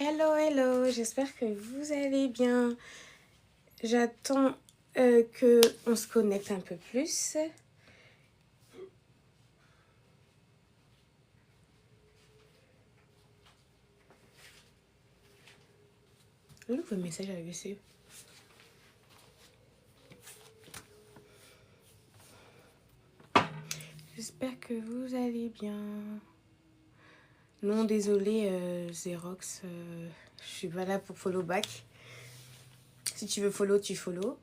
Hello, hello, j'espère que vous allez bien. J'attends qu'on se connecte un peu plus. Où vos messages à laisser? J'espère que vous allez bien. Non, désolé, Xerox, je suis pas là pour follow back. Si tu veux follow, tu follow.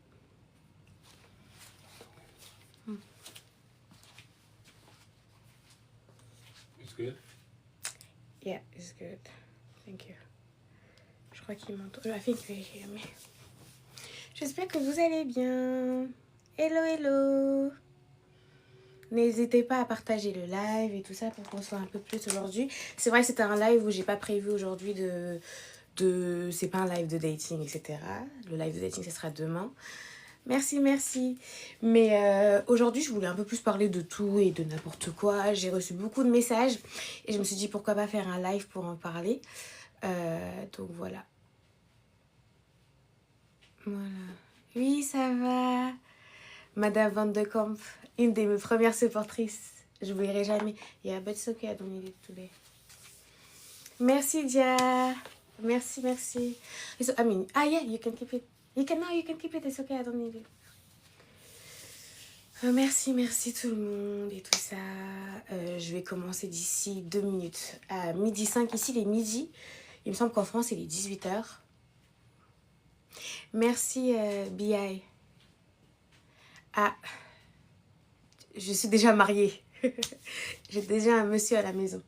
It's good? Yeah, it's good. Thank you. Je crois qu'il m'entend. I think you hear me. J'espère que vous allez bien. Hello, hello. N'hésitez pas à partager le live et tout ça pour qu'on soit un peu plus aujourd'hui. C'est vrai que c'était un live où j'ai pas prévu aujourd'hui c'est pas un live de dating, etc. Le live de dating, ce sera demain. Merci, merci. Mais aujourd'hui, je voulais un peu plus parler de tout et de n'importe quoi. J'ai reçu beaucoup de messages et je me suis dit pourquoi pas faire un live pour en parler. Donc voilà. Voilà. Oui, ça va. Madame Van de Kamp, une de mes premières supportrices. Je ne verrai jamais. Yeah, but it's okay, I don't need it today. Merci, Dia. Merci, merci. So, I mean, yeah, you can keep it. You can keep it, it's okay, I don't need it. Merci, merci tout le monde et tout ça. Je vais commencer d'ici 2 minutes. À midi 5, ici, il est midi. Il me semble qu'en France, il est 18h. Merci, BI. Ah, je suis déjà mariée. J'ai déjà un monsieur à la maison.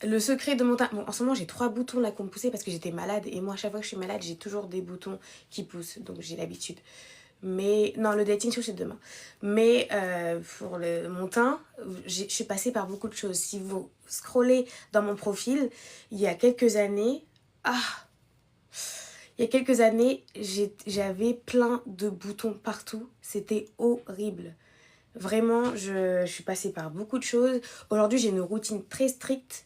Le secret de mon teint... Bon, en ce moment, j'ai 3 boutons là qu'on me poussait parce que j'étais malade. Et moi, à chaque fois que je suis malade, j'ai toujours des boutons qui poussent. Donc, j'ai l'habitude. Mais... Non, le dating show, c'est demain. Mais pour mon teint, je suis passée par beaucoup de choses. Si vous scrollez dans mon profil, il y a quelques années... Il y a quelques années, j'avais plein de boutons partout. C'était horrible. Vraiment, je suis passée par beaucoup de choses. Aujourd'hui, j'ai une routine très stricte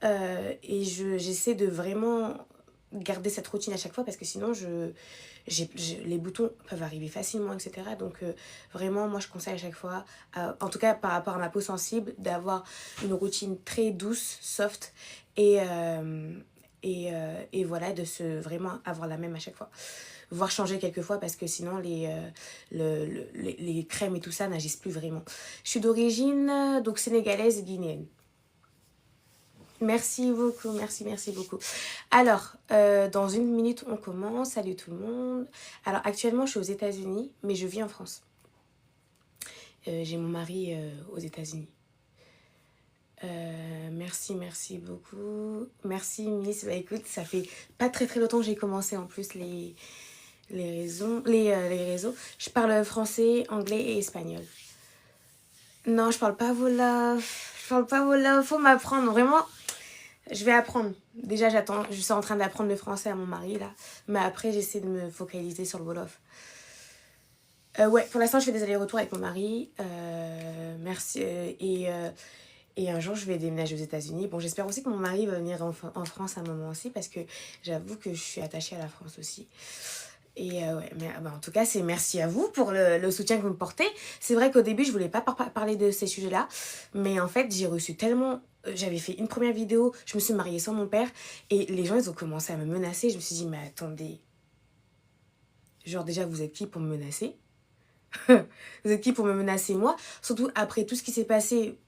et j'essaie de vraiment garder cette routine à chaque fois parce que sinon, les boutons peuvent arriver facilement, etc. Donc, vraiment, moi, je conseille à chaque fois, en tout cas par rapport à ma peau sensible, d'avoir une routine très douce, soft et voilà, de vraiment avoir la même à chaque fois. Voire changer quelques fois parce que sinon les crèmes et tout ça n'agissent plus vraiment. Je suis d'origine donc sénégalaise et guinéenne. Merci beaucoup, merci beaucoup. Alors, dans 1 minute, on commence. Salut tout le monde. Alors, actuellement, je suis aux États-Unis, mais je vis en France. J'ai mon mari aux États-Unis. Merci beaucoup. Merci Miss. Bah écoute, ça fait pas très longtemps que j'ai commencé en plus les réseaux. Je parle français, anglais et espagnol. Non, je parle pas Wolof. Faut m'apprendre, vraiment. Je vais apprendre. Déjà, je suis en train d'apprendre le français à mon mari, là. Mais après, j'essaie de me focaliser sur le Wolof. Ouais, pour l'instant, je fais des allers-retours avec mon mari. Merci. Et un jour, je vais déménager aux États-Unis. Bon, j'espère aussi que mon mari va venir en France à un moment aussi, parce que j'avoue que je suis attachée à la France aussi. Et ouais, mais en tout cas, c'est merci à vous pour le soutien que vous me portez. C'est vrai qu'au début, je voulais pas parler de ces sujets-là, mais en fait, j'ai reçu tellement... J'avais fait une première vidéo, je me suis mariée sans mon père, et les gens, ils ont commencé à me menacer. Je me suis dit, mais attendez, genre déjà, vous êtes qui pour me menacer? Vous êtes qui pour me menacer moi? Surtout après tout ce qui s'est passé...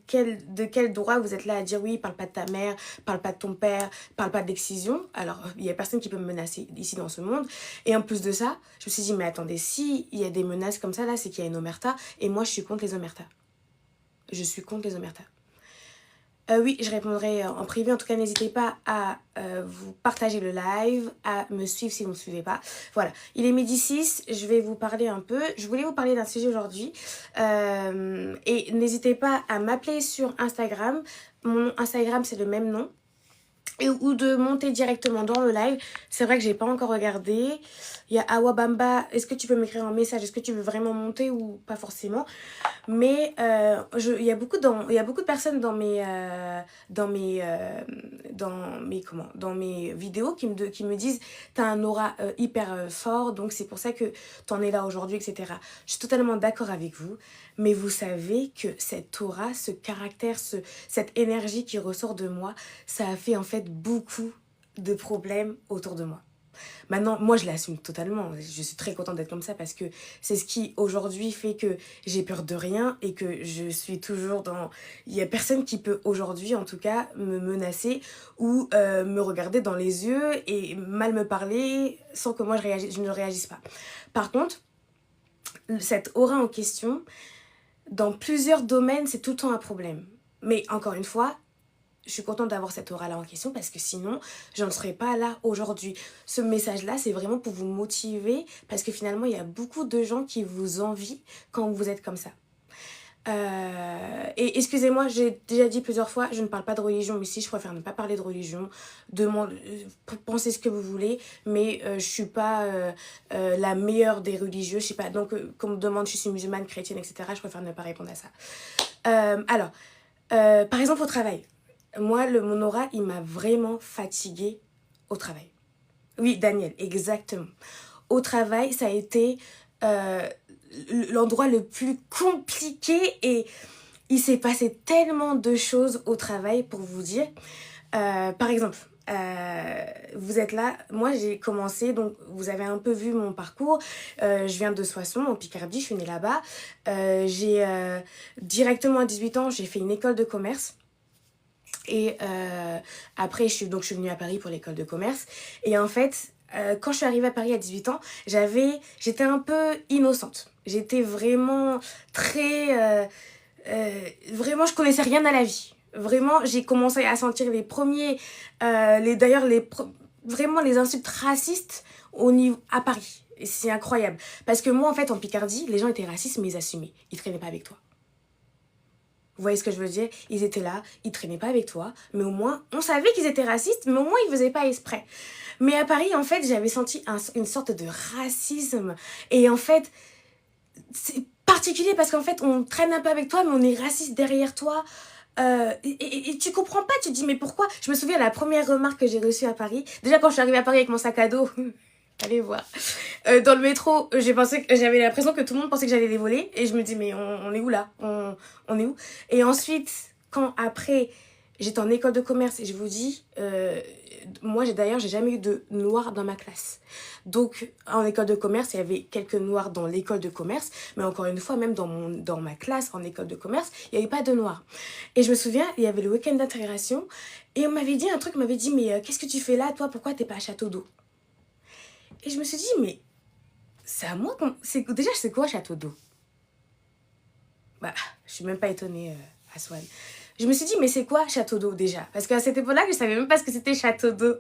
de quel droit vous êtes là à dire oui, parle pas de ta mère, parle pas de ton père, parle pas d'excision? Alors, il y a personne qui peut me menacer ici dans ce monde. Et en plus de ça, je me suis dit, mais attendez, si il y a des menaces comme ça, là, c'est qu'il y a une omerta. Et moi, je suis contre les omertas. Je suis contre les omertas. Oui, je répondrai en privé. En tout cas, n'hésitez pas à vous partager le live, à me suivre si vous ne me suivez pas. Voilà, il est midi 6, je vais vous parler un peu. Je voulais vous parler d'un sujet aujourd'hui. Et n'hésitez pas à m'appeler sur Instagram. Mon Instagram, c'est le même nom. ou de monter directement dans le live. C'est vrai que j'ai pas encore regardé. Il y a Awabamba, est-ce que tu peux m'écrire un message? Est-ce que tu veux vraiment monter ou pas forcément? Mais il y a beaucoup de personnes dans mes vidéos qui me disent t'as un aura hyper fort, donc c'est pour ça que t'en es là aujourd'hui, etc. Je suis totalement d'accord avec vous, mais vous savez que cette aura, ce caractère, cette énergie qui ressort de moi, ça a fait en fait beaucoup de problèmes autour de moi. Maintenant, moi, je l'assume totalement. Je suis très contente d'être comme ça parce que c'est ce qui, aujourd'hui, fait que j'ai peur de rien et que je suis toujours dans... Il y a personne qui peut, aujourd'hui, en tout cas, me menacer ou me regarder dans les yeux et mal me parler sans que moi, je ne réagisse pas. Par contre, cette aura en question, dans plusieurs domaines, c'est tout le temps un problème. Mais encore une fois, je suis contente d'avoir cette aura-là en question parce que sinon, je ne serais pas là aujourd'hui. Ce message-là, c'est vraiment pour vous motiver parce que finalement, il y a beaucoup de gens qui vous envient quand vous êtes comme ça. Et excusez-moi, j'ai déjà dit plusieurs fois, je ne parle pas de religion ici, je préfère ne pas parler de religion. Pensez ce que vous voulez, mais je suis pas la meilleure des religieux, je sais pas. Donc, quand on me demande si je suis musulmane, chrétienne, etc., je préfère ne pas répondre à ça. Par exemple, au travail. Moi, mon aura, il m'a vraiment fatiguée au travail. Oui, Daniel, exactement. Au travail, ça a été l'endroit le plus compliqué et il s'est passé tellement de choses au travail pour vous dire. Par exemple, vous êtes là, moi j'ai commencé, donc vous avez un peu vu mon parcours, je viens de Soissons en Picardie, je suis née là-bas, directement à 18 ans j'ai fait une école de commerce. Et après, je suis venue à Paris pour l'école de commerce. Et en fait, quand je suis arrivée à Paris à 18 ans, j'étais un peu innocente. J'étais vraiment très... vraiment, je connaissais rien à la vie. Vraiment, j'ai commencé à sentir les premiers... vraiment les insultes racistes à Paris. Et c'est incroyable. Parce que moi, en fait, en Picardie, les gens étaient racistes, mais ils assumaient. Ils traînaient pas avec toi. Vous voyez ce que je veux dire? Ils étaient là, ils traînaient pas avec toi, mais au moins, on savait qu'ils étaient racistes, mais au moins, ils faisaient pas exprès. Mais à Paris, en fait, j'avais senti une sorte de racisme. Et en fait, c'est particulier parce qu'en fait, on traîne un peu avec toi, mais on est raciste derrière toi. Et tu comprends pas, tu te dis, mais pourquoi? Je me souviens, la première remarque que j'ai reçue à Paris, déjà quand je suis arrivée à Paris avec mon sac à dos... Allez voir. Dans le métro, j'avais l'impression que tout le monde pensait que j'allais les voler. Et je me dis, mais on est où là? On est où? Et ensuite, quand après, j'étais en école de commerce et je vous dis, moi j'ai jamais eu de noirs dans ma classe. Donc en école de commerce, il y avait quelques noirs dans l'école de commerce. Mais encore une fois, même dans ma classe en école de commerce, il n'y avait pas de noirs. Et je me souviens, il y avait le week-end d'intégration. Et on m'avait dit un truc, on m'avait dit, mais qu'est-ce que tu fais là, toi? Pourquoi t'es pas à Château d'Eau? Et je me suis dit, mais c'est à moi qu'on... Déjà, c'est quoi Château d'Eau? Bah, je suis même pas étonnée, Aswan. Je me suis dit, mais c'est quoi Château d'Eau déjà? Parce qu'à cette époque-là, je savais même pas ce que c'était Château d'Eau.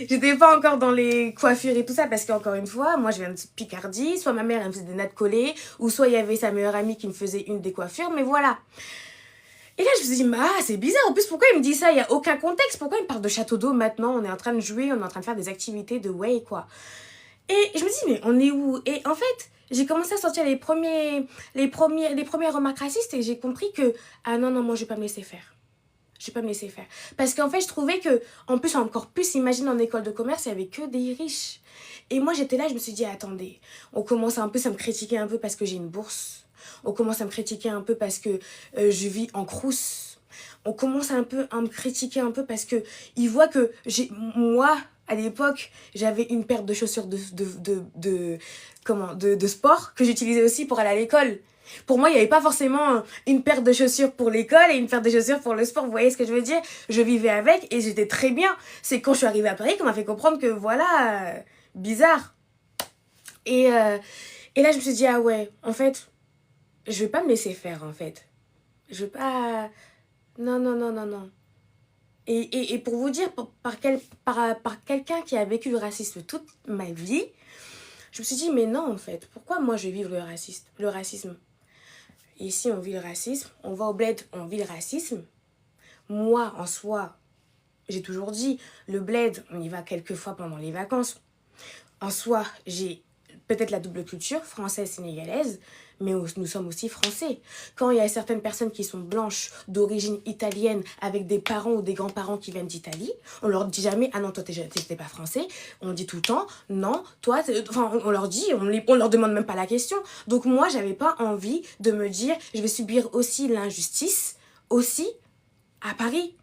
J'étais pas encore dans les coiffures et tout ça, parce qu'encore une fois, moi je viens de Picardie, soit ma mère elle me faisait des nattes collées, ou soit il y avait sa meilleure amie qui me faisait une des coiffures, mais voilà. Et là, je me suis dit, c'est bizarre. En plus, pourquoi il me dit ça? Il n'y a aucun contexte. Pourquoi il me parle de Château d'Eau maintenant? On est en train de jouer, on est en train de faire des activités de way, quoi. Et je me dis, mais on est où? Et en fait, j'ai commencé à sortir les premières remarques racistes et j'ai compris que, ah non, moi, je vais pas me laisser faire. Je vais pas me laisser faire. Parce qu'en fait, je trouvais que, en plus, encore plus, imagine en école de commerce, il y avait que des riches. Et moi, j'étais là, je me suis dit, attendez, on commence un peu à me critiquer un peu parce que j'ai une bourse. On commence à me critiquer un peu parce que je vis en crous. On commence un peu à me critiquer un peu parce que ils voient que moi, à l'époque, j'avais une paire de chaussures de sport que j'utilisais aussi pour aller à l'école. Pour moi, il n'y avait pas forcément une paire de chaussures pour l'école et une paire de chaussures pour le sport. Vous voyez ce que je veux dire? Je vivais avec et j'étais très bien. C'est quand je suis arrivée à Paris qu'on m'a fait comprendre que voilà, bizarre. Et là, je me suis dit, ah ouais, en fait, je vais pas me laisser faire, en fait. Je vais pas... Non. Et pour vous dire, par quelqu'un qui a vécu le racisme toute ma vie, je me suis dit, mais non, en fait, pourquoi moi je vais vivre le racisme? Ici, on vit le racisme. On va au bled, on vit le racisme. Moi, en soi, j'ai toujours dit, le bled, on y va quelques fois pendant les vacances. En soi, j'ai peut-être la double culture, française-sénégalaise, mais nous sommes aussi français. Quand il y a certaines personnes qui sont blanches, d'origine italienne, avec des parents ou des grands-parents qui viennent d'Italie, on leur dit jamais « Ah non, toi, t'es pas français ». On dit tout le temps « Non, toi… » Enfin, on leur dit, on leur demande même pas la question. Donc moi, j'avais pas envie de me dire « Je vais subir aussi l'injustice, aussi, à Paris ».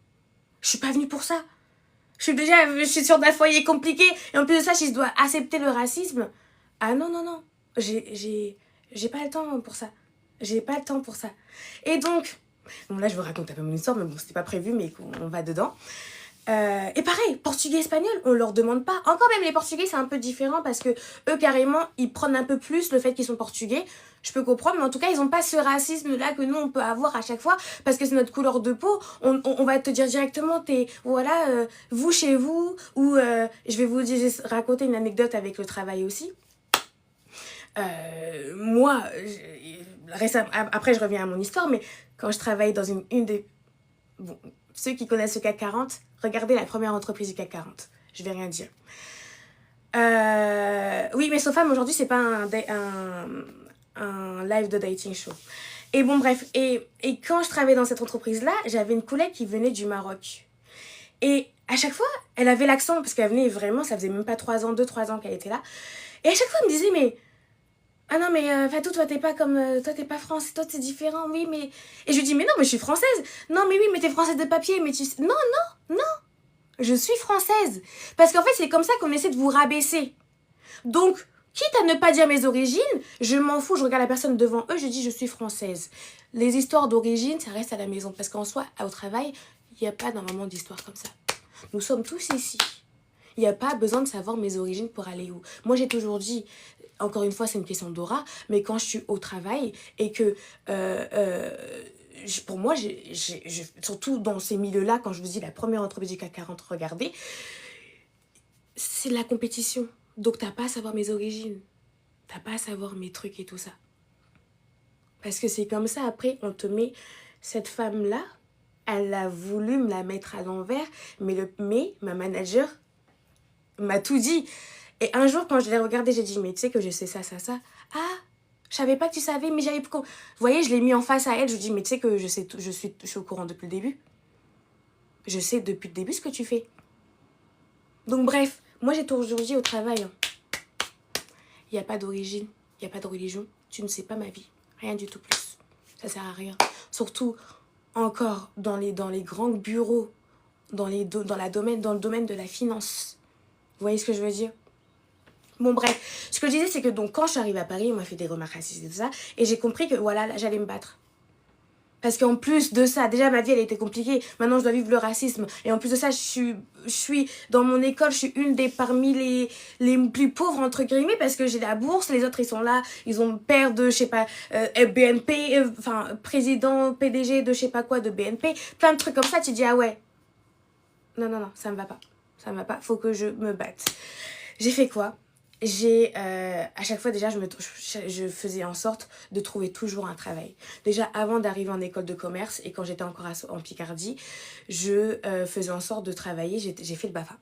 Je suis pas venue pour ça. Je suis sûre d'un foyer compliqué. Et en plus de ça, si je dois accepter le racisme, ah non, non, non. J'ai pas le temps pour ça. J'ai pas le temps pour ça. Et donc, bon là je vous raconte un peu mon histoire, mais bon c'était pas prévu, mais on va dedans. Et pareil, portugais, espagnol, on leur demande pas. Encore même les portugais c'est un peu différent parce que eux carrément ils prennent un peu plus le fait qu'ils sont portugais. Je peux comprendre, mais en tout cas ils ont pas ce racisme là que nous on peut avoir à chaque fois parce que c'est notre couleur de peau. On va te dire directement voilà vous chez vous ou je vais vous raconter une anecdote avec le travail aussi. Moi, récemment, après je reviens à mon histoire, mais quand je travaillais dans une des... Bon, ceux qui connaissent le CAC 40, regardez la première entreprise du CAC 40. Je vais rien dire. Oui, mais SoFam, aujourd'hui, c'est pas un live de dating show. Et bon, bref. Et quand je travaillais dans cette entreprise-là, j'avais une collègue qui venait du Maroc. Et à chaque fois, elle avait l'accent, parce qu'elle venait vraiment, ça faisait même pas 2-3 ans qu'elle était là. Et à chaque fois, elle me disait, mais... Ah non, mais Fatou, toi, t'es pas comme... toi, t'es pas français, toi, t'es différent, oui, mais... Et je lui dis, mais non, mais je suis française. Non, mais oui, mais t'es française de papier, mais tu... Non, non, non. Je suis française. Parce qu'en fait, c'est comme ça qu'on essaie de vous rabaisser. Donc, quitte à ne pas dire mes origines, je m'en fous, je regarde la personne devant eux, je dis, je suis française. Les histoires d'origine, ça reste à la maison. Parce qu'en soi, au travail, il n'y a pas normalement d'histoire comme ça. Nous sommes tous ici. Il n'y a pas besoin de savoir mes origines pour aller où. Moi, j'ai toujours dit, encore une fois, c'est une question d'aura, mais quand je suis au travail et que, pour moi, surtout dans ces milieux-là, quand je vous dis la première entreprise du CAC 40, regardez, c'est la compétition. Donc, t'as pas à savoir mes origines. T'as pas à savoir mes trucs et tout ça. Parce que c'est comme ça, après, on te met cette femme-là, elle a voulu me la mettre à l'envers, mais ma manager m'a tout dit. Et un jour, quand je l'ai regardé, j'ai dit, mais tu sais que je sais ça, ça, ça. Ah, je savais pas que tu savais, mais j'avais... Vous voyez, je l'ai mis en face à elle, je lui dis, mais tu sais que je suis au courant depuis le début. Je sais depuis le début ce que tu fais. Donc bref, moi j'ai toujours dit au travail, il n'y a pas d'origine, il n'y a pas de religion, tu ne sais pas ma vie. Rien du tout plus. Ça sert à rien. Surtout, encore, dans les grands bureaux, dans le domaine de la finance. Vous voyez ce que je veux dire? Bon bref, ce que je disais c'est que donc quand je suis arrivée à Paris, on m'a fait des remarques racistes et tout ça, et j'ai compris que voilà, j'allais me battre. Parce qu'en plus de ça, déjà ma vie elle était compliquée, maintenant je dois vivre le racisme, et en plus de ça je suis dans mon école, je suis parmi les plus pauvres entre guillemets, parce que j'ai la bourse, les autres ils sont là, ils ont père de je sais pas, BNP, enfin président, PDG de je sais pas quoi de BNP, plein de trucs comme ça, tu dis ah ouais, non non non, ça me va pas, faut que je me batte. J'ai fait quoi? À chaque fois déjà je faisais en sorte de trouver toujours un travail. Déjà avant d'arriver en école de commerce et quand j'étais encore en Picardie, je faisais en sorte de travailler, j'ai fait le BAFA.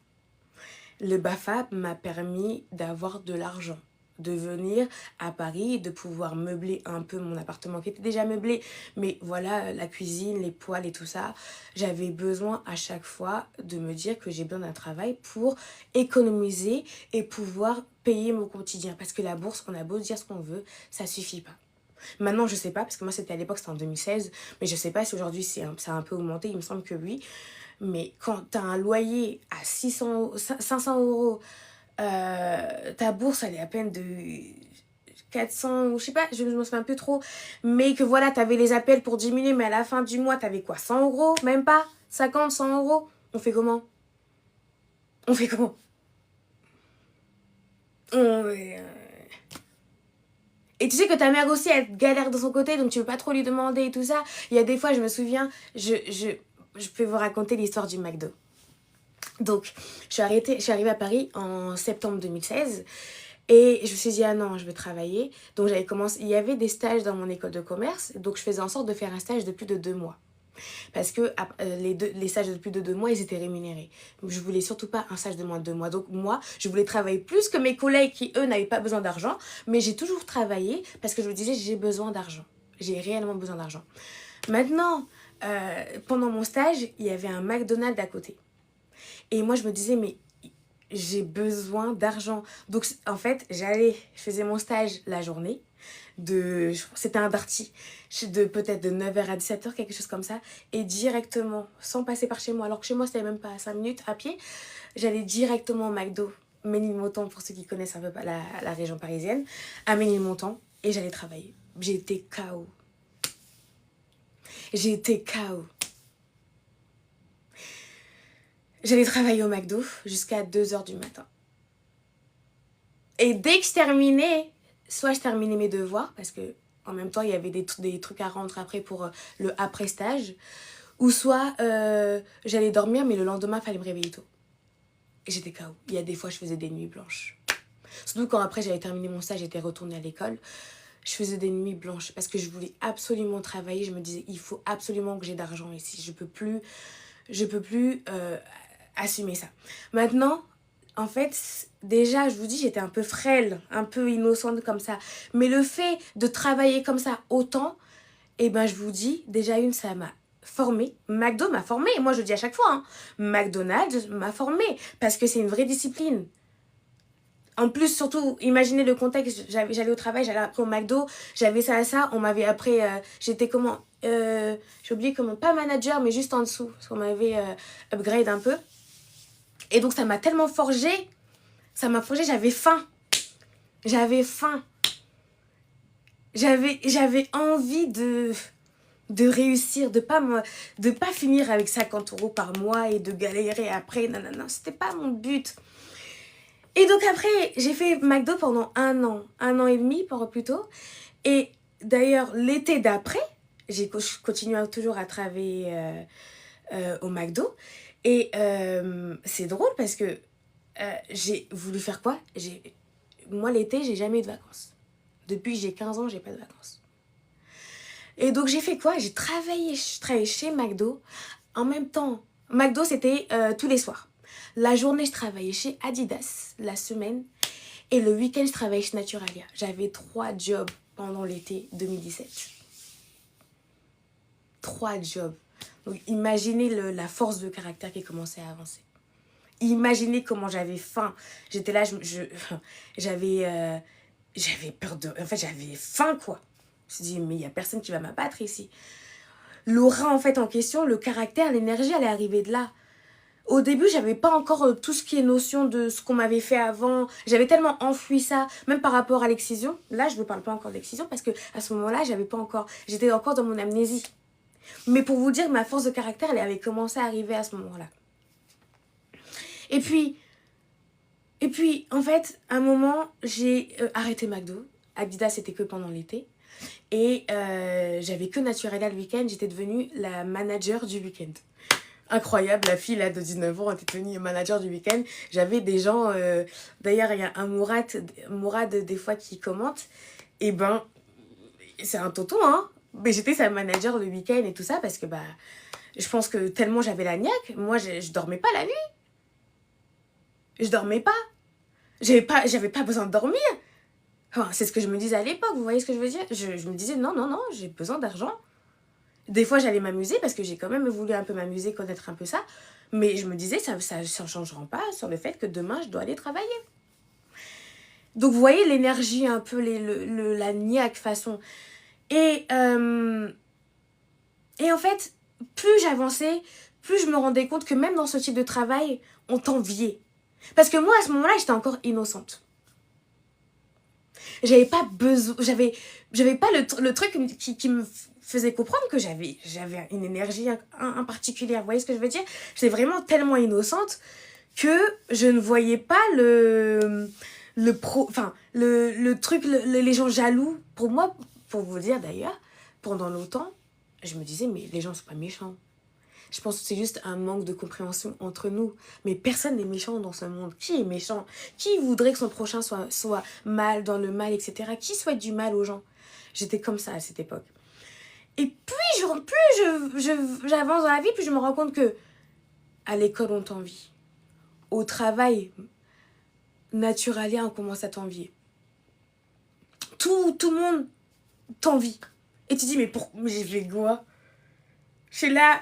Le BAFA m'a permis d'avoir de l'argent, de venir à Paris, de pouvoir meubler un peu mon appartement qui était déjà meublé, mais voilà, la cuisine, les poêles et tout ça, j'avais besoin à chaque fois de me dire que j'ai besoin d'un travail pour économiser et pouvoir payer mon quotidien, parce que la bourse, on a beau dire ce qu'on veut, ça suffit pas. Maintenant, je sais pas, parce que moi, c'était à l'époque, c'était en 2016, mais je sais pas si aujourd'hui, ça a un peu augmenté, il me semble que oui. Mais quand tu as un loyer à 500 €, ta bourse, elle est à peine de 400, ou je sais pas, je me souviens un peu trop. Mais que voilà, tu avais les appels pour diminuer, mais à la fin du mois, tu avais quoi, 100 €? Même pas 50, 100 €? On fait comment? On fait comment? Et tu sais que ta mère aussi, elle galère de son côté, donc tu veux pas trop lui demander et tout ça. Il y a des fois, je me souviens, je peux vous raconter l'histoire du McDo. Donc, je suis arrivée à Paris en septembre 2016 et je me suis dit, ah non, je veux travailler. Donc, j'avais commencé, il y avait des stages dans mon école de commerce, donc je faisais en sorte de faire un stage de plus de 2 mois. Parce que les stages de plus de 2 mois, ils étaient rémunérés. Donc, je voulais surtout pas un stage de moins de 2 mois. Donc moi, je voulais travailler plus que mes collègues qui, eux, n'avaient pas besoin d'argent. Mais j'ai toujours travaillé parce que je me disais, j'ai besoin d'argent. J'ai réellement besoin d'argent. Maintenant, pendant mon stage, il y avait un McDonald's à côté. Et moi, je me disais, mais j'ai besoin d'argent. Donc, en fait, je faisais mon stage la journée. C'était un darty, peut-être de 9h à 17h, quelque chose comme ça. Et directement, sans passer par chez moi, alors que chez moi, c'était même pas à 5 minutes à pied, j'allais directement au McDo, Ménilmontant, pour ceux qui connaissent un peu la région parisienne, à Ménilmontant, et j'allais travailler. J'étais KO. J'étais KO. J'allais travailler au McDo jusqu'à 2h du matin. Et dès que je terminais, soit je terminais mes devoirs, parce que en même temps, il y avait des trucs à rendre après pour le après-stage, ou soit j'allais dormir, mais le lendemain, il fallait me réveiller tôt. Et j'étais KO. Il y a des fois, je faisais des nuits blanches. Surtout quand après, j'avais terminé mon stage, j'étais retournée à l'école. Je faisais des nuits blanches parce que je voulais absolument travailler. Je me disais, il faut absolument que j'ai d'argent ici. Je peux plus assumer ça. Maintenant, en fait, déjà, je vous dis, j'étais un peu frêle, un peu innocente comme ça. Mais le fait de travailler comme ça autant, eh ben, je vous dis, déjà ça m'a formée. McDo m'a formée. Moi, je dis à chaque fois, hein, McDonald's m'a formée parce que c'est une vraie discipline. En plus, surtout, imaginez le contexte, j'allais au travail, j'allais après au McDo, j'avais ça, on m'avait après, j'étais j'ai oublié comment, pas manager, mais juste en dessous, parce qu'on m'avait upgrade un peu. Et donc, ça m'a tellement forgé, j'avais faim. J'avais envie de réussir, de pas finir avec 50 € par mois et de galérer après, non, c'était pas mon but. Et donc après, j'ai fait McDo pendant 1 an et demi, plutôt. Et d'ailleurs, l'été d'après, je continue toujours à travailler au McDo. Et c'est drôle parce que j'ai voulu faire quoi ? Moi, l'été, j'ai jamais eu de vacances. Depuis que j'ai 15 ans, j'ai pas de vacances. Et donc, j'ai fait quoi ? Je travaillais chez McDo. En même temps, McDo, c'était tous les soirs. La journée, je travaillais chez Adidas, la semaine. Et le week-end, je travaillais chez Naturalia. J'avais 3 jobs pendant l'été 2017. 3 jobs. Donc, imaginez la force de caractère qui commençait à avancer. Imaginez comment j'avais faim. J'étais là, j'avais peur de... En fait, j'avais faim, quoi. Je me suis dit, mais il n'y a personne qui va m'abattre ici. L'aura, en fait, en question, le caractère, l'énergie, elle est arrivée de là. Au début, j'avais pas encore tout ce qui est notion de ce qu'on m'avait fait avant. J'avais tellement enfoui ça, même par rapport à l'excision. Là, je ne vous parle pas encore d'excision parce que à ce moment-là, j'étais encore dans mon amnésie. Mais pour vous dire, ma force de caractère, elle avait commencé à arriver à ce moment-là. Et puis, en fait, à un moment, j'ai arrêté McDo. Adidas, c'était que pendant l'été. Et j'avais que Naturalia le week-end. J'étais devenue la manager du week-end. Incroyable, la fille là de 19 ans était devenue manager du week-end. J'avais des gens, d'ailleurs il y a un Mourad des fois qui commente, et ben c'est un tonton, hein, mais j'étais sa manager le week-end et tout ça parce que je pense que tellement j'avais la niaque, moi je dormais pas la nuit. Je dormais pas. J'avais pas besoin de dormir. Enfin, c'est ce que je me disais à l'époque, vous voyez ce que je veux dire ? Je me disais non, j'ai besoin d'argent. Des fois, j'allais m'amuser parce que j'ai quand même voulu un peu m'amuser, connaître un peu ça. Mais je me disais, ça ne changera pas sur le fait que demain, je dois aller travailler. Donc, vous voyez l'énergie, un peu la niaque façon. Et en fait, plus j'avançais, plus je me rendais compte que même dans ce type de travail, on t'enviait. Parce que moi, à ce moment-là, j'étais encore innocente. J'avais pas besoin... J'avais pas le truc qui me faisait comprendre que j'avais une énergie en particulière. Vous voyez ce que je veux dire ? J'étais vraiment tellement innocente que je ne voyais pas le truc, les gens jaloux. Pour moi, pour vous dire d'ailleurs, pendant longtemps, je me disais, mais les gens sont pas méchants. Je pense que c'est juste un manque de compréhension entre nous. Mais personne n'est méchant dans ce monde. Qui est méchant ? Qui voudrait que son prochain soit mal, dans le mal, etc. Qui souhaite du mal aux gens ? J'étais comme ça à cette époque. Et j'avance dans la vie, plus je me rends compte que à l'école, on t'envie. Au travail, naturellement, on commence à t'envier. Tout le monde t'envie. Et tu dis, mais j'ai fait quoi? Je suis là,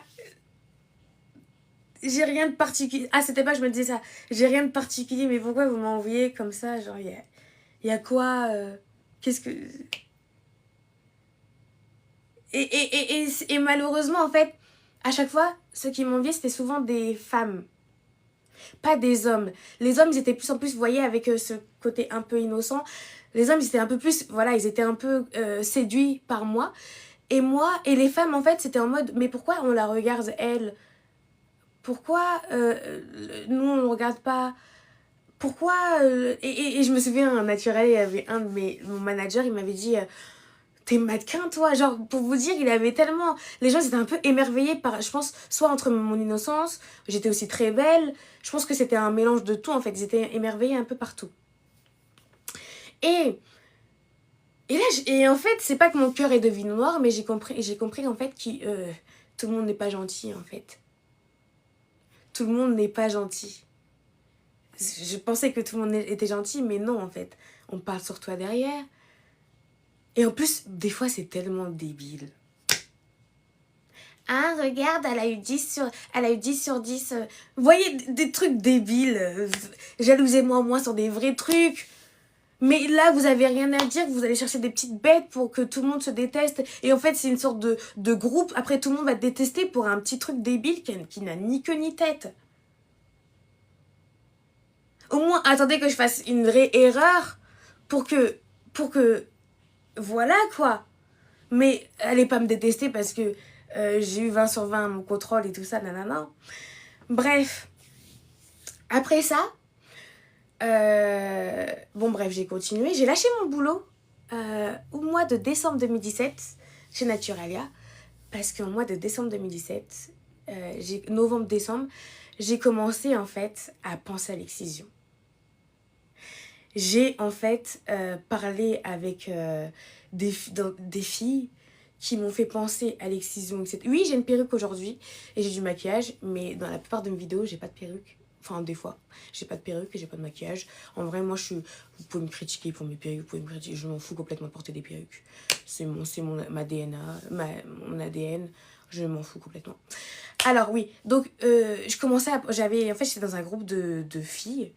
j'ai rien de particulier. Ah, c'était pas, je me disais ça. J'ai rien de particulier, mais pourquoi vous m'envoyez comme ça? Genre, y a quoi Qu'est-ce que... Et malheureusement, en fait, à chaque fois, ceux qui m'enviaient, c'était souvent des femmes. Pas des hommes. Les hommes, ils étaient plus en plus, vous voyez, avec ce côté un peu innocent. Les hommes, ils étaient un peu plus, voilà, ils étaient un peu séduits par moi. Et les femmes, en fait, c'était en mode, mais pourquoi on la regarde, elle? Pourquoi nous, on ne regarde pas? Pourquoi et je me souviens, naturel, il y avait mon manager, il m'avait dit, t'es mannequin, toi? Genre, pour vous dire, il avait tellement... Les gens étaient un peu émerveillés par, je pense, soit entre mon innocence, j'étais aussi très belle. Je pense que c'était un mélange de tout, en fait. Ils étaient émerveillés un peu partout. Et en fait, c'est pas que mon cœur est devenu noir, mais j'ai compris en fait que tout le monde n'est pas gentil, en fait. Tout le monde n'est pas gentil. Je pensais que tout le monde était gentil, mais non, en fait. On parle sur toi derrière. Et en plus, des fois, c'est tellement débile. Ah, regarde, elle a eu 10 sur 10. Vous voyez, des trucs débiles. Jalousez-moi moins sur des vrais trucs. Mais là, vous avez rien à dire, vous allez chercher des petites bêtes pour que tout le monde se déteste. Et en fait, c'est une sorte de groupe. Après, tout le monde va te détester pour un petit truc débile qui n'a ni queue ni tête. Au moins, attendez que je fasse une vraie erreur pour que voilà, quoi. Mais allez pas me détester parce que j'ai eu 20 sur 20 à mon contrôle et tout ça, nanana. Bref. Après ça, bon bref, j'ai continué. J'ai lâché mon boulot au mois de décembre 2017 chez Naturalia. Parce qu'au mois de décembre 2017, novembre-décembre, j'ai commencé en fait à penser à l'excision. J'ai en fait parlé avec des filles qui m'ont fait penser à l'excision, etc. Oui, j'ai une perruque aujourd'hui et j'ai du maquillage, mais dans la plupart de mes vidéos, j'ai pas de perruque. Enfin, des fois, j'ai pas de perruque et j'ai pas de maquillage. En vrai, moi, vous pouvez me critiquer pour mes perruques, vous pouvez me critiquer. Je m'en fous complètement de porter des perruques. C'est ma DNA, mon ADN. Je m'en fous complètement. Alors, oui. Donc, je commençais à... En fait, j'étais dans un groupe de filles.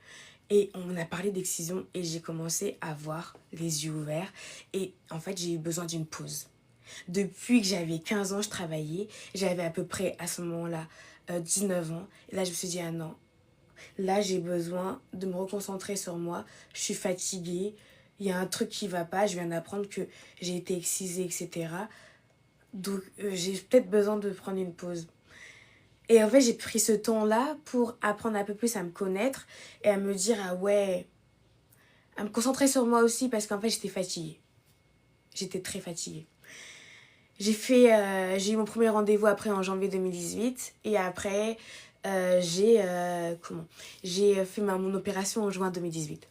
Et on a parlé d'excision et j'ai commencé à avoir les yeux ouverts. Et en fait, j'ai eu besoin d'une pause. Depuis que j'avais 15 ans, je travaillais. J'avais à peu près, à ce moment-là, 19 ans. Et là, je me suis dit, ah non, là, j'ai besoin de me reconcentrer sur moi. Je suis fatiguée. Il y a un truc qui va pas. Je viens d'apprendre que j'ai été excisée, etc. Donc, j'ai peut-être besoin de prendre une pause. Et en fait, j'ai pris ce temps-là pour apprendre un peu plus à me connaître et à me dire, ah ouais, à me concentrer sur moi aussi parce qu'en fait, j'étais fatiguée. J'étais très fatiguée. J'ai eu mon premier rendez-vous après en janvier 2018 et après, j'ai fait mon opération en juin 2018.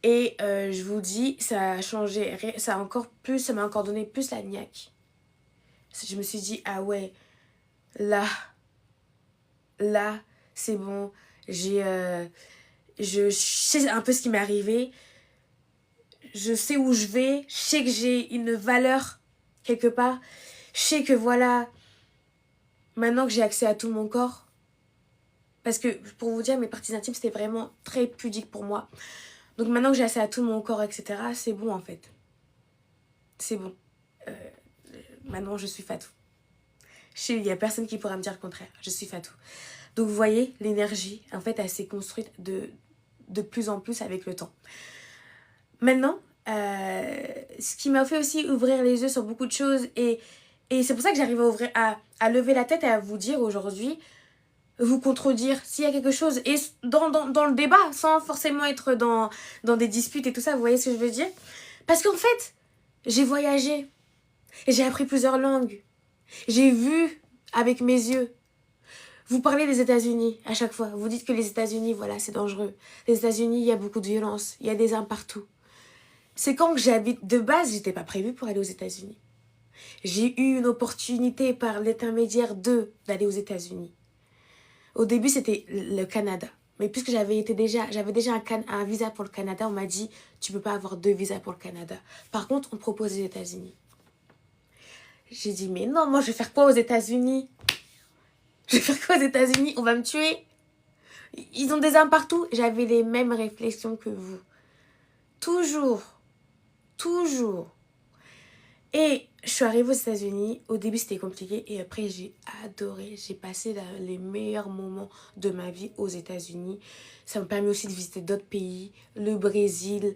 Et je vous dis, ça a changé, ça m'a encore donné plus la niaque. Je me suis dit, ah ouais, là, c'est bon, je sais un peu ce qui m'est arrivé, je sais où je vais, je sais que j'ai une valeur quelque part, je sais que voilà, maintenant que j'ai accès à tout mon corps, parce que pour vous dire, mes parties intimes, c'était vraiment très pudique pour moi. Donc maintenant que j'ai accès à tout mon corps, etc., c'est bon en fait. C'est bon. Maintenant, je suis Fatou. Il n'y a personne qui pourra me dire le contraire. Je suis Fatou. Donc vous voyez, l'énergie, en fait, elle s'est construite de plus en plus avec le temps. Maintenant, ce qui m'a fait aussi ouvrir les yeux sur beaucoup de choses et c'est pour ça que j'arrive à lever la tête et à vous dire aujourd'hui, vous contredire s'il y a quelque chose et dans le débat, sans forcément être dans des disputes et tout ça, vous voyez ce que je veux dire? Parce qu'en fait, j'ai voyagé et j'ai appris plusieurs langues. J'ai vu avec mes yeux. Vous parlez des États-Unis à chaque fois. Vous dites que les États-Unis, voilà, c'est dangereux. Les États-Unis, il y a beaucoup de violence. Il y a des armes partout. C'est quand que j'habite... De base, j'étais pas prévue pour aller aux États-Unis. J'ai eu une opportunité par l'intermédiaire d'eux d'aller aux États-Unis. Au début, c'était le Canada. Mais puisque j'avais déjà un visa pour le Canada, on m'a dit, tu peux pas avoir 2 visas pour le Canada. Par contre, on te propose les États-Unis. J'ai dit, mais non, moi, je vais faire quoi aux États-Unis? Je vais faire quoi aux États-Unis? On va me tuer. Ils ont des armes partout. J'avais les mêmes réflexions que vous. Toujours. Toujours. Et je suis arrivée aux États-Unis. Au début, c'était compliqué. Et après, j'ai adoré. J'ai passé les meilleurs moments de ma vie aux États-Unis. Ça me permet aussi de visiter d'autres pays. Le Brésil.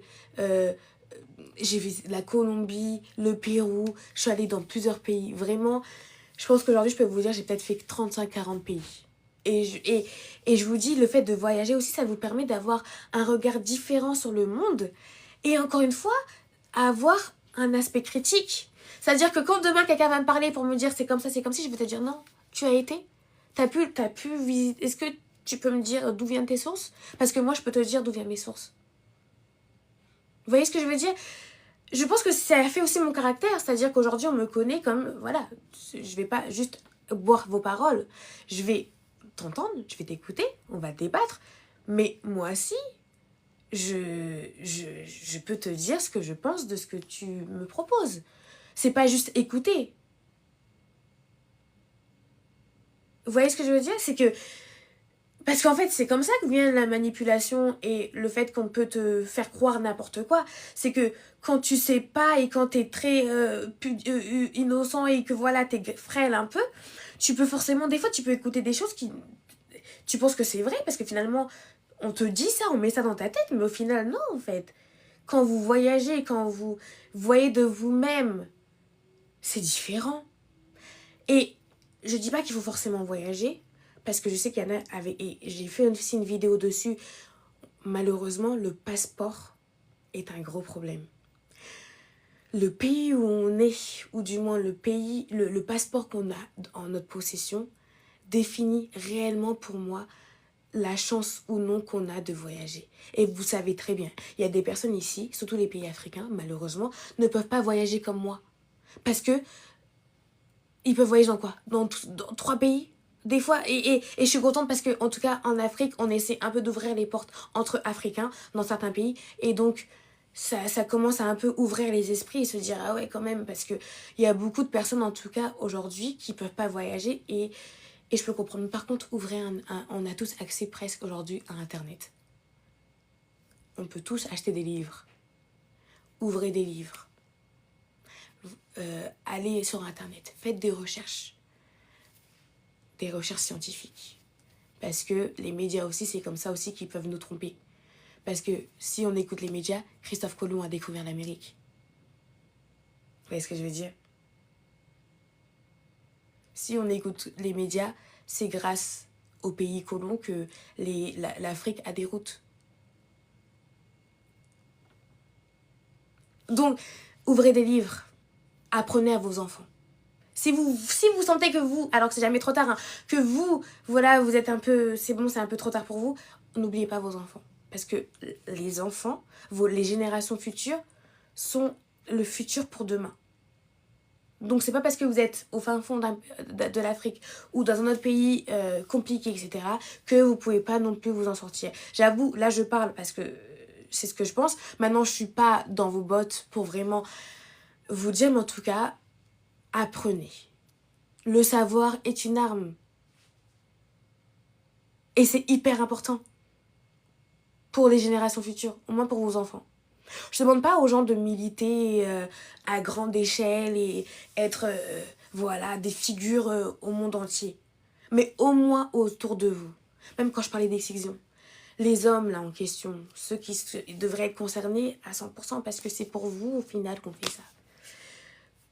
J'ai visité la Colombie, le Pérou. Je suis allée dans plusieurs pays. Vraiment, je pense qu'aujourd'hui, je peux vous dire, j'ai peut-être fait 35-40 pays. Et je vous dis, le fait de voyager aussi, ça vous permet d'avoir un regard différent sur le monde. Et encore une fois, avoir un aspect critique. C'est-à-dire que quand demain, quelqu'un va me parler pour me dire c'est comme ça, c'est comme si, je vais te dire non, tu as été. T'as pu visiter. Est-ce que tu peux me dire d'où viennent tes sources? Parce que moi, je peux te dire d'où viennent mes sources. Vous voyez ce que je veux dire? Je pense que ça a fait aussi mon caractère. C'est-à-dire qu'aujourd'hui, on me connaît comme, voilà, je vais pas juste boire vos paroles. Je vais t'entendre, je vais t'écouter, on va débattre. Mais moi aussi, je peux te dire ce que je pense de ce que tu me proposes. C'est pas juste écouter. Vous voyez ce que je veux dire? C'est que... Parce qu'en fait, c'est comme ça que vient la manipulation et le fait qu'on peut te faire croire n'importe quoi. C'est que quand tu sais pas et quand t'es très innocent et que voilà, t'es frêle un peu, tu peux forcément... Des fois, tu peux écouter des choses qui... Tu penses que c'est vrai parce que finalement, on te dit ça, on met ça dans ta tête, mais au final, non, en fait. Quand vous voyagez, quand vous voyez de vous-même, c'est différent. Et je dis pas qu'il faut forcément voyager, parce que je sais qu'il y en a avec... Et j'ai fait aussi une vidéo dessus. Malheureusement, le passeport est un gros problème. Le pays où on est, ou du moins le pays, le passeport qu'on a en notre possession, définit réellement pour moi la chance ou non qu'on a de voyager. Et vous savez très bien, il y a des personnes ici, surtout les pays africains, malheureusement, ne peuvent pas voyager comme moi. Parce que ils peuvent voyager dans quoi? Dans 3 pays des fois, et je suis contente parce que en tout cas en Afrique, on essaie un peu d'ouvrir les portes entre Africains dans certains pays. Et donc, ça commence à un peu ouvrir les esprits et se dire, ah ouais quand même, parce qu'il y a beaucoup de personnes en tout cas aujourd'hui qui peuvent pas voyager et je peux comprendre. Par contre, on a tous accès presque aujourd'hui à Internet. On peut tous acheter des livres, ouvrez des livres, allez sur Internet, faites des recherches scientifiques. Parce que les médias aussi, c'est comme ça aussi qu'ils peuvent nous tromper. Parce que si on écoute les médias, Christophe Colomb a découvert l'Amérique. Vous voyez ce que je veux dire? Si on écoute les médias, c'est grâce aux pays colons que l'Afrique a des routes. Donc, ouvrez des livres, apprenez à vos enfants. Si vous sentez que vous, alors que c'est jamais trop tard, hein, que vous, voilà, vous êtes un peu, c'est bon, c'est un peu trop tard pour vous, n'oubliez pas vos enfants. Parce que les enfants, les générations futures, sont le futur pour demain. Donc c'est pas parce que vous êtes au fin fond de l'Afrique ou dans un autre pays compliqué, etc., que vous pouvez pas non plus vous en sortir. J'avoue, là je parle parce que c'est ce que je pense. Maintenant, je suis pas dans vos bottes pour vraiment vous dire, mais en tout cas, apprenez. Le savoir est une arme. Et c'est hyper important pour les générations futures, au moins pour vos enfants. Je ne demande pas aux gens de militer à grande échelle et être voilà, des figures au monde entier. Mais au moins autour de vous. Même quand je parlais d'excision. Les hommes là en question, ceux qui devraient être concernés à 100% parce que c'est pour vous au final qu'on fait ça.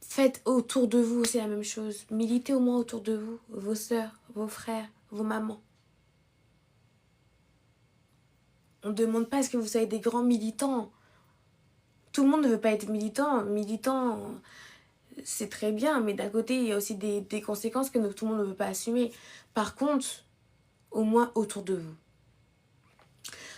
Faites autour de vous, c'est la même chose. Militez au moins autour de vous, vos sœurs, vos frères, vos mamans. On ne demande pas à ce que vous soyez des grands militants. Tout le monde ne veut pas être militant. Militant, c'est très bien, mais d'un côté, il y a aussi des conséquences que tout le monde ne veut pas assumer. Par contre, au moins autour de vous.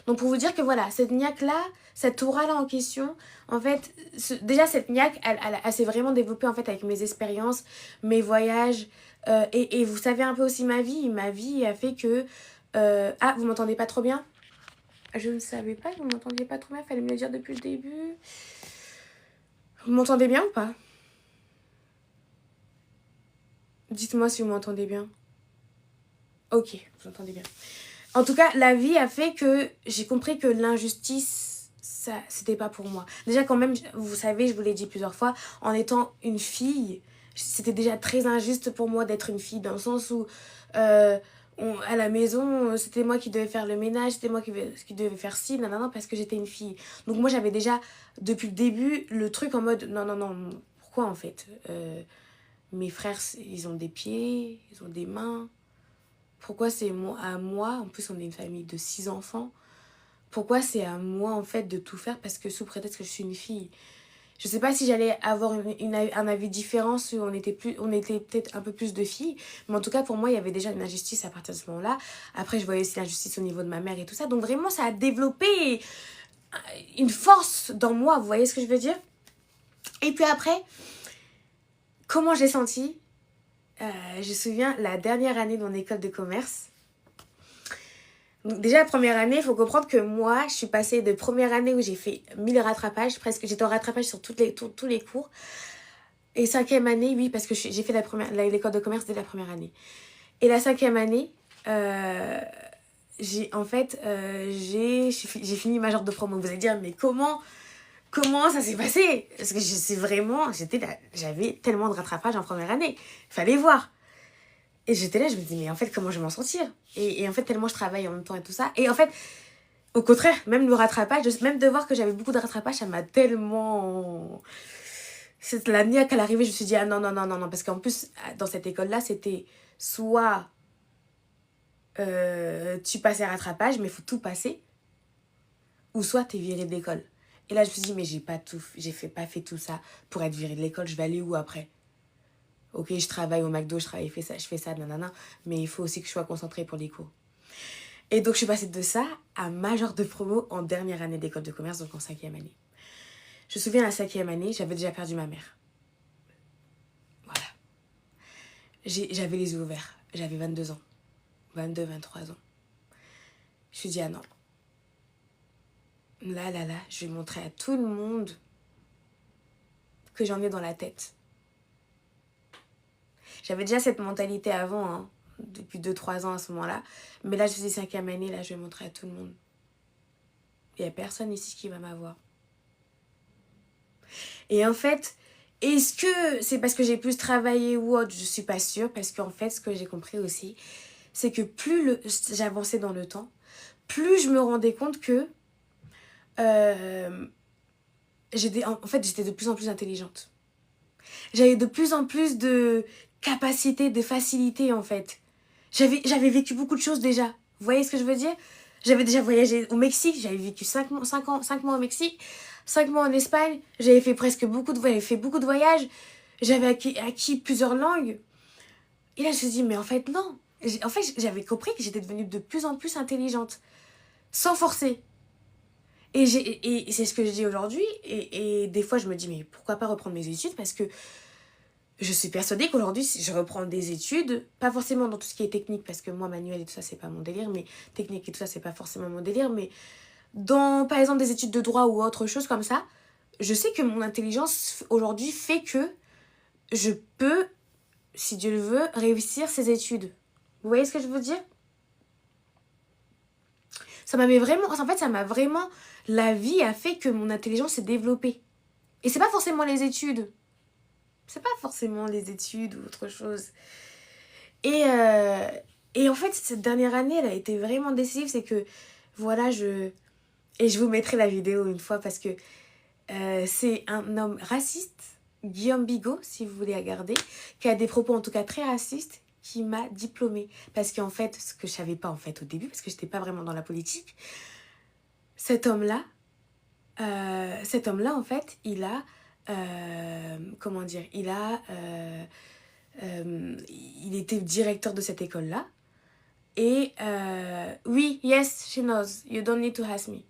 Donc pour vous dire que voilà, cette niaque-là, cette aura-là en question, en fait, déjà cette niaque, elle s'est vraiment développée en fait avec mes expériences, mes voyages, et vous savez un peu aussi ma vie. Ma vie a fait que... Ah, vous m'entendez pas trop bien? Je ne savais pas que vous m'entendiez pas trop bien, fallait me le dire depuis le début. Vous m'entendez bien ou pas? Dites-moi si vous m'entendez bien. Ok, vous entendez bien. En tout cas, la vie a fait que j'ai compris que l'injustice, ça, c'était pas pour moi. Déjà, quand même, vous savez, je vous l'ai dit plusieurs fois, en étant une fille, c'était déjà très injuste pour moi d'être une fille, dans le sens où à la maison, c'était moi qui devais faire le ménage, c'était moi qui devais faire ci, non, non, non, parce que j'étais une fille. Donc moi, j'avais déjà, depuis le début, le truc en mode, non, non, non, pourquoi en fait mes frères, ils ont des pieds, ils ont des mains. Pourquoi c'est moi, à moi, en plus on est une famille de 6 enfants, pourquoi c'est à moi en fait de tout faire parce que sous prétexte que je suis une fille. Je sais pas si j'allais avoir un avis différent si on était peut-être un peu plus de filles, mais en tout cas pour moi il y avait déjà une injustice à partir de ce moment-là. Après je voyais aussi l'injustice au niveau de ma mère et tout ça, donc vraiment ça a développé une force dans moi, vous voyez ce que je veux dire? Et puis après, comment j'ai senti? Je me souviens la dernière année dans l'école de commerce. Donc déjà, la première année, il faut comprendre que moi, je suis passée de première année où j'ai fait 1000 rattrapages, presque, j'étais en rattrapage sur tous les cours. Et cinquième année, oui, parce que j'ai fait l'école de commerce dès la première année. Et la cinquième année, j'ai fini major de promo. Vous allez dire, mais comment ça s'est passé? Parce que j'avais tellement de rattrapages en première année. Il fallait voir. Et j'étais là, je me dis, mais en fait, comment je vais m'en sortir? Et en fait, tellement je travaille en même temps et tout ça. Et en fait, au contraire, même le rattrapage, même de voir que j'avais beaucoup de rattrapage, ça m'a tellement... C'est la niaque à l'arrivée, je me suis dit, ah non, non, non, non, non. Parce qu'en plus, dans cette école-là, c'était soit tu passes à rattrapage, mais il faut tout passer, ou soit t'es viré de l'école. Et là, je me suis dit, mais pas fait tout ça pour être viré de l'école, je vais aller où après? Ok, je travaille au McDo, je fais ça, nanana, mais il faut aussi que je sois concentrée pour les cours. Et donc, je suis passée de ça à major de promo en dernière année d'école de commerce, donc en cinquième année. Je me souviens, la cinquième année, j'avais déjà perdu ma mère. Voilà. J'avais les yeux ouverts. J'avais 22 ans. 22, 23 ans. Je me suis dit, ah non. Là, je vais montrer à tout le monde que j'en ai dans la tête. J'avais déjà cette mentalité avant, hein, depuis 2-3 ans à ce moment-là. Mais là, je faisais cinquième année, là, je vais montrer à tout le monde. Il n'y a personne ici qui va m'avoir. Et en fait, est-ce que c'est parce que j'ai plus travaillé ou autre? Je suis pas sûre, parce qu'en fait, ce que j'ai compris aussi, c'est que plus j'avançais dans le temps, plus je me rendais compte que j'étais de plus en plus intelligente. J'avais de plus en plus de capacité, de facilité en fait. J'avais vécu beaucoup de choses déjà. Vous voyez ce que je veux dire? J'avais déjà voyagé au Mexique, j'avais vécu 5 mois au Mexique, 5 mois en Espagne, j'avais fait beaucoup de voyages, j'avais acquis plusieurs langues. Et là je me suis dit, mais en fait non. En fait j'avais compris que j'étais devenue de plus en plus intelligente, sans forcer. Et c'est ce que je dis aujourd'hui, et des fois je me dis, mais pourquoi pas reprendre mes études? Parce que je suis persuadée qu'aujourd'hui, si je reprends des études, pas forcément dans tout ce qui est technique, parce que moi, manuel et tout ça, c'est pas mon délire, mais technique et tout ça, c'est pas forcément mon délire, mais dans, par exemple, des études de droit ou autre chose comme ça, je sais que mon intelligence, aujourd'hui, fait que je peux, si Dieu le veut, réussir ces études. Vous voyez ce que je veux dire? Ça m'a vraiment, la vie a fait que mon intelligence s'est développée. Et c'est pas forcément les études. C'est pas forcément les études ou autre chose. Et en fait, cette dernière année, elle a été vraiment décisive. C'est que, voilà, et je vous mettrai la vidéo une fois parce que c'est un homme raciste, Guillaume Bigot, si vous voulez regarder, qui a des propos en tout cas très racistes, qui m'a diplômée. Parce qu'en fait, ce que je savais pas en fait au début, parce que j'étais pas vraiment dans la politique, cet homme-là, en fait, il a... comment dire, il était directeur de cette école-là. Et oui, yes, she knows. You don't need to ask me.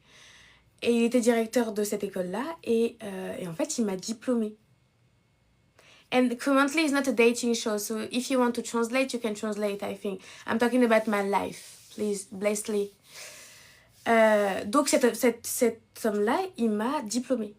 Et il était directeur de cette école-là. Et en fait, il m'a diplômée. And currently, it's not a dating show. So if you want to translate, you can translate, I think. I'm talking about my life. Please, Blessley. Donc, cet homme-là, il m'a diplômée.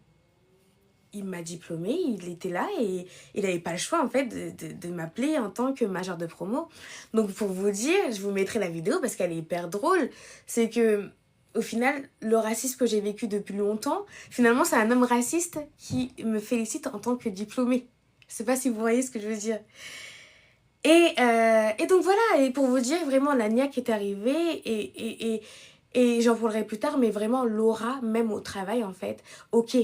Il m'a diplômée, il était là et il n'avait pas le choix en fait de m'appeler en tant que major de promo. Donc pour vous dire, je vous mettrai la vidéo parce qu'elle est hyper drôle. C'est que au final, le racisme que j'ai vécu depuis longtemps, finalement c'est un homme raciste qui me félicite en tant que diplômée. Je sais pas si vous voyez ce que je veux dire. Et donc voilà, et pour vous dire vraiment la niaque est arrivée et j'en parlerai plus tard, mais vraiment l'aura, même au travail en fait, ok.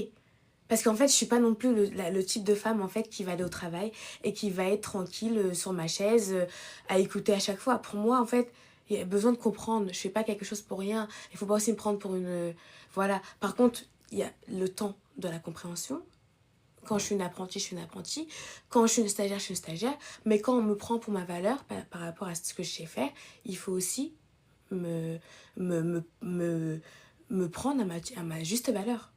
Parce qu'en fait, je suis pas non plus le type de femme en fait qui va aller au travail et qui va être tranquille sur ma chaise à écouter à chaque fois. Pour moi, en fait, il y a besoin de comprendre. Je fais pas quelque chose pour rien. Il faut pas aussi me prendre pour une... Voilà. Par contre, il y a le temps de la compréhension. Quand je suis une apprentie, je suis une apprentie. Quand je suis une stagiaire, je suis une stagiaire. Mais quand on me prend pour ma valeur par rapport à ce que je sais faire, il faut aussi me, me, me, me prendre à ma juste valeur.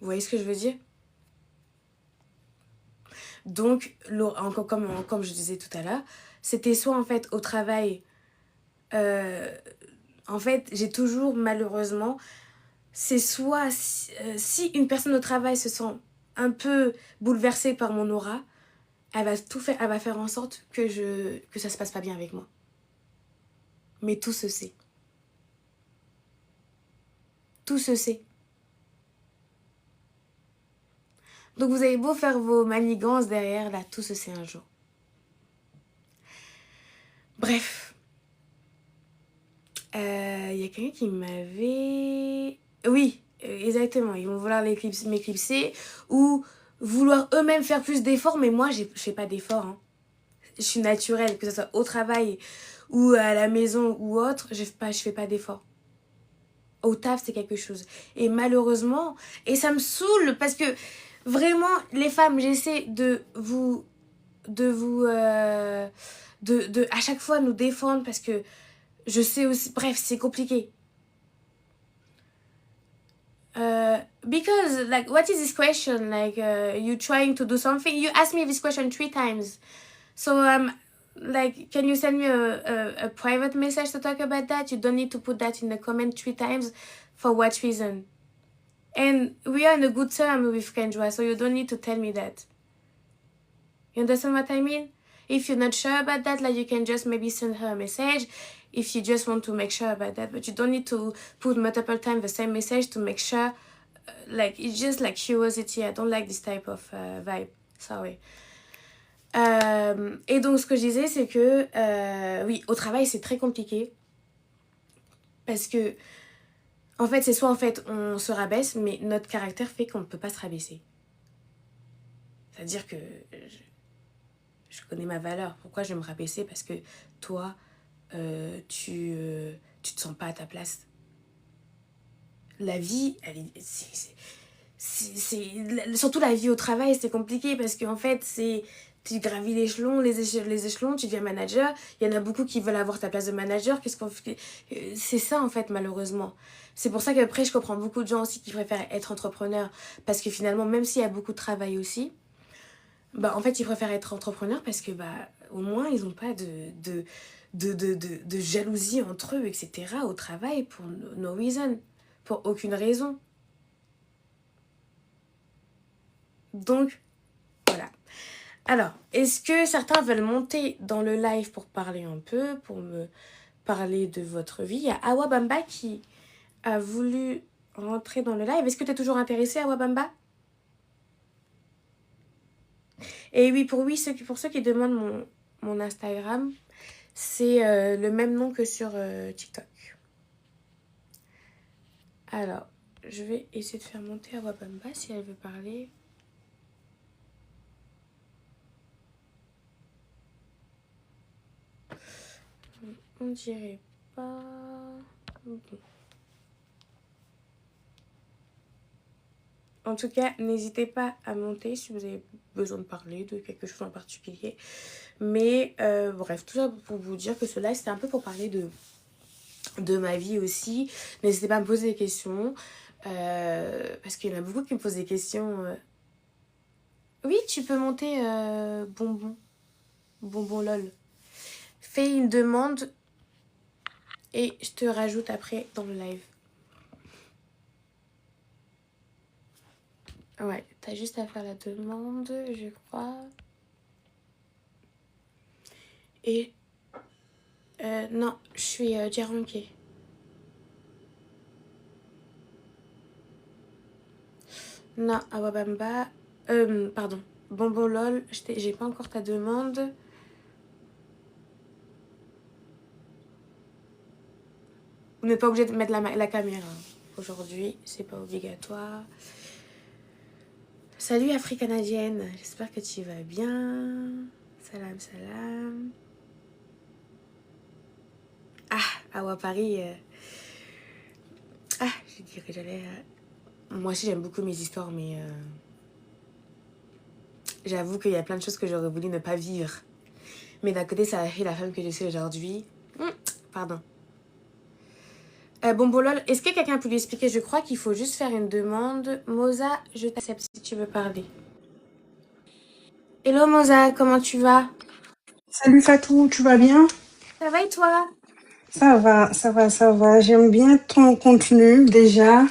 Vous voyez ce que je veux dire? Donc, encore comme je disais tout à l'heure, c'était soit en fait au travail, en fait, j'ai toujours malheureusement, c'est soit si une personne au travail se sent un peu bouleversée par mon aura, elle va tout faire, elle va faire en sorte que ça se passe pas bien avec moi. Mais tout se sait. Tout se sait. Donc vous avez beau faire vos manigances derrière, là, tout se sait un jour. Bref. Il y a quelqu'un qui m'avait... Oui, exactement. Ils vont vouloir m'éclipser ou vouloir eux-mêmes faire plus d'efforts, mais moi, je fais pas d'efforts. Hein. Je suis naturelle, que ce soit au travail ou à la maison ou autre, je fais pas d'efforts. Au taf, c'est quelque chose. Et malheureusement, et ça me saoule parce que vraiment, les femmes, j'essaie de à chaque fois nous défendre parce que je sais aussi, bref, c'est compliqué. Because like what is this question like you trying to do something, you asked me this question 3 times, so like can you send me a private message to talk about that? You don't need to put that in the comment 3 times. For what reason? And we are in a good term with Kendra, so you don't need to tell me that. You understand what I mean? If you're not sure about that, like you can just maybe send her a message if you just want to make sure about that, but you don't need to put multiple times the same message to make sure. Like it's just like curiosity. I don't like this type of vibe. Sorry. Et donc ce que je disais, c'est que oui, au travail c'est très compliqué parce que en fait c'est soit en fait on se rabaisse, mais notre caractère fait qu'on ne peut pas se rabaisser. C'est-à-dire que je connais ma valeur. Pourquoi je vais me rabaisser? Parce que toi, tu te sens pas à ta place. La vie, surtout la vie au travail, c'est compliqué parce qu'en fait, tu gravis les échelons, tu deviens manager. Il y en a beaucoup qui veulent avoir ta place de manager. C'est ça, en fait, malheureusement. C'est pour ça qu'après, je comprends beaucoup de gens aussi qui préfèrent être entrepreneur. Parce que finalement, même s'il y a beaucoup de travail aussi, bah, en fait, ils préfèrent être entrepreneur parce que, bah, au moins, ils n'ont pas de jalousie entre eux, etc. au travail pour no reason. Pour aucune raison. Donc, voilà. Alors, est-ce que certains veulent monter dans le live pour parler un peu, pour me parler de votre vie? Il y a Awabamba qui a voulu rentrer dans le live. Est-ce que tu es toujours intéressé, Awabamba? Et oui, pour ceux qui demandent mon Instagram, c'est le même nom que sur TikTok. Alors, je vais essayer de faire monter Awabamba si elle veut parler. On dirait pas... Bon. En tout cas, n'hésitez pas à monter si vous avez besoin de parler de quelque chose en particulier. Mais bref, tout ça pour vous dire que ce live, c'était un peu pour parler de ma vie aussi. N'hésitez pas à me poser des questions. Parce qu'il y en a beaucoup qui me posent des questions. Oui, tu peux monter bonbon. Bonbon lol. Fais une demande et je te rajoute après dans le live. Ouais, t'as juste à faire la demande, je crois. Et... non, je suis Djaronké. Non, Awabamba. Pardon. Bonbon lol, j'ai pas encore ta demande. Vous n'êtes pas obligé de mettre la caméra. Aujourd'hui, c'est pas obligatoire. Salut Afro-Canadienne, j'espère que tu vas bien. Salam, salam. Ah, Awa Paris. Ah, je dirais que j'allais... Moi aussi, j'aime beaucoup mes histoires, mais... J'avoue qu'il y a plein de choses que j'aurais voulu ne pas vivre. Mais d'un côté, ça a fait la femme que je suis aujourd'hui. Pardon. Bon, lol, est-ce que quelqu'un peut lui expliquer? Je crois qu'il faut juste faire une demande. Moza, je t'accepte si tu veux parler. Hello Moza, comment tu vas? Salut Fatou, tu vas bien? Ça va et toi? Ça va, ça va, ça va. J'aime bien ton contenu déjà.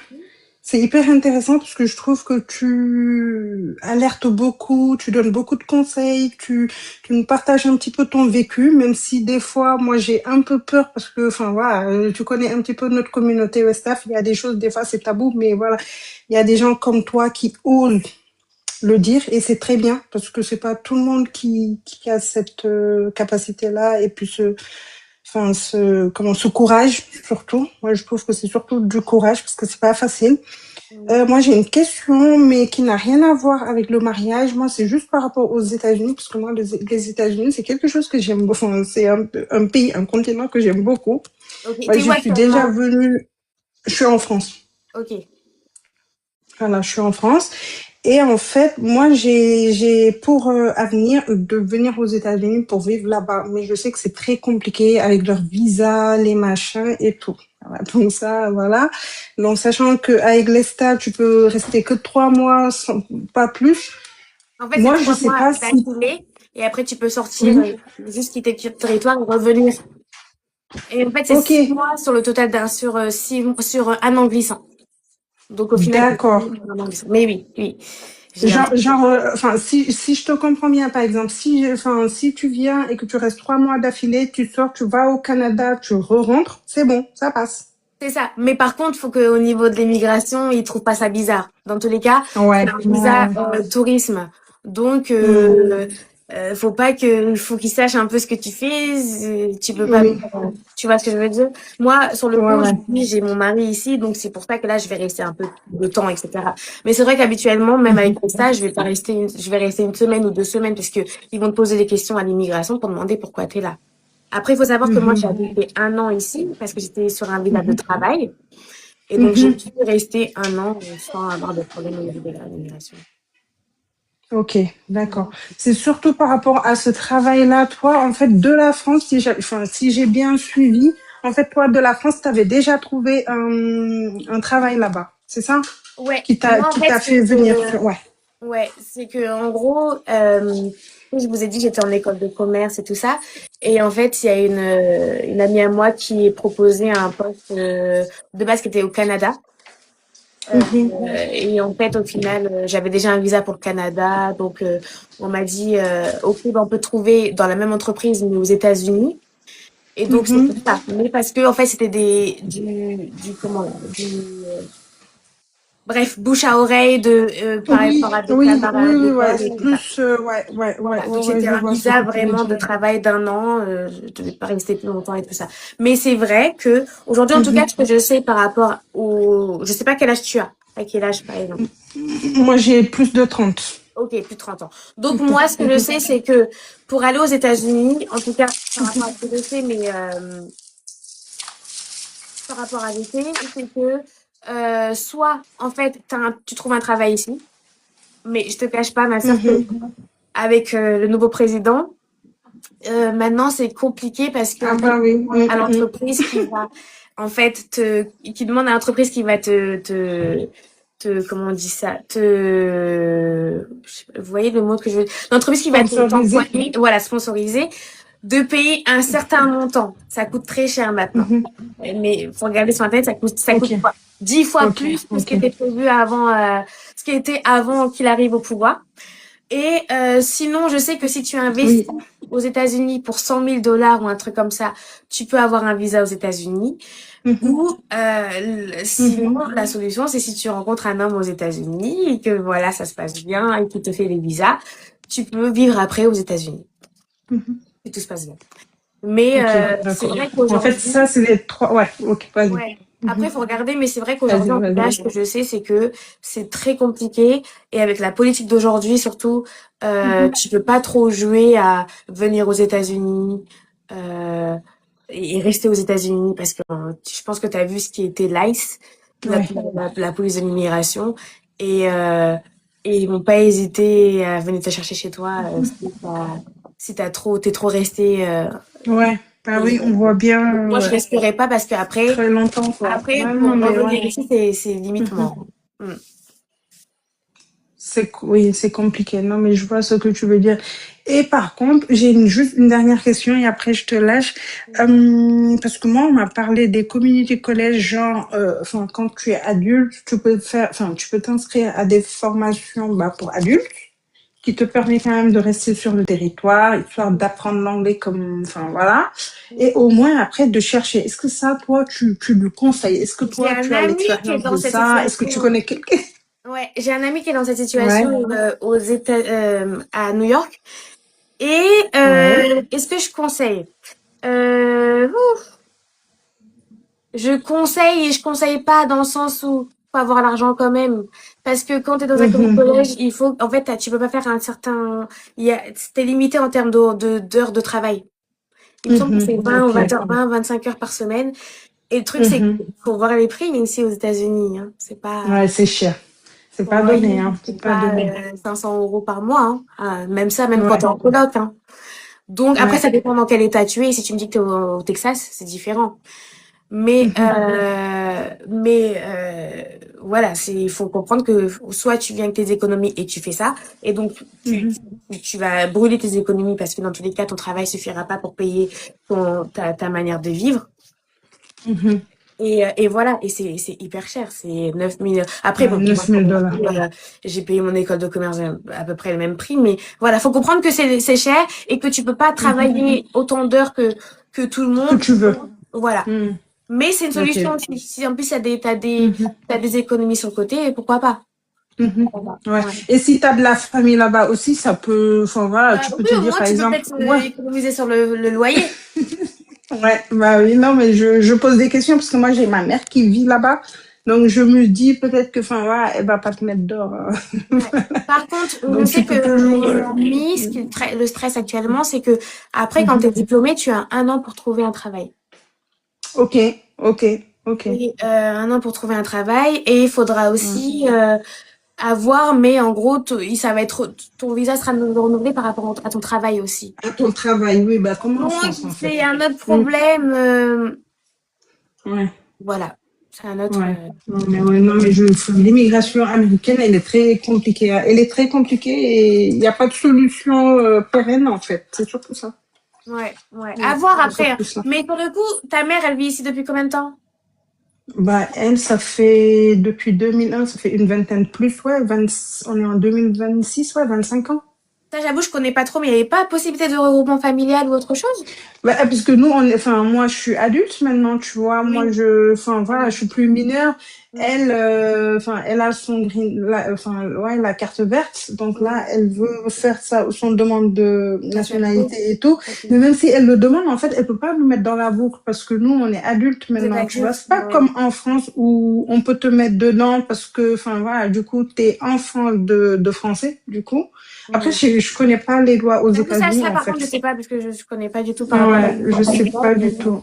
C'est hyper intéressant parce que je trouve que tu alertes beaucoup, tu donnes beaucoup de conseils, tu nous partages un petit peu ton vécu, même si des fois, moi, j'ai un peu peur parce que, enfin, voilà, tu connais un petit peu notre communauté Westaf. Il y a des choses, des fois, c'est tabou, mais voilà, il y a des gens comme toi qui osent le dire et c'est très bien parce que c'est pas tout le monde qui a cette capacité-là et puis ce courage surtout. Moi, je trouve que c'est surtout du courage parce que c'est pas facile. Moi, j'ai une question, mais qui n'a rien à voir avec le mariage. Moi, c'est juste par rapport aux États-Unis, parce que moi, les États-Unis, c'est quelque chose que j'aime beaucoup. Enfin, c'est un pays, un continent que j'aime beaucoup. Ok, Moi, t'es où je suis déjà actuellement? venue. Je suis en France. Ok. Voilà, je suis en France. Et en fait, moi, j'ai pour avenir de venir aux États-Unis pour vivre là-bas. Mais je sais que c'est très compliqué avec leur visa, les machins et tout. Voilà, donc ça, voilà. Donc, sachant qu'avec l'ESTA, tu peux rester que 3 mois, pas plus. En fait, c'est Moi, je 3 sais mois pas si... d'affilée et après tu peux sortir, Oui. juste quitter le territoire et revenir. Et en fait, c'est Ok, 6 mois sur le total sur un an glissant. Donc au final, c'est d'accord. 6 mois, un an glissant. Mais oui, oui. J'ai un petit peu. Genre, enfin, si je te comprends bien, par exemple, si tu viens et que tu restes 3 mois d'affilée, tu sors, tu vas au Canada, tu re-rentres, c'est bon, ça passe. C'est ça. Mais par contre, il faut qu'au niveau de l'immigration, ils trouvent pas ça bizarre. Dans tous les cas, Ouais, c'est un visa ouais. tourisme. Donc, Hmm. faut qu'ils sachent un peu ce que tu fais. Tu peux pas, Oui, tu vois ce que je veux dire? Moi, sur le ouais, coup, ouais. j'ai mon mari ici, donc c'est pour ça que là, je vais rester un peu de temps, etc. Mais c'est vrai qu'habituellement, même avec Mhm, ça, je vais rester une semaine ou 2 semaines parce que ils vont te poser des questions à l'immigration pour demander pourquoi tu es là. Après, il faut savoir que moi, mhm, j'ai habité un an ici parce que j'étais sur un visa de mhm, travail. Et donc, j'ai mhm. pu rester un an sans avoir de problème au niveau de la rémunération. Ok, d'accord. C'est surtout par rapport à ce travail-là, toi, en fait, de la France, si j'ai bien suivi, en fait, toi, de la France, tu avais déjà trouvé un travail là-bas, c'est ça? Ouais, moi, en Qui fait, t'a fait venir sur... Ouais. c'est que, en gros, je vous ai dit, j'étais en école de commerce et tout ça. Et en fait, il y a une amie à moi qui est proposé un poste de base qui était au Canada. Mhm, Et en fait, au final, j'avais déjà un visa pour le Canada. Donc, on m'a dit, OK, ben, on peut trouver dans la même entreprise, mais aux États-Unis. Et donc, c'est mhm. pour ça. Mais parce que, en fait, c'était comment, bref, bouche à oreille par rapport Oui, à des oui, oui, camarades oui, ouais, d'école et c'est tout ça. plus, ouais, ouais, ouais, Voilà. ouais, Donc, ouais, c'était je un vois ce visa que tu veux vraiment de dire. travail d'un an. Je devais pas rester plus longtemps et tout ça. Mais c'est vrai que, aujourd'hui, en tout cas, Mhm. ce que je sais par rapport je sais pas quel âge tu as. À quel âge, par exemple? Moi, j'ai plus de 30. Ok, plus de 30 ans. Donc moi, ce que je sais, c'est que pour aller aux États-Unis, en tout cas par rapport à ce que je sais, mais par rapport à l'été, c'est que soit, en fait, tu trouves un travail ici. Mais je te cache pas, ma sœur, que Mhm. avec le nouveau président, maintenant, c'est compliqué parce Ah qu'en fait, bah oui. à l'entreprise qui va, en fait, qui demande à l'entreprise qui va comment on dit ça, vous voyez le mot que je veux, l'entreprise qui va Sponsorisé. t'employer, voilà, sponsoriser, de payer un certain montant. Ça coûte très cher maintenant. Mhm. Mais faut regarder sur Internet, ça Ok, coûte quoi? 10 fois ok, plus que ce ok. qui était prévu avant, ce qui était avant qu'il arrive au pouvoir. Et sinon, je sais que si tu investis Oui. aux États-Unis pour 100 000 $ ou un truc comme ça, tu peux avoir un visa aux États-Unis. Mhm. Ou sinon, Mhm. la solution, c'est si tu rencontres un homme aux États-Unis et que voilà, ça se passe bien et qu'il te fait les visas, tu peux vivre après aux États-Unis Mhm. et tout se passe bien. Mais Ok, c'est d'accord. vrai En fait, qu'aujourd'hui, ça, c'est les trois. Ouais, ok, vas-y. ouais. Après, il Mhm. faut regarder, mais c'est vrai Vas-y, qu'aujourd'hui, en tout cas, ce vas-y. que je sais, c'est que c'est très compliqué. Et avec la politique d'aujourd'hui, surtout, Mhm. tu peux pas trop jouer à venir aux États-Unis euh, et rester aux États-Unis parce que je pense que tu as vu ce qui était l'ICE, Ouais. la police de l'immigration, et, euh, et ils vont pas hésiter à venir te chercher chez toi si t'es trop resté. Ouais. Ah oui, on voit Donc, bien, moi, je ouais. respirais pas parce qu'après, Très longtemps, quoi. après, Ouais, pour non, mais revenir ouais. ici, c'est limite Mhm. mort. Mm. Oui, c'est compliqué. Non, mais je vois ce que tu veux dire. Et par contre, j'ai juste une dernière question et après je te lâche. Parce que moi, on m'a parlé des community collèges, genre, enfin, quand tu es adulte, tu peux t'inscrire à des formations, bah, pour adultes, qui te permet quand même de rester sur le territoire, histoire d'apprendre l'anglais comme, enfin, voilà. Et au moins après de chercher. Est-ce que ça, toi, tu le conseilles? Est-ce que J'ai toi, un tu as ami qui est l'expérience dans de cette ça? Est-ce que tu situation. connais quelqu'un? Ouais, j'ai un ami qui est dans cette Ouais, situation à New York. Et ouais. est-ce que je conseille? Ouf, je conseille et je conseille pas dans le sens où faut avoir l'argent quand même. Parce que quand tu es dans un community Mhm. collège, il faut, en fait, tu peux pas faire un certain, t'es limité en termes d'heures de travail. Il me semble que Mhm. c'est 20 ou Ok. 20 heures, 20, 25 heures par semaine. Et le truc, c'est Mhm. qu'il faut voir les prix, mais ici aux États-Unis, hein, c'est pas, Ouais, c'est cher. C'est ton pas loyer, donné, hein. C'est c'est pas pas donné. 500 € par mois, hein. Même ça, même quand t'es Ouais, en coloc, hein. Donc après, ouais. ça dépend dans quel état tu es. Si tu me dis que t'es au Texas, c'est différent. Mais, Mhm. voilà, il faut comprendre que soit tu viens avec tes économies et tu fais ça, et donc Mhm. tu vas brûler tes économies parce que dans tous les cas, ton travail suffira pas pour payer ta manière de vivre. Mhm. Et voilà, et c'est hyper cher, c'est 9 000. Après, Ouais, bon, moi, 9 000 $. j'ai payé mon école de commerce à peu près le même prix, mais voilà, faut comprendre que c'est cher et que tu peux pas Mhm. travailler autant d'heures que tout le Que monde. tu veux. Voilà. Mhm. Mais c'est une Ok. solution aussi. Si en plus Mhm. t'as des économies sur le côté, pourquoi pas? Mhm. Pourquoi Ouais. pas. Ouais. Et si tu as de la famille là-bas aussi, ça peut, enfin voilà, tu peux Oui, te au dire moins par tu peux exemple, peut-être ouais, économiser sur le loyer. ouais, bah oui, non, mais je pose des questions parce que moi j'ai ma mère qui vit là-bas. Donc je me dis peut-être que, enfin voilà, elle va pas te mettre d'or. Ouais. Par contre, je Donc tu sais que peux toujours. mes amis, le stress actuellement, c'est que après, quand tu es Mhm. diplômé, tu as 1 an pour trouver un travail. Ok, ok, ok. Et 1 an pour trouver un travail, et il faudra Mm. aussi avoir, mais en gros, ça va être ton visa sera renouvelé par rapport à ton travail aussi. À ton travail, oui, bah comme en Donc, France en fait. c'est un autre Mm. problème. Ouais, Voilà, c'est un autre. ouais. Non, mais, ouais, non, mais l'immigration américaine, elle est très compliquée, hein. Elle est très compliquée et il n'y a pas de solution pérenne en fait. C'est surtout ça. Ouais, ouais. Mm. À voir C'est après, hein. surtout ça. Mais pour le coup, ta mère, elle vit ici depuis combien de temps? Bah, elle, ça fait depuis 2001, ça fait une vingtaine plus, ouais, 20, on est en 2026, ouais, 25 ans. Ça, j'avoue, je connais pas trop, mais il n'y avait pas possibilité de regroupement familial ou autre chose? Bah, parce que nous, enfin, moi, je suis adulte maintenant, tu vois. Moi, Oui. enfin, Ah voilà, je oui. suis plus mineure. Mm, Elle, enfin, elle a son enfin, ouais, la carte verte. Donc là, mm. elle veut faire son demande de Nationalité? nationalité et tout. Ok. Mais même si elle le demande, en fait, elle peut pas nous mettre dans la boucle parce que nous, on est adultes Vous êtes maintenant, tu vois. adulte? C'est pas Ouais. comme en France où on peut te mettre dedans parce que, enfin, voilà, du coup, t'es enfant de français, du coup. Après, Mm. je connais pas les lois aux J'avoue, États-Unis, ça, en par fait. contre, je sais pas, parce que je connais pas du tout par rapport à Ouais, je sais pas du mais tout.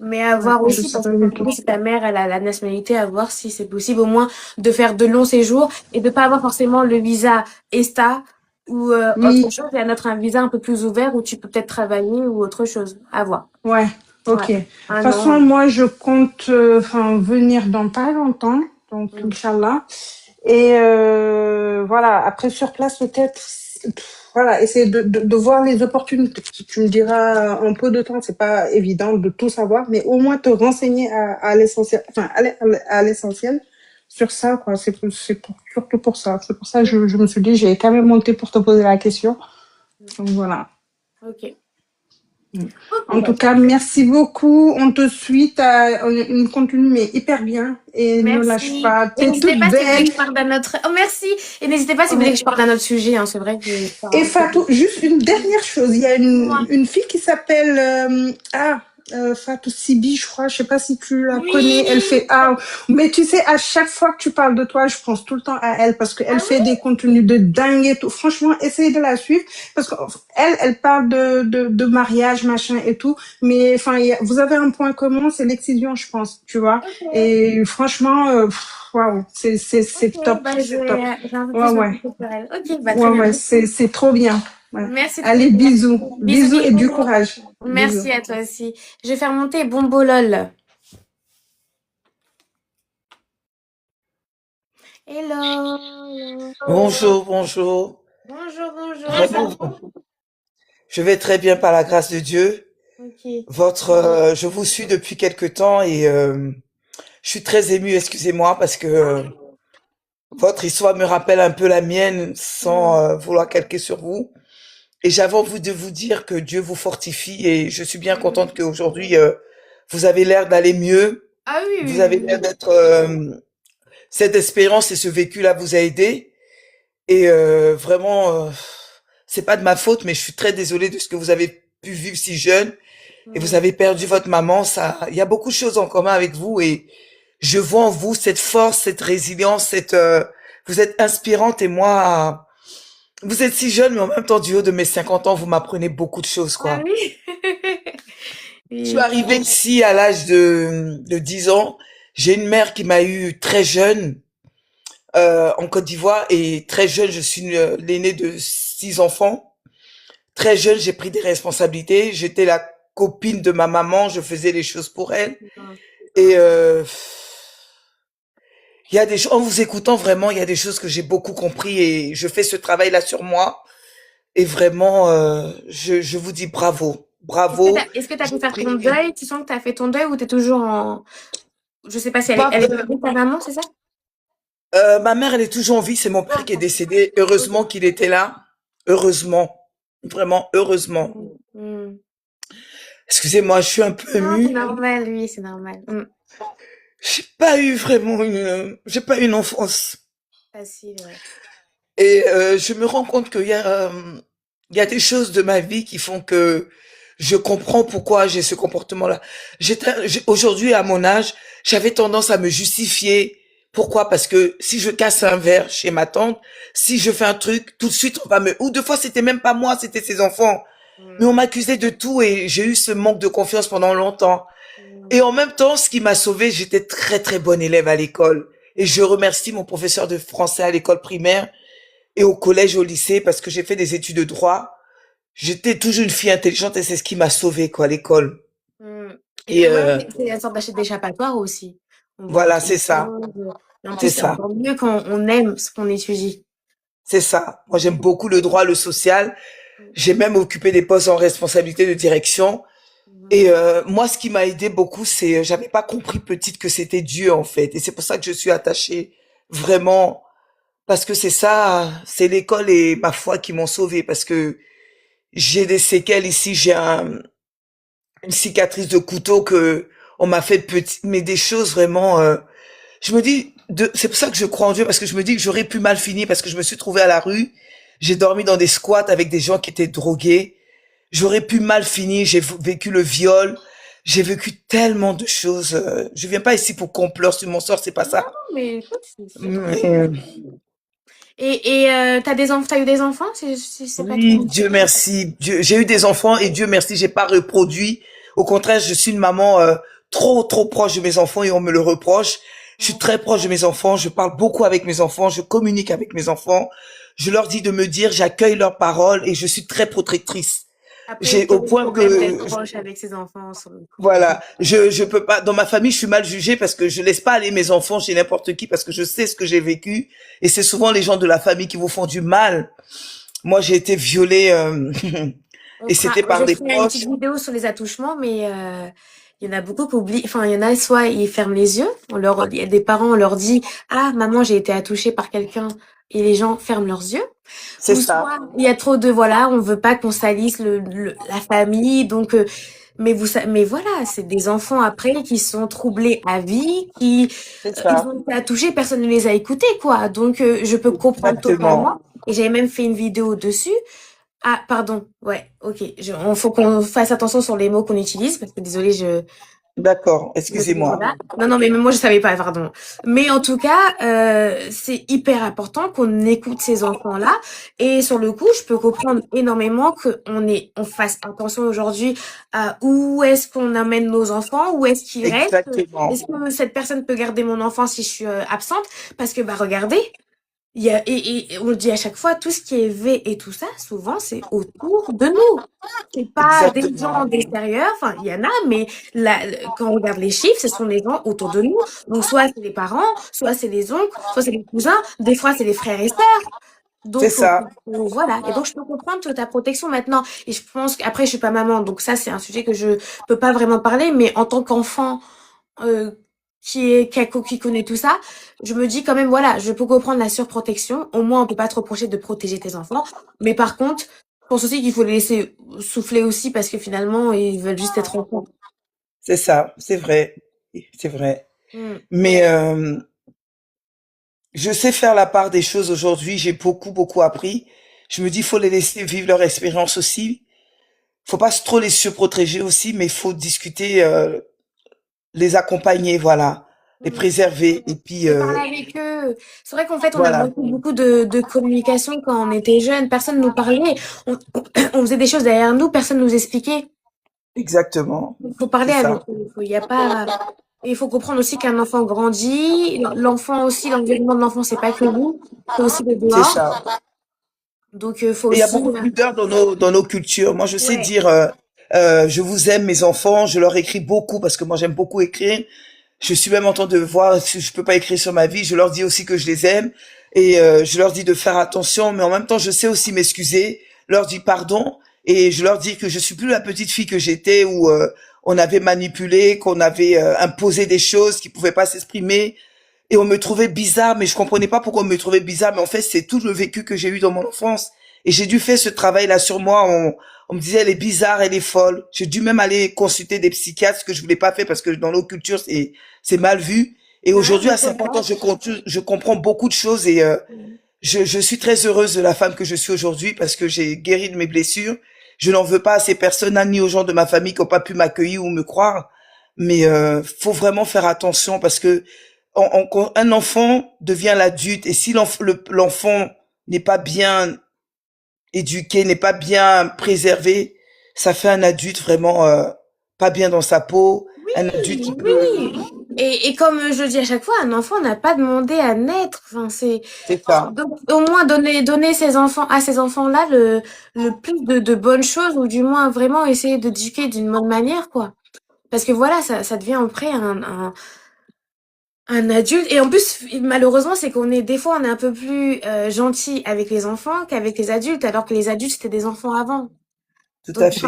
Mais à Ouais, voir je aussi, sais parce pas que du comme tu tout. dis, si ta mère, elle a la nationalité, à voir si c'est possible au moins de faire de longs séjours et de pas avoir forcément le visa ESTA ou autre Oui, chose et à notre un visa un peu plus ouvert où tu peux peut-être travailler ou autre chose. À voir. ouais, ok. Ouais. De toute Un façon, an. moi, je compte venir dans pas longtemps, donc Mm. Inch'Allah. Et voilà, après sur place, peut-être, voilà, essayer de voir les opportunités. Tu me diras, en peu de temps, c'est pas évident de tout savoir, mais au moins te renseigner à l'essentiel, enfin, à l'essentiel sur ça, quoi. Surtout pour ça. C'est pour ça que je me suis dit, j'ai quand même monté pour te poser la question. Donc voilà. Ok. Mm. Ok, En bah, tout cas, merci beaucoup. On te suit. T'as une contenu, mais hyper bien. Et ne lâche merci. pas. Et T'es n'hésitez toute pas si vous voulez belle. que je parle d'un autre. Oh, merci. Et n'hésitez pas si vous voulez Ouais. que je parle d'un autre sujet. Hein. C'est vrai que Et Fatou, juste une dernière chose. Il y a Dis-moi. une fille qui s'appelle Fatou Sibi, je crois. Je sais pas si tu la connais. Elle fait Oui. mais tu sais, à chaque fois que tu parles de toi, je pense tout le temps à elle parce qu'elle Ah fait oui? des contenus de dingue et tout. Franchement, essaye de la suivre parce que elle parle de mariage, machin et tout. Mais enfin, vous avez un point commun, c'est l'excision, je pense, tu vois. Ok. Et franchement, waouh, c'est Ok. top, Bah, c'est top. j'ai un peu Ouais, plus ouais. m'intéresser sur elle. Ok. Bah, très Ouais, bien. ouais, c'est trop bien. Ouais. Merci très Allez, bien. bisous. Bisous, Bisous et du bisous. courage. Bisous. Merci à toi aussi. Je vais faire monter Bombo LOL. Hello. Hello. Bonjour, bonjour. Bonjour, bonjour. Ça Vraiment, va? je vais très bien par la grâce de Dieu. Ok. Je vous suis depuis quelque temps et je suis très émue, excusez-moi, parce que votre histoire me rappelle un peu la mienne sans Hmm. vouloir calquer sur vous. Et j'avais envie de vous dire que Dieu vous fortifie et je suis bien contente qu'aujourd'hui vous avez l'air d'aller mieux. Ah oui, Vous oui, avez oui. l'air d'être cette expérience et ce vécu-là vous a aidé. Et vraiment, c'est pas de ma faute, mais je suis très désolée de ce que vous avez pu vivre si jeune et vous Hmm. avez perdu votre maman. Ça, il y a beaucoup de choses en commun avec vous et je vois en vous cette force, cette résilience, vous êtes inspirante et moi, vous êtes si jeune, mais en même temps, du haut de mes 50 ans, vous m'apprenez beaucoup de choses, Ah quoi. oui. Je suis Oui. arrivée ici à l'âge de 10 ans. J'ai une mère qui m'a eu très jeune en Côte d'Ivoire et très jeune, je suis l'aînée de 6 enfants. Très jeune, j'ai pris des responsabilités. J'étais la copine de ma maman, je faisais les choses pour elle. Et il y a des choses, en vous écoutant vraiment, il y a des choses que j'ai beaucoup compris et je fais ce travail-là sur moi. Et vraiment, je vous dis bravo, bravo. Est-ce que t'as J'ai pu faire ton pris deuil? Tu sens que t'as fait ton deuil ou t'es toujours en... Je sais pas si pas, elle est avec ta maman, c'est ça? ma mère, elle est toujours en vie. C'est mon père qui est décédé. Heureusement qu'il était là. Heureusement, vraiment heureusement. Hmm. Excusez-moi, je suis un peu Non, c'est émue. normal, oui, c'est normal. J'ai pas eu une enfance. Facile, ouais. Et je me rends compte il y a des choses de ma vie qui font que je comprends pourquoi j'ai ce comportement-là. Aujourd'hui, à mon âge, j'avais tendance à me justifier. Pourquoi? Parce que si je casse un verre chez ma tante, si je fais un truc, tout de suite, on va me... Ou deux fois, c'était même pas moi, c'était ses enfants. Mais Hmm. on m'accusait de tout et j'ai eu ce manque de confiance pendant longtemps. Hmm. Et en même temps, ce qui m'a sauvé, j'étais très très bonne élève à l'école. Et je remercie mon professeur de français à l'école primaire et au collège, au lycée, parce que j'ai fait des études de droit. J'étais toujours une fille intelligente et c'est ce qui m'a sauvée, quoi, à l'école. Hmm. Et Et puis ouais, c'est une sorte d'échappatoire aussi. On voit voilà, autre c'est ça, chose. Et en plus, c'est c'est ça, encore mieux quand on aime ce qu'on étudie. c'est ça. Moi, j'aime beaucoup le droit, le social. Hmm. J'ai même occupé des postes en responsabilité de direction. Hmm. Et moi, ce qui m'a aidé beaucoup, c'est j'avais pas compris petite que c'était Dieu en fait. Et c'est pour ça que je suis attachée vraiment parce que c'est ça, c'est l'école et ma foi qui m'ont sauvée parce que j'ai des séquelles ici. Une cicatrice de couteau que on m'a fait petit, mais des choses vraiment. Je me dis, c'est pour ça que je crois en Dieu parce que je me dis que j'aurais pu mal finir parce que je me suis trouvée à la rue. J'ai dormi dans des squats avec des gens qui étaient drogués. J'aurais pu mal finir. J'ai vécu le viol. J'ai vécu tellement de choses. Je viens pas ici pour qu'on pleure sur mon sort, c'est pas Non, ça. mais écoute, c'est trop Mais, bien. Et t'as eu des enfants, si c'est pas trop oui, Dieu indiscret? merci. Dieu, j'ai eu des enfants et Dieu merci, j'ai pas reproduit. Au contraire, je suis une maman trop trop proche de mes enfants et on me le reproche. Je suis très proche de mes enfants, je parle beaucoup avec mes enfants, je communique avec mes enfants. Je leur dis de me dire, j'accueille leurs paroles et je suis très protectrice. Après, J'ai quel au est le point problème d'être que proche avec ses enfants sur le coup? voilà, je peux pas dans ma famille, je suis mal jugée parce que je laisse pas aller mes enfants chez n'importe qui parce que je sais ce que j'ai vécu et c'est souvent les gens de la famille qui vous font du mal. Moi, j'ai été violée On et fera, c'était par je des ferai une petite proches. vidéo sur les attouchements, mais il y en a beaucoup qui oublient. Enfin, il y en a soit ils ferment les yeux, il y a des parents, on leur dit, ah, maman, j'ai été attouchée par quelqu'un, et les gens ferment leurs yeux. C'est Ou ça. soit il y a trop de, voilà, on veut pas qu'on salisse la famille, donc, mais voilà, c'est des enfants après qui sont troublés à vie, C'est ils ça. ont été touchés, personne ne les a écoutés, quoi. Donc, je peux comprendre Exactement. totalement. Et j'avais même fait une vidéo dessus. Ah, pardon. Ouais, ok. Faut qu'on fasse attention sur les mots qu'on utilise, parce que désolée, D'accord. voilà. Excusez-moi. Non, non, mais même moi, je savais pas, pardon. Mais en tout cas, c'est hyper important qu'on écoute ces enfants-là. Et sur le coup, je peux comprendre énormément on fasse attention aujourd'hui à où est-ce qu'on amène nos enfants, où est-ce qu'ils restent. Exactement. Est-ce que cette personne peut garder mon enfant si je suis absente? Parce que, bah, regardez, il y a, et on le dit à chaque fois, tout ce qui est V et tout ça, souvent, c'est autour de nous. C'est pas des gens Exactement. d'extérieur, enfin, il y en a, mais quand on regarde les chiffres, ce sont les gens autour de nous. Donc, soit c'est les parents, soit c'est les oncles, soit c'est les cousins, des fois c'est les frères et sœurs. C'est Donc, ça. voilà. Et donc, je peux comprendre ta protection maintenant. Et je pense qu'après, je suis pas maman, donc ça, c'est un sujet que je peux pas vraiment parler, mais en tant qu'enfant, euh, qui connaît tout ça, je me dis quand même, voilà, je peux comprendre la surprotection. Au moins, on peut pas te reprocher de protéger tes enfants. Mais par contre, je pense aussi qu'il faut les laisser souffler aussi parce que finalement, ils veulent juste être enfants. C'est ça. C'est vrai. C'est vrai. Mm. Mais je sais faire la part des choses aujourd'hui. J'ai beaucoup, beaucoup appris. Je me dis, faut les laisser vivre leur expérience aussi. Faut pas trop les surprotéger aussi, mais il faut discuter, les accompagner, voilà, les Mm. préserver. Et puis, Et parler avec eux. C'est vrai qu'en fait, on a voilà, manqué beaucoup de communication quand on était jeunes. Personne nous parlait. On faisait des choses derrière nous, personne nous expliquait. exactement. Il faut parler C'est avec ça. eux. Il y a pas. Et il faut comprendre aussi qu'un enfant grandit. L'enfant aussi, l'environnement de l'enfant, c'est pas que vous, c'est aussi le C'est dehors. ça. Donc, faut Et il y a aussi. beaucoup de pudeur dans nos cultures. Moi, je sais Ouais. dire, je vous aime, mes enfants. Je leur écris beaucoup parce que moi, j'aime beaucoup écrire. Je suis même en train de voir si je peux pas écrire sur ma vie. Je leur dis aussi que je les aime et je leur dis de faire attention, mais en même temps, je sais aussi m'excuser, leur dis pardon et je leur dis que je suis plus la petite fille que j'étais où on avait manipulé, qu'on avait imposé des choses qui pouvaient pas s'exprimer et on me trouvait bizarre, mais je comprenais pas pourquoi on me trouvait bizarre, mais en fait, c'est tout le vécu que j'ai eu dans mon enfance. Et j'ai dû faire ce travail-là sur moi. On me disait, elle est bizarre, elle est folle. J'ai dû même aller consulter des psychiatres, ce que je voulais pas faire parce que dans nos cultures, c'est mal vu. Et Ouais, aujourd'hui, je à 50 ans, comprends. je comprends beaucoup de choses et je suis très heureuse de la femme que je suis aujourd'hui parce que j'ai guéri de mes blessures. Je n'en veux pas à ces personnes, ni aux gens de ma famille qui n'ont pas pu m'accueillir ou me croire. Mais faut vraiment faire attention parce que quand un enfant devient l'adulte et si l'enfant n'est pas bien éduqué, n'est pas bien préservé, ça fait un adulte vraiment pas bien dans sa peau, un adulte qui Oui, peut, oui. Et comme je le dis à chaque fois, un enfant n'a pas demandé à naître. Enfin, c'est ça, donc, au moins donner à ces enfants-là le plus de bonnes choses, ou du moins vraiment essayer de d'éduquer d'une bonne manière, quoi. Parce que voilà, ça devient après un adulte. Et en plus, malheureusement, c'est des fois, on est un peu plus gentil avec les enfants qu'avec les adultes, alors que les adultes, c'était des enfants avant. tout Donc, à fait.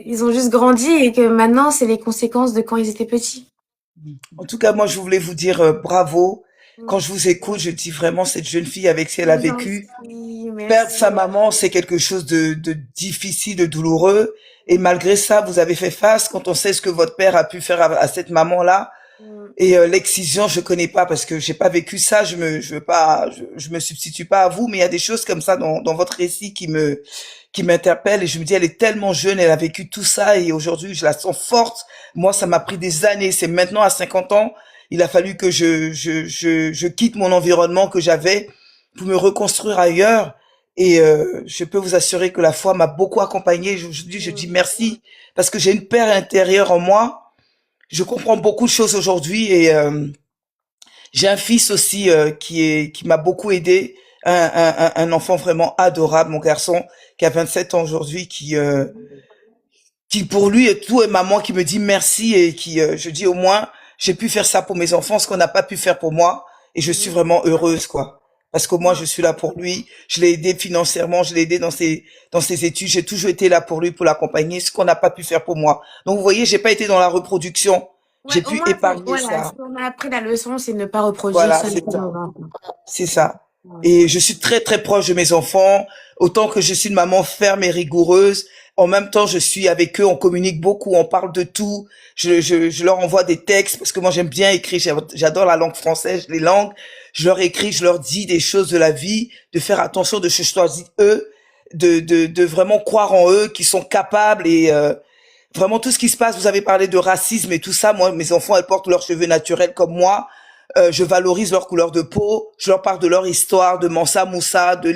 ils ont juste grandi et que maintenant, c'est les conséquences de quand ils étaient petits. En tout cas, moi, je voulais vous dire bravo. Quand Mm. je vous écoute, je dis vraiment cette jeune fille avec ce qu'elle a C'est vécu. gentil, Perdre sa merci. maman, c'est quelque chose de difficile, de douloureux. Et malgré ça, vous avez fait face quand on sait ce que votre père a pu faire à cette maman-là. Mm. Et l'excision, je connais pas parce que j'ai pas vécu ça. Je veux pas, je me substitue pas à vous, mais il y a des choses comme ça dans votre récit qui m'interpellent et je me dis, elle est tellement jeune, elle a vécu tout ça et aujourd'hui, je la sens forte. Moi, ça m'a pris des années. C'est maintenant à 50 ans, il a fallu que je quitte mon environnement que j'avais pour me reconstruire ailleurs. Et je peux vous assurer que la foi m'a beaucoup accompagné. Aujourd'hui, je dis merci parce que j'ai une paix intérieure en moi. Je comprends beaucoup de choses aujourd'hui et j'ai un fils aussi qui m'a beaucoup aidé, un enfant vraiment adorable, mon garçon qui a 27 ans aujourd'hui, qui pour lui est tout et maman qui me dit merci et qui je dis au moins j'ai pu faire ça pour mes enfants, ce qu'on n'a pas pu faire pour moi et je suis vraiment heureuse quoi. Parce que moi je suis là pour lui, je l'ai aidé financièrement, je l'ai aidé dans ses études, j'ai toujours été là pour lui pour l'accompagner, ce qu'on n'a pas pu faire pour moi. Donc vous voyez, j'ai pas été dans la reproduction, Ouais, j'ai au pu moins, épargner voilà, si ça. on a appris la leçon, c'est de ne pas reproduire Voilà, ça c'est ça. maintenant. C'est ça. Ouais. Et je suis très très proche de mes enfants, autant que je suis une maman ferme et rigoureuse. En même temps, je suis avec eux, on communique beaucoup, on parle de tout. Je leur envoie des textes parce que moi j'aime bien écrire, j'adore la langue française, les langues. Je leur écris, je leur dis des choses de la vie, de faire attention de ce que je choisis eux, de vraiment croire en eux, qu'ils sont capables et vraiment tout ce qui se passe. Vous avez parlé de racisme et tout ça. Moi, mes enfants, elles portent leurs cheveux naturels comme moi. Je valorise leur couleur de peau, je leur parle de leur histoire, de Mansa Moussa, de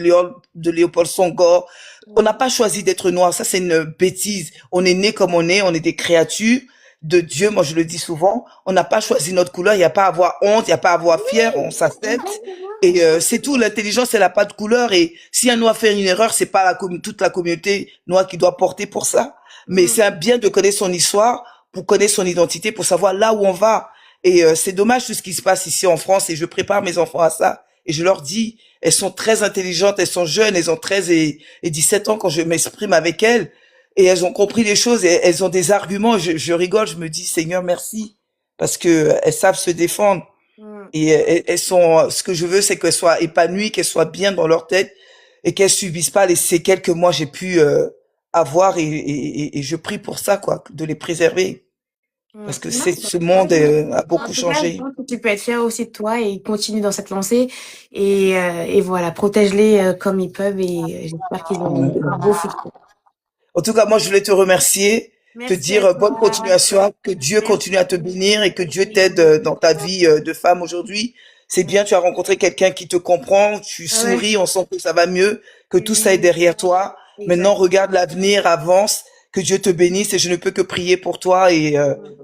Léopold Senghor. On n'a pas choisi d'être noir, ça c'est une bêtise. On est né comme on est des créatures de Dieu, moi je le dis souvent. On n'a pas choisi notre couleur, il n'y a pas à avoir honte, il n'y a pas à avoir fier, on s'accepte. Et c'est tout, l'intelligence elle n'a pas de couleur. Et si un noir fait une erreur, c'est pas toute la communauté noire qui doit porter pour ça. Mais c'est un bien de connaître son histoire, pour connaître son identité, pour savoir là où on va. Et c'est dommage tout ce qui se passe ici en France et je prépare mes enfants à ça. Et je leur dis, elles sont très intelligentes, elles sont jeunes, elles ont 13 et 17 ans quand je m'exprime avec elles. Et elles ont compris les choses et elles ont des arguments. Je rigole, je me dis, Seigneur, merci. Parce que elles savent se défendre. Mm. Et elles sont, ce que je veux, c'est qu'elles soient épanouies, qu'elles soient bien dans leur tête et qu'elles subissent pas les séquelles que moi j'ai pu avoir et je prie pour ça, quoi, de les préserver. Mm. Parce que Non, ce monde a en beaucoup tout cas, je changé. pense que tu peux être fier aussi de toi et continue dans cette lancée. Et voilà, protège-les comme ils peuvent et j'espère qu'ils auront un beau futur. En tout cas, moi, je voulais te remercier, te Merci à dire bonne toi. continuation, que Dieu continue à te bénir et que Dieu t'aide Merci. dans ta vie de femme aujourd'hui. C'est bien, tu as rencontré quelqu'un qui te comprend, tu Ouais. souris, on sent que ça va mieux, que tout ça est Mm. derrière toi. Maintenant, Exact. regarde l'avenir, avance, que Dieu te bénisse et je ne peux que prier pour toi et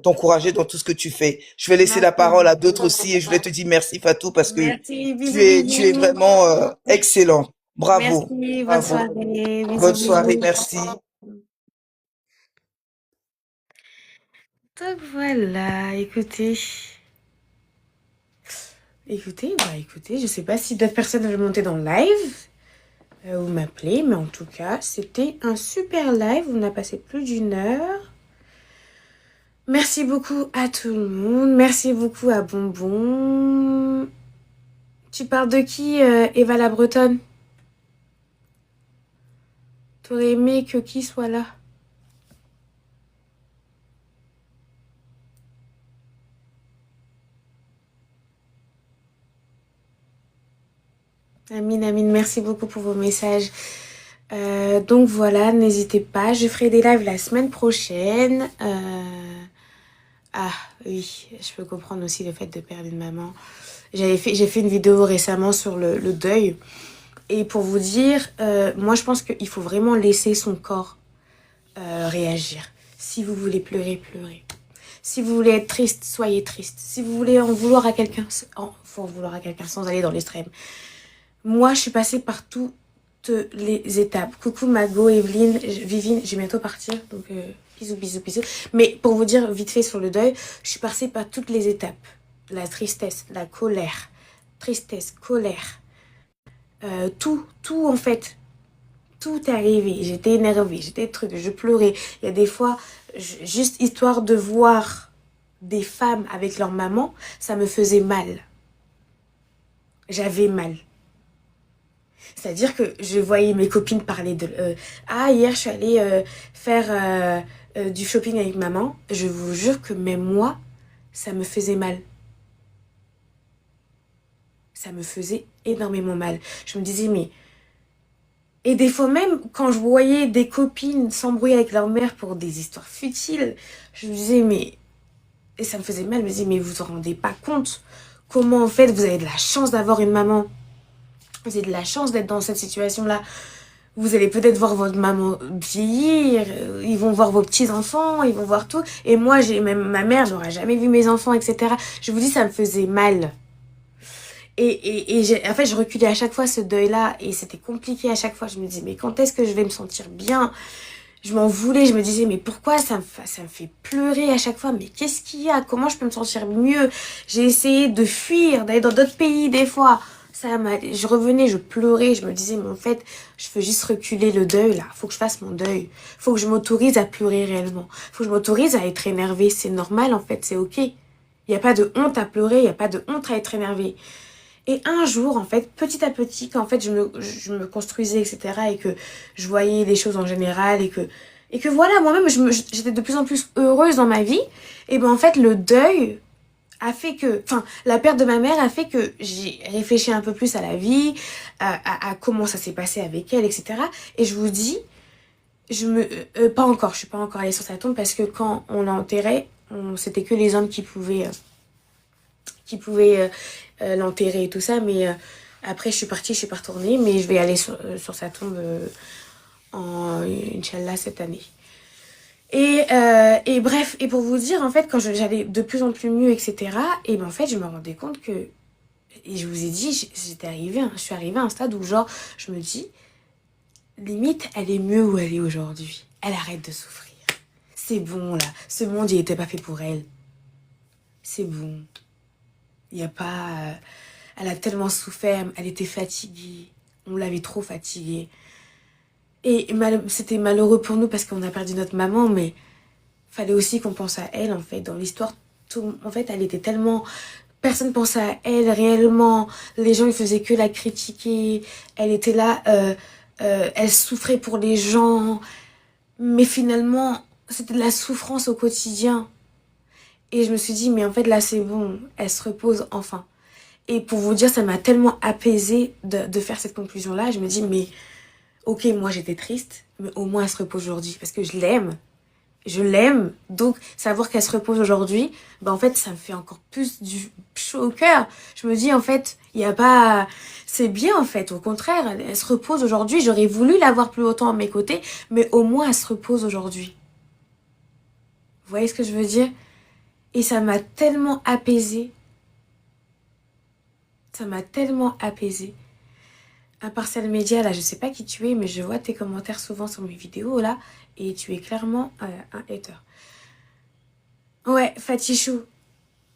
t'encourager dans tout ce que tu fais. Je vais laisser la parole Merci. à d'autres aussi et je voulais te dire merci Fatou parce que Merci. Bisous, tu es bisous. vraiment excellent. Bravo, Merci. Bonne bravo. soirée. Bonne Bisous, soirée, bisous. merci. Donc voilà, écoutez. Écoutez, je sais pas si d'autres personnes veulent monter dans le live ou m'appeler, mais en tout cas, c'était un super live. On a passé plus d'1 heure. Merci beaucoup à tout le monde. Merci beaucoup à Bonbon. Tu parles de qui, Eva la Bretonne? T'aurais aimé que qui soit là? Amine, Amine, merci beaucoup pour vos messages. Donc voilà, n'hésitez pas, je ferai des lives la semaine prochaine. Ah oui, je peux comprendre aussi le fait de perdre une maman. J'ai fait une vidéo récemment sur le deuil. Et pour vous dire, moi je pense qu'il faut vraiment laisser son corps réagir. Si vous voulez pleurer, pleurez. Si vous voulez être triste, soyez triste. Si vous voulez en vouloir à quelqu'un, faut en vouloir à quelqu'un sans aller dans l'extrême. Moi, je suis passée par toutes les étapes. Coucou Mago, Evelyne, Vivine, je vais bientôt partir, donc bisous, bisous, bisous. Mais pour vous dire vite fait sur le deuil, je suis passée par toutes les étapes. La tristesse, la colère, tout en fait. Tout est arrivé. J'étais énervée, j'étais truc, je pleurais. Il y a des fois, juste histoire de voir des femmes avec leur maman, ça me faisait mal. J'avais mal. C'est-à-dire que je voyais mes copines parler de... hier, je suis allée faire du shopping avec maman. Je vous jure que même moi, ça me faisait mal. Ça me faisait énormément mal. Je me disais, mais... Et des fois même, quand je voyais des copines s'embrouiller avec leur mère pour des histoires futiles, je me disais, mais... Et ça me faisait mal. Je me disais, mais vous vous rendez pas compte comment, en fait, vous avez de la chance d'avoir une maman Vous avez de la chance d'être dans cette situation-là. Vous allez peut-être voir votre maman vieillir, ils vont voir vos petits-enfants, ils vont voir tout. Et moi, même ma mère n'aura jamais vu mes enfants, etc. Je vous dis, ça me faisait mal. En fait, je reculais à chaque fois ce deuil-là et c'était compliqué à chaque fois. Je me disais, mais quand est-ce que je vais me sentir bien? Je m'en voulais, je me disais, mais pourquoi ça me fait pleurer à chaque fois? Mais qu'est-ce qu'il y a? Comment je peux me sentir mieux? J'ai essayé de fuir, d'aller dans d'autres pays des fois. Je revenais, je pleurais, je me disais, mais en fait, je veux juste reculer le deuil là. Faut que je fasse mon deuil. Faut que je m'autorise à pleurer réellement. Faut que je m'autorise à être énervée. C'est normal en fait, c'est ok. Il n'y a pas de honte à pleurer, il n'y a pas de honte à être énervée. Et un jour, en fait, petit à petit, quand en fait je me construisais, etc., et que je voyais les choses en général, et que voilà, moi-même, j'étais de plus en plus heureuse dans ma vie, et ben en fait, le deuil a fait que, enfin, la perte de ma mère a fait que j'ai réfléchi un peu plus à la vie, à comment ça s'est passé avec elle, etc. Et je vous dis, pas encore, je suis pas encore allée sur sa tombe, parce que quand on l'enterrait, c'était que les hommes qui pouvaient l'enterrer et tout ça, mais après je suis pas retournée, mais je vais aller sur sa tombe Inch'Allah cette année. Et bref, et pour vous dire, en fait, quand j'allais de plus en plus mieux, etc., et ben en fait, je me rendais compte que, et je vous ai dit, je suis arrivée à un stade où genre, je me dis, limite, elle est mieux où elle est aujourd'hui. Elle arrête de souffrir. C'est bon, là. Ce monde, il était pas fait pour elle. C'est bon. Il y a pas... elle a tellement souffert, elle était fatiguée. On l'avait trop fatiguée. Et c'était malheureux pour nous parce qu'on a perdu notre maman, mais fallait aussi qu'on pense à elle, en fait. Dans l'histoire, en fait, elle était tellement... Personne pensait à elle réellement. Les gens, ils faisaient que la critiquer. Elle était là, elle souffrait pour les gens. Mais finalement, c'était de la souffrance au quotidien. Et je me suis dit, mais en fait, là, c'est bon. Elle se repose enfin. Et pour vous dire, ça m'a tellement apaisée de faire cette conclusion-là. Je me dis, mais ok, moi j'étais triste, mais au moins elle se repose aujourd'hui. Parce que je l'aime. Je l'aime. Donc, savoir qu'elle se repose aujourd'hui, bah en fait, ça me fait encore plus du chaud au cœur. Je me dis, en fait, il n'y a pas... C'est bien, en fait. Au contraire, elle se repose aujourd'hui. J'aurais voulu l'avoir plus longtemps à mes côtés, mais au moins elle se repose aujourd'hui. Vous voyez ce que je veux dire? Et ça m'a tellement apaisée. Ça m'a tellement apaisée. Impartial Média, là, je sais pas qui tu es, mais je vois tes commentaires souvent sur mes vidéos, là, et tu es clairement un hater. Ouais, Fatichou.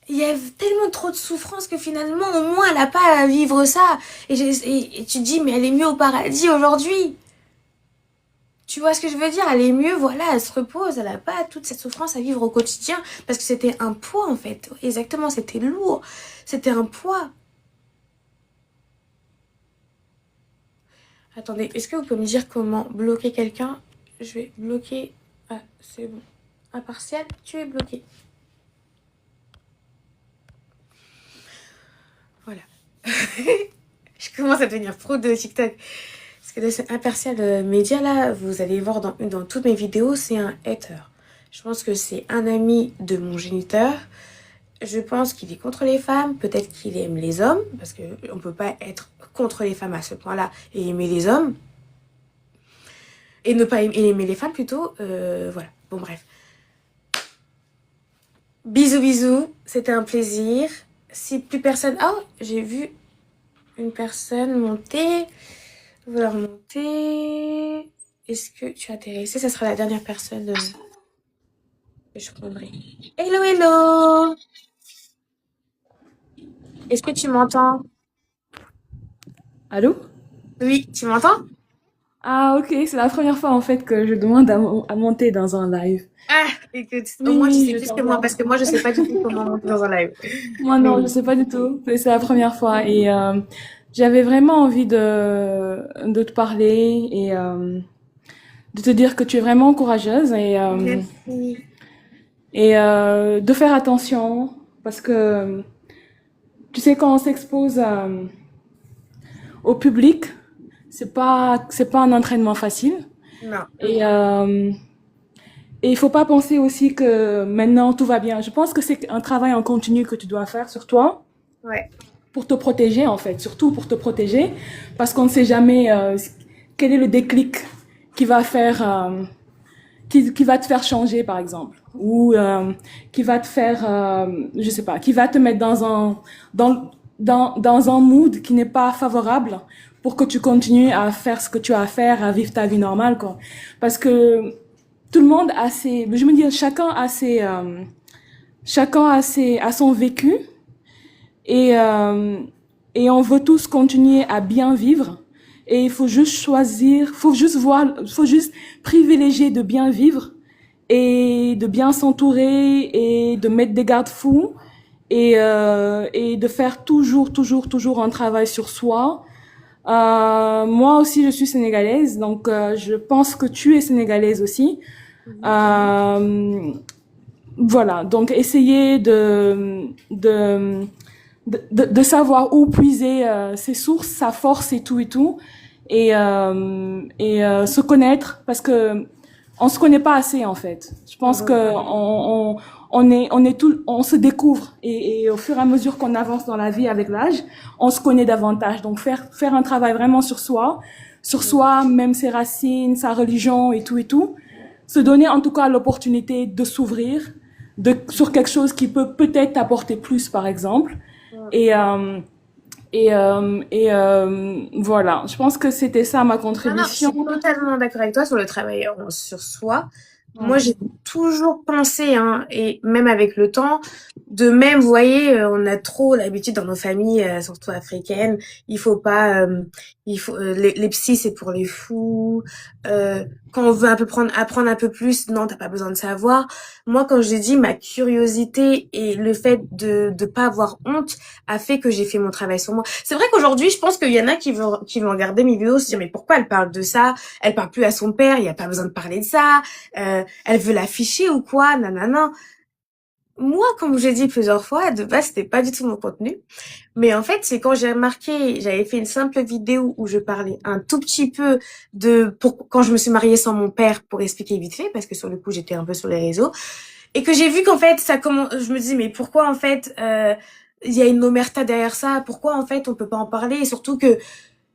Il y a tellement trop de souffrance que finalement, au moins, elle a pas à vivre ça. Et tu te dis, mais elle est mieux au paradis aujourd'hui. Tu vois ce que je veux dire? Elle est mieux, voilà, elle se repose, elle a pas toute cette souffrance à vivre au quotidien. Parce que c'était un poids, en fait. Exactement, c'était lourd. C'était un poids. Attendez, est-ce que vous pouvez me dire comment bloquer quelqu'un? Je vais bloquer... Ah, c'est bon. Impartial, tu es bloqué. Voilà. Je commence à devenir pro de TikTok. Parce que ce Impartial Média, là, vous allez voir dans toutes mes vidéos, c'est un hater. Je pense que c'est un ami de mon géniteur. Je pense qu'il est contre les femmes. Peut-être qu'il aime les hommes. Parce qu'on ne peut pas être contre les femmes à ce point-là et aimer les hommes. Et ne pas aimer les femmes plutôt. Voilà. Bon, bref. Bisous, bisous. C'était un plaisir. Si plus personne... Oh, j'ai vu une personne monter. Vouloir monter. Est-ce que tu es intéressée? Ça sera la dernière personne que je prendrai. Hello, hello. Est-ce que tu m'entends? Allô? Oui, tu m'entends? Ah, ok, c'est la première fois en fait que je demande à monter dans un live. Ah, écoute, au Oui, moins tu oui, sais je plus que moi, t'entends. parce que moi je sais pas du tout comment monter dans un live. Moi, non, je Mais sais pas du tout. C'est la première fois et j'avais vraiment envie de te parler et de te dire que tu es vraiment courageuse merci. et de faire attention parce que tu sais quand on s'expose au public, c'est pas un entraînement facile Non, et et il faut pas penser aussi que maintenant tout va bien. Je pense que c'est un travail en continu que tu dois faire sur toi. ouais. pour te protéger en fait, surtout pour te protéger, parce qu'on ne sait jamais quel est le déclic qui va faire, qui va te faire changer par exemple, ou qui va te faire, je sais pas, qui va te mettre dans un mood qui n'est pas favorable pour que tu continues à faire ce que tu as à faire, à vivre ta vie normale quoi. Parce que tout le monde a je me dis chacun a son vécu et et on veut tous continuer à bien vivre et il faut juste choisir, faut juste privilégier de bien vivre et de bien s'entourer et de mettre des garde-fous et de faire toujours un travail sur soi. Moi aussi, je suis sénégalaise, donc je pense que tu es sénégalaise aussi. Voilà, donc essayer de savoir où puiser ses sources, sa force et tout, et se connaître parce que on se connaît pas assez en fait. Je pense que on se découvre et au fur et à mesure qu'on avance dans la vie avec l'âge, on se connaît davantage. Donc faire un travail vraiment sur soi, même ses racines, sa religion et tout, se donner en tout cas l'opportunité de s'ouvrir sur quelque chose qui peut peut-être t'apporter plus par exemple. Et voilà, je pense que c'était ça ma Non, non, je suis contribution. totalement d'accord avec toi sur le travail sur soi. Moi, Ouais. j'ai toujours pensé, hein, et même avec le temps, de même, vous voyez, on a trop l'habitude dans nos familles, surtout africaines, il faut pas, les psys, c'est pour les fous. Quand on veut apprendre un peu plus, non, t'as pas besoin de savoir. Moi, quand j'ai dit ma curiosité et le fait de pas avoir honte a fait que j'ai fait mon travail sur moi. C'est vrai qu'aujourd'hui, je pense qu'il y en a qui vont regarder mes vidéos, se dire mais pourquoi elle parle de ça? Elle parle plus à son père, il y a pas besoin de parler de ça. Elle veut l'afficher ou quoi, nanana. Moi, comme j'ai dit plusieurs fois, de base, c'était pas du tout mon contenu. Mais en fait, c'est quand j'ai remarqué, j'avais fait une simple vidéo où je parlais un tout petit peu quand je me suis mariée sans mon père, pour expliquer vite fait, parce que sur le coup, j'étais un peu sur les réseaux. Et que j'ai vu qu'en fait, je me dis, mais pourquoi en fait, il y a une omerta derrière ça? Pourquoi en fait, on peut pas en parler? Et surtout que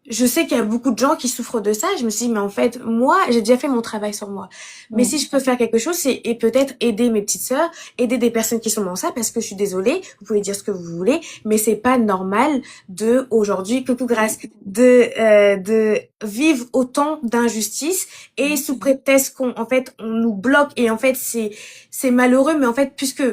je sais qu'il y a beaucoup de gens qui souffrent de ça. Je me suis dit, mais en fait, moi, j'ai déjà fait mon travail sur moi. Mais si je peux faire quelque chose, et peut-être aider mes petites sœurs, aider des personnes qui sont dans ça, parce que je suis désolée, vous pouvez dire ce que vous voulez, mais c'est pas normal aujourd'hui, coucou grâce, de vivre autant d'injustices et sous prétexte en fait, on nous bloque et en fait, c'est malheureux, mais en fait, puisque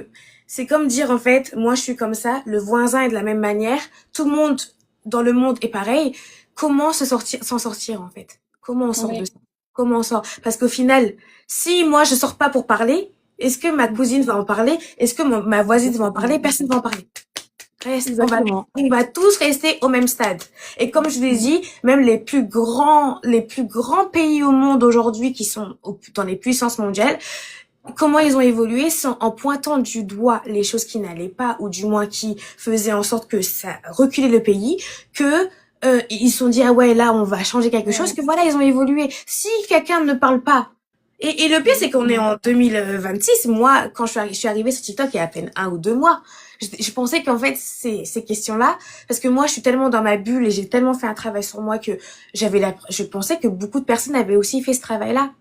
c'est comme dire, en fait, moi, je suis comme ça, le voisin est de la même manière, tout le monde dans le monde est pareil. Comment s'en sortir en fait? Comment on sort de Ouais. ça? Comment on sort? Parce qu'au final, si moi je sors pas pour parler, est-ce que ma cousine va en parler? Est-ce que ma voisine va en parler? Personne va en parler. Exactement. On va tous rester au même stade. Et comme je l'ai dit, même les plus grands pays au monde aujourd'hui qui sont dans les puissances mondiales, comment ils ont évolué en pointant du doigt les choses qui n'allaient pas ou du moins qui faisaient en sorte que ça reculait le pays, que ils se sont dit ah ouais là on va changer quelque chose, que voilà ils ont évolué. Si quelqu'un ne parle pas et le pire c'est qu'on est en 2026. Moi quand je suis arrivée sur TikTok il y a à peine 1 ou 2 mois, je pensais qu'en fait ces questions-là, parce que moi je suis tellement dans ma bulle et j'ai tellement fait un travail sur moi que je pensais que beaucoup de personnes avaient aussi fait ce travail-là.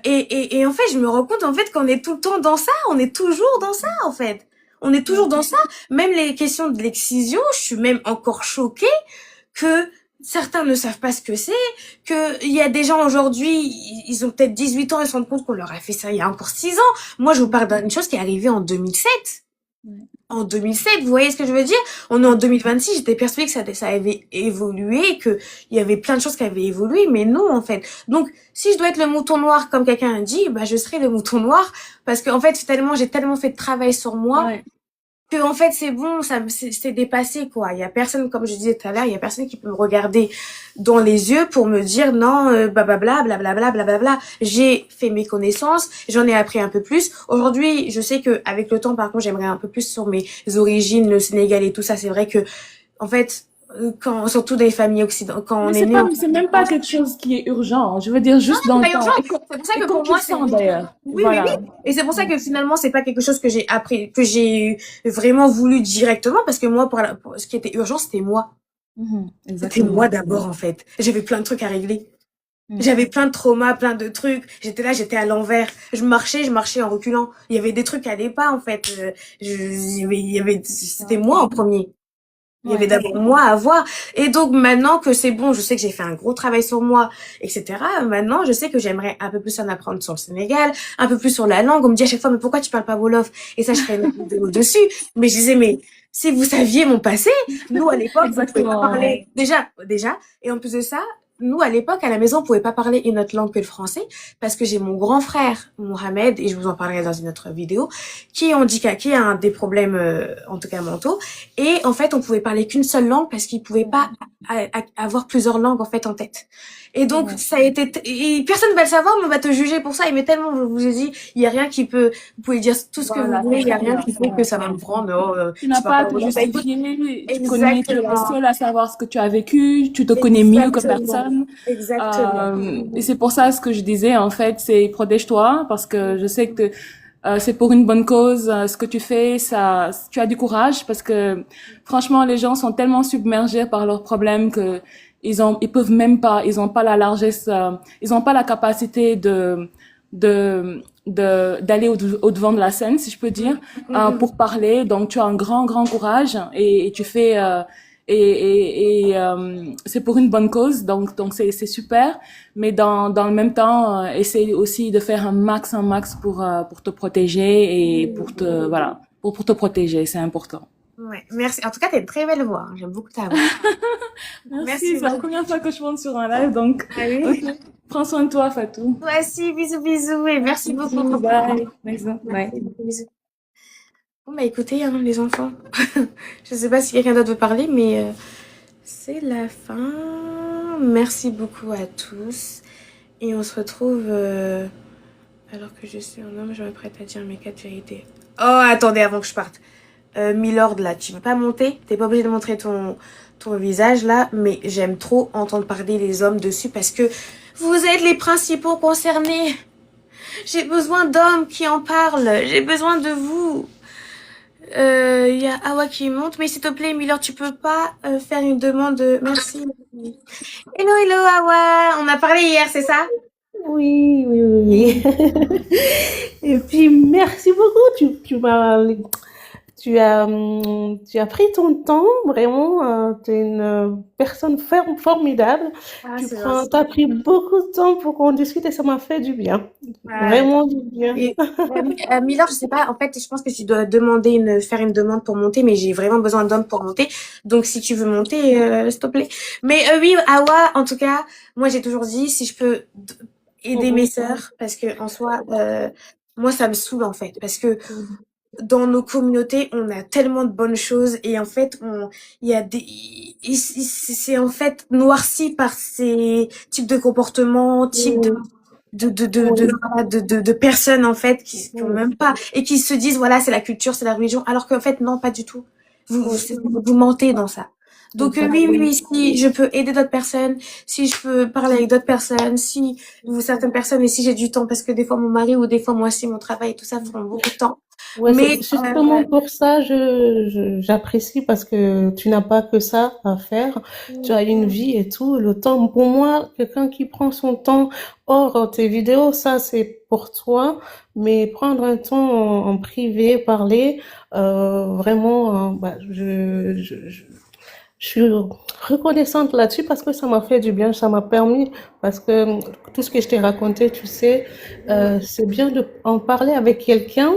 Et en fait, je me rends compte en fait qu'on est tout le temps dans ça, on est toujours dans ça en fait. On est toujours dans ça. Même les questions de l'excision, je suis même encore choquée que certains ne savent pas ce que c'est, que il y a des gens aujourd'hui, ils ont peut-être 18 ans, ils se rendent compte qu'on leur a fait ça il y a encore 6 ans. Moi, je vous parle d'une chose qui est arrivée en 2007. En 2007, vous voyez ce que je veux dire? On est en 2026, j'étais persuadée que ça avait évolué, que il y avait plein de choses qui avaient évolué, mais non, en fait. Donc, si je dois être le mouton noir, comme quelqu'un a dit, bah, je serai le mouton noir, parce que, en fait, j'ai tellement fait de travail sur moi, Ouais. que, en fait, c'est bon, c'est dépassé, quoi. Il y a personne, comme je disais tout à l'heure, il y a personne qui peut me regarder dans les yeux pour me dire non, blablabla, blablabla, blablabla. J'ai fait mes connaissances, j'en ai appris un peu plus. Aujourd'hui, je sais que avec le temps, par contre, j'aimerais un peu plus sur mes origines, le Sénégal et tout ça. C'est vrai que, en fait, quand, surtout des familles occidentales, quand on Mais est né en c'est même pas quelque chose qui est urgent. Je veux dire juste c'est dans le pas temps. urgent. C'est pour ça Et que comme pour tu le moi, c'est sens d'ailleurs. oui, oui, oui. Voilà. Et c'est pour ça que finalement, c'est pas quelque chose que j'ai appris, que j'ai vraiment voulu directement, parce que moi, pour ce qui était urgent, c'était moi. C'était moi Exactement. d'abord, en fait. J'avais plein de trucs à régler. Mm. J'avais plein de traumas, plein de trucs. J'étais là, j'étais à l'envers. Je marchais en reculant. Il y avait des trucs qui allaient pas, en fait. C'était moi en premier. Il y avait Ouais. d'abord moi à voir. Et donc maintenant que c'est bon, je sais que j'ai fait un gros travail sur moi, etc. Maintenant, je sais que j'aimerais un peu plus en apprendre sur le Sénégal, un peu plus sur la langue. On me dit à chaque fois, mais pourquoi tu parles pas Wolof? Et ça, je ferai une vidéo dessus. Mais je disais, mais si vous saviez mon passé, nous à l'époque, on pouvait pas Exactement. parler. Déjà. Et en plus de ça, nous à l'époque, à la maison, on pouvait pas parler une autre langue que le français parce que j'ai mon grand frère, Mohamed, et je vous en parlerai dans une autre vidéo, qui est handicapé, qui a des problèmes, en tout cas mentaux. Et en fait, on pouvait parler qu'une seule langue parce qu'il pouvait pas avoir plusieurs langues en fait en tête. Et donc Ouais. ça a été et personne va le savoir, mais on va te juger pour ça. Et mais tellement je vous ai dit, il y a rien qui peut, vous pouvez dire tout ce que vous Voilà, voulez, c'est il y a ça. rien qui fait que ça va me prendre. Oh, Tu n'as tu vas pas pas à te vouloir. Bah, écoute, justifier, tu connais, tu es la exactement, seule à savoir ce que tu as vécu, tu te connais mieux que exactement, personne. exactement. Et c'est pour ça ce que je disais, en fait, c'est protège-toi, parce que je sais que c'est pour une bonne cause, ce que tu fais, ça, tu as du courage, parce que franchement, les gens sont tellement submergés par leurs problèmes que ils peuvent même pas, ils ont pas la largesse, ils ont pas la capacité d'aller au devant de la scène, si je peux dire, Mhm. pour parler. Donc, tu as un grand courage et tu fais, c'est pour une bonne cause, donc c'est super. Mais dans le même temps, essaye aussi de faire un max pour te protéger et voilà, pour te protéger, c'est important. Ouais, merci. En tout cas, t'as une très belle voix, hein. J'aime beaucoup ta voix. Merci, Merci c'est la beaucoup. première fois que je monte sur un live, donc, Ah ok. oui. Prends soin de toi, Fatou. Toi aussi, bisous, bisous et merci beaucoup. Bisous, bye. Bisous, bye. Merci, bisous. Bon bah écoutez, hein, les enfants, je sais pas si quelqu'un d'autre veut parler, mais c'est la fin. Merci beaucoup à tous et on se retrouve alors que je suis un homme, je m'apprête à dire mes 4 vérités. Oh attendez avant que je parte. Milord là, tu veux pas monter? T'es pas obligé de montrer ton visage là, mais j'aime trop entendre parler les hommes dessus parce que vous êtes les principaux concernés. J'ai besoin d'hommes qui en parlent. J'ai besoin de vous. Y a Awa qui monte, mais s'il te plaît, Milord, tu peux pas faire une demande. Merci. Hello, hello, Awa. On a parlé hier, c'est ça? Oui, oui, oui, oui. Et puis, merci beaucoup. Tu as pris ton temps, vraiment. Tu es une personne formidable. Ah, c'est gentil. T'as pris beaucoup de temps pour qu'on discute et ça m'a fait du bien. Ouais. Vraiment du bien. Et, Milord, je sais pas, en fait, je pense que tu dois faire une demande pour monter, mais j'ai vraiment besoin d'hommes pour monter. Donc, si tu veux monter, s'il te plaît. Mais oui, Awa, en tout cas, moi, j'ai toujours dit, si je peux aider mes sœurs, parce que en soi, moi, ça me saoule, en fait, parce que dans nos communautés, on a tellement de bonnes choses et en fait, il y a c'est en fait noirci par ces types de comportements, types de personnes en fait qui ont même pas et qui se disent voilà c'est la culture, c'est la religion, alors qu'en fait non pas du tout. Vous mentez dans ça. Donc oui, si je peux aider d'autres personnes, si je peux parler avec d'autres personnes, si certaines personnes et si j'ai du temps parce que des fois mon mari ou des fois moi aussi mon travail et tout ça prend beaucoup de temps. Ouais, Mais c'est justement pour ça, j'apprécie parce que tu n'as pas que ça à faire. Tu as une vie et tout. Le temps, pour moi, quelqu'un qui prend son temps hors tes vidéos, ça, c'est pour toi. Mais prendre un temps en privé, parler, vraiment, je suis reconnaissante là-dessus parce que ça m'a fait du bien, ça m'a permis, parce que tout ce que je t'ai raconté, tu sais, c'est bien de en parler avec quelqu'un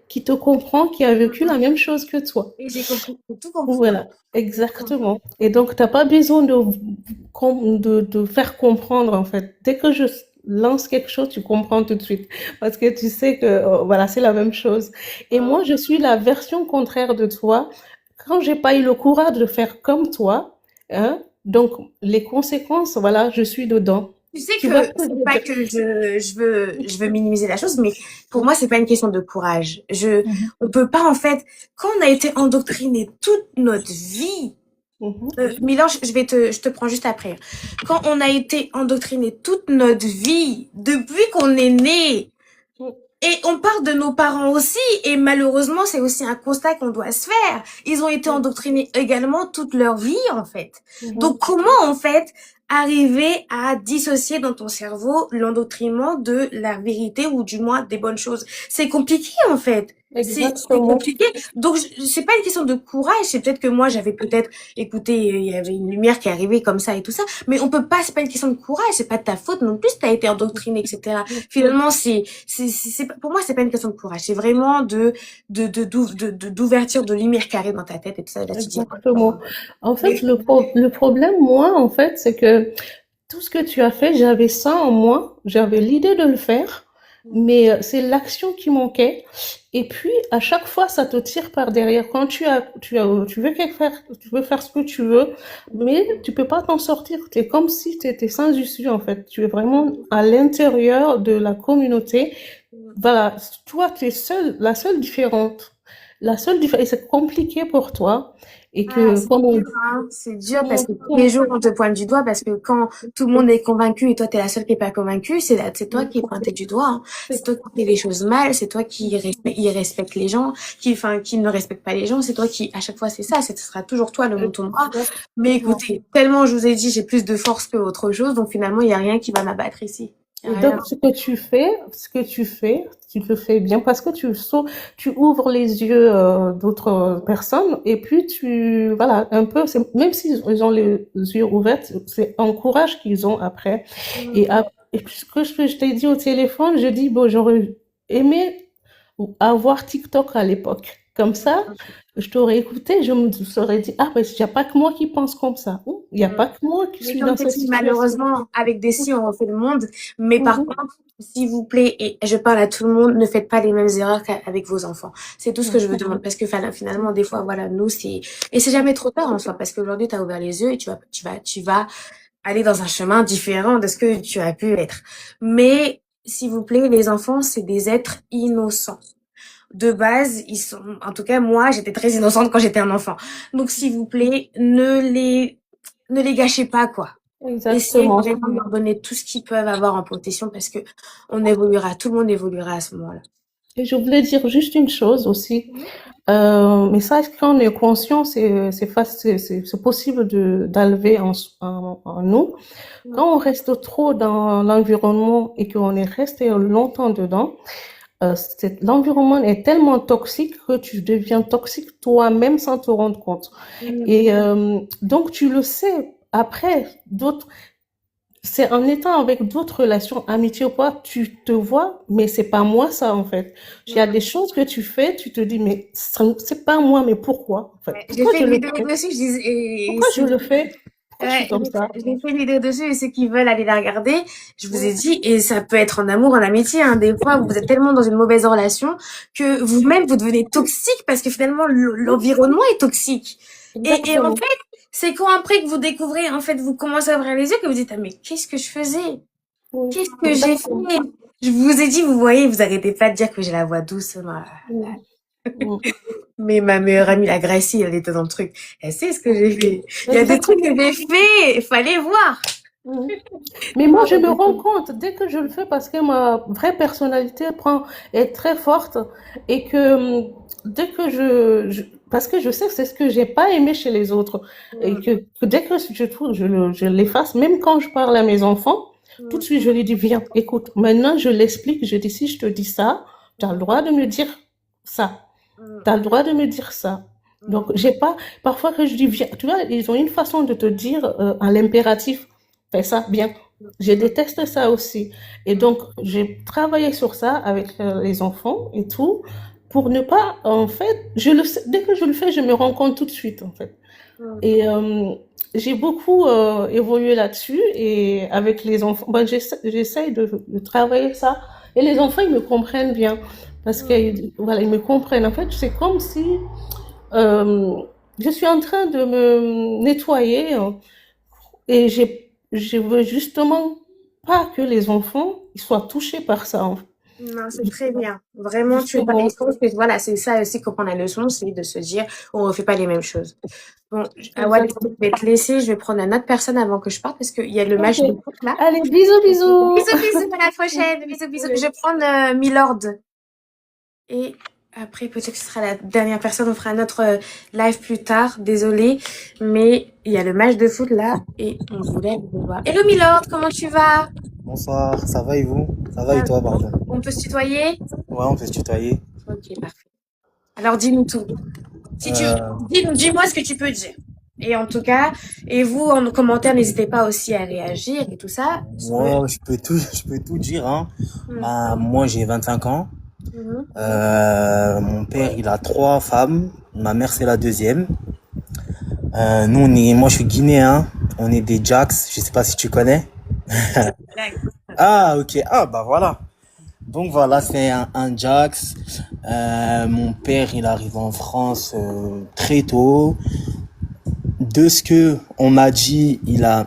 qui te comprend, qui a vécu la même chose que toi. et j'ai compris, j'ai tout compris. Voilà, exactement. Et donc, t'as pas besoin de faire comprendre, en fait. Dès que je lance quelque chose, tu comprends tout de suite. Parce que tu sais que, voilà, c'est la même chose. Et moi, je suis la version contraire de toi. Quand j'ai pas eu le courage de faire comme toi, hein, donc les conséquences, voilà, je suis dedans. Tu sais Tu que vois ce que je c'est veux pas dire? que je veux minimiser la chose, mais pour moi c'est pas une question de courage. On peut pas en fait quand on a été endoctriné toute notre vie Mhm. Milan, je te prends juste après. Quand on a été endoctriné toute notre vie, depuis qu'on est né, et on parle de nos parents aussi, et malheureusement, c'est aussi un constat qu'on doit se faire. Ils ont été endoctrinés également toute leur vie, en fait. Donc, Mhm. comment, en fait, arriver à dissocier dans ton cerveau l'endoctrinement de la vérité ou du moins des bonnes choses? C'est compliqué, en fait. C'est Exactement. compliqué. Donc, c'est pas une question de courage. C'est peut-être que moi, j'avais peut-être écouté, il y avait une lumière qui arrivait comme ça et tout ça. Mais on peut pas, c'est pas une question de courage. C'est pas de ta faute non plus si t'as été endoctriné, etc. Finalement, pour moi, c'est pas une question de courage. C'est vraiment d'ouverture de lumière qui arrive dans ta tête et tout ça. Là, tu dis, Exactement. En fait, mais, le problème, moi, en fait, c'est que tout ce que tu as fait, j'avais ça en moi, j'avais l'idée de le faire, mais c'est l'action qui manquait. Et puis, à chaque fois, ça te tire par derrière. Quand tu veux faire ce que tu veux, mais tu peux pas t'en sortir. C'est comme si tu étais sans issue, en fait. Tu es vraiment à l'intérieur de la communauté. Voilà. Toi, tu es la seule différente. La seule différence, et c'est compliqué pour toi. Et ah, que, c'est comme on, dur, hein. C'est dur parce on- que tous les jours, on te pointe du doigt parce que quand tout le monde est convaincu et toi, t'es la seule qui est pas convaincue, c'est toi qui es pointé du doigt, hein. C'est toi qui fais les choses mal, c'est toi qui irrespecte les gens, qui ne respecte pas les gens, c'est toi qui, à chaque fois, c'est ça, ce sera toujours toi le mouton noir. Mais écoutez, tellement je vous ai dit, j'ai plus de force que autre chose, donc finalement, il y a rien qui va m'abattre ici. Y a Et rien. donc, tu le fais bien parce que tu ouvres les yeux d'autres personnes et puis voilà, un peu, même s'ils ont les yeux ouverts, c'est un courage qu'ils ont après. Et puis, ce que je t'ai dit au téléphone, je dis, bon, j'aurais aimé avoir TikTok à l'époque. Comme ça, je t'aurais écouté, je me serais dit, ah, ben, il n'y a pas que moi qui pense comme ça. Il n'y a pas que moi qui Mais suis comme dans tu cette dis, situation. malheureusement, avec des si, on refait le monde. Mais par Mhm. contre, s'il vous plaît, et je parle à tout le monde, ne faites pas les mêmes erreurs qu'avec vos enfants. C'est tout ce que je vous demande. Parce que finalement, des fois, voilà, nous, et c'est jamais trop tard en soi. Parce qu'aujourd'hui, tu as ouvert les yeux et tu vas aller dans un chemin différent de ce que tu as pu être. Mais, s'il vous plaît, les enfants, c'est des êtres innocents. De base, en tout cas, moi, j'étais très innocente quand j'étais un enfant. Donc, s'il vous plaît, ne les gâchez pas, quoi. Essayez Exactement. vraiment de leur donner tout ce qu'ils peuvent avoir en possession parce que on évoluera, tout le monde évoluera à ce moment-là. Et je voulais dire juste une chose aussi. Mais ça, quand on est conscient, c'est possible d'enlever en nous. Quand on reste trop dans l'environnement et qu'on est resté longtemps dedans, l'environnement est tellement toxique que tu deviens toxique toi-même sans te rendre compte. Et donc, tu le sais après, c'est en étant avec d'autres relations, amitié ou pas, tu te vois, mais c'est pas moi ça en fait. Il y a des choses que tu fais, tu te dis, mais c'est pas moi, mais pourquoi en fait? Ouais, j'ai Pourquoi fait je une le vidéo fais? dessus, Pourquoi je le fais? Pourquoi je suis ouais, comme ça? j'ai fait une vidéo dessus et ceux qui veulent aller la regarder, je vous ai dit, et ça peut être en amour, en amitié, hein, des fois vous êtes tellement dans une mauvaise relation que vous-même vous devenez toxique parce que finalement l'environnement est toxique. Et en Exactement. fait, c'est quand après que vous découvrez, en fait, vous commencez à ouvrir les yeux que vous dites, ah mais qu'est-ce que je faisais? Oui, Qu'est-ce que j'ai exactement. fait? Je vous ai dit, vous voyez, vous arrêtez pas de dire que j'ai la voix douce. Mm, mm, Mais ma meilleure amie, la Gracie, elle était dans le truc. Elle sait ce que j'ai fait. Il y a des trucs que exactement. j'ai fait, il fallait voir. Mm. Mais moi, je me rends compte dès que je le fais parce que ma vraie personnalité est très forte et que dès que parce que je sais que c'est ce que j'ai pas aimé chez les autres et que dès que je trouve, je l'efface, même quand je parle à mes enfants, tout de suite, je lui dis, viens, écoute, maintenant, je l'explique, je dis, si je te dis ça, tu as le droit de me dire ça. Tu as le droit de me dire ça. Donc, j'ai pas, parfois que je dis, viens, tu vois, ils ont une façon de te dire à l'impératif, fais ça, bien. Je déteste ça aussi. Et donc, j'ai travaillé sur ça avec les enfants et tout, pour ne pas, en fait, je le sais, dès que je le fais, je me rends compte tout de suite, en fait. Et j'ai beaucoup évolué là-dessus et avec les enfants, ben, j'essaye de travailler ça. Et les enfants, ils me comprennent bien parce que voilà, ils me comprennent. En fait, c'est comme si euh, je suis en train de me nettoyer et je veux justement pas que les enfants ils soient touchés par ça. En fait. Non, c'est très bien. Vraiment, tu es pas. Et Justement. je pense que voilà, c'est ça aussi qu'on prend la leçon, c'est de se dire, on refait pas les mêmes choses. Bon, Awad, Exact. je vais te laisser, je vais prendre une autre personne avant que je parte parce qu'il y a le Ok. match de foot là. Allez, bisous, bisous. Bisous, bisous, à la prochaine. Bisous, bisous. Je vais prendre Milord. Et après, peut-être que ce sera la dernière personne. On fera un autre live plus tard. Désolée. Mais il y a le match de foot là. Et on voulait vous voir. Hello Milord, comment tu vas? Bonsoir, ça va et vous? Ça va et Ça toi, va. pardon? On peut se tutoyer? Ouais, on peut se tutoyer. Ok, parfait. Alors dis-nous tout. Si tu Euh, dis-moi ce que tu peux dire. Et en tout cas, et vous en commentaire, n'hésitez pas aussi à réagir et tout ça. moi, je peux tout dire, hein. Hmm. Bah, moi, j'ai 25 ans. Mhm. Mon père, il a 3 femmes. Ma mère, c'est la deuxième. Moi, je suis guinéen. On est des Jacks. Je sais pas si tu connais. Ah, ok. Ah, bah voilà. Donc voilà, c'est un Jax. Mon père, il arrive en France très tôt. De ce que on m'a dit,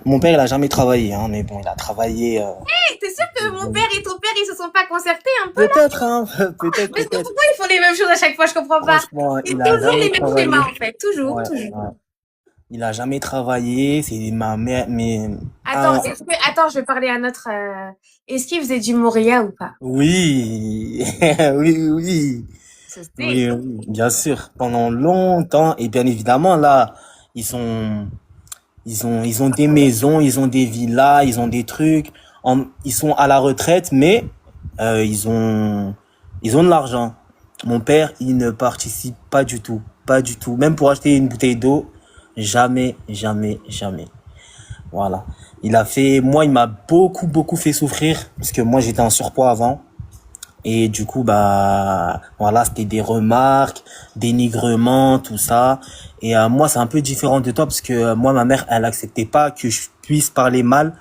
mon père, il a jamais travaillé, hein, mais bon, il a travaillé. T'es sûr que mon père et ton père, ils se sont pas concertés un peu? Peut-être, hein, peut-être, Mais peut-être. pourquoi ils font les mêmes choses à chaque fois? Je comprends pas. Franchement, C'est il a toujours jamais les mêmes travaillé. schémas en fait. Toujours, Ouais, toujours. ouais. Il a jamais travaillé. C'est ma mère, mais Attends, attends, je vais parler à notre. Est-ce qu'il faisait du Moria ou pas? oui, oui, oui, Je sais. oui, oui, bien sûr. Pendant longtemps et bien évidemment là, ils sont ils ont des maisons, ils ont des villas, ils ont des trucs. Ils sont à la retraite, mais ils ont de l'argent. Mon père, il ne participe pas du tout, pas du tout. Même pour acheter une bouteille d'eau, jamais, jamais, jamais. Voilà. Il m'a beaucoup, beaucoup fait souffrir parce que moi, j'étais en surpoids avant. Et du coup, bah, voilà, c'était des remarques, dénigrements, tout ça. Et moi, c'est un peu différent de toi parce que moi, ma mère, elle acceptait pas que je puisse parler mal.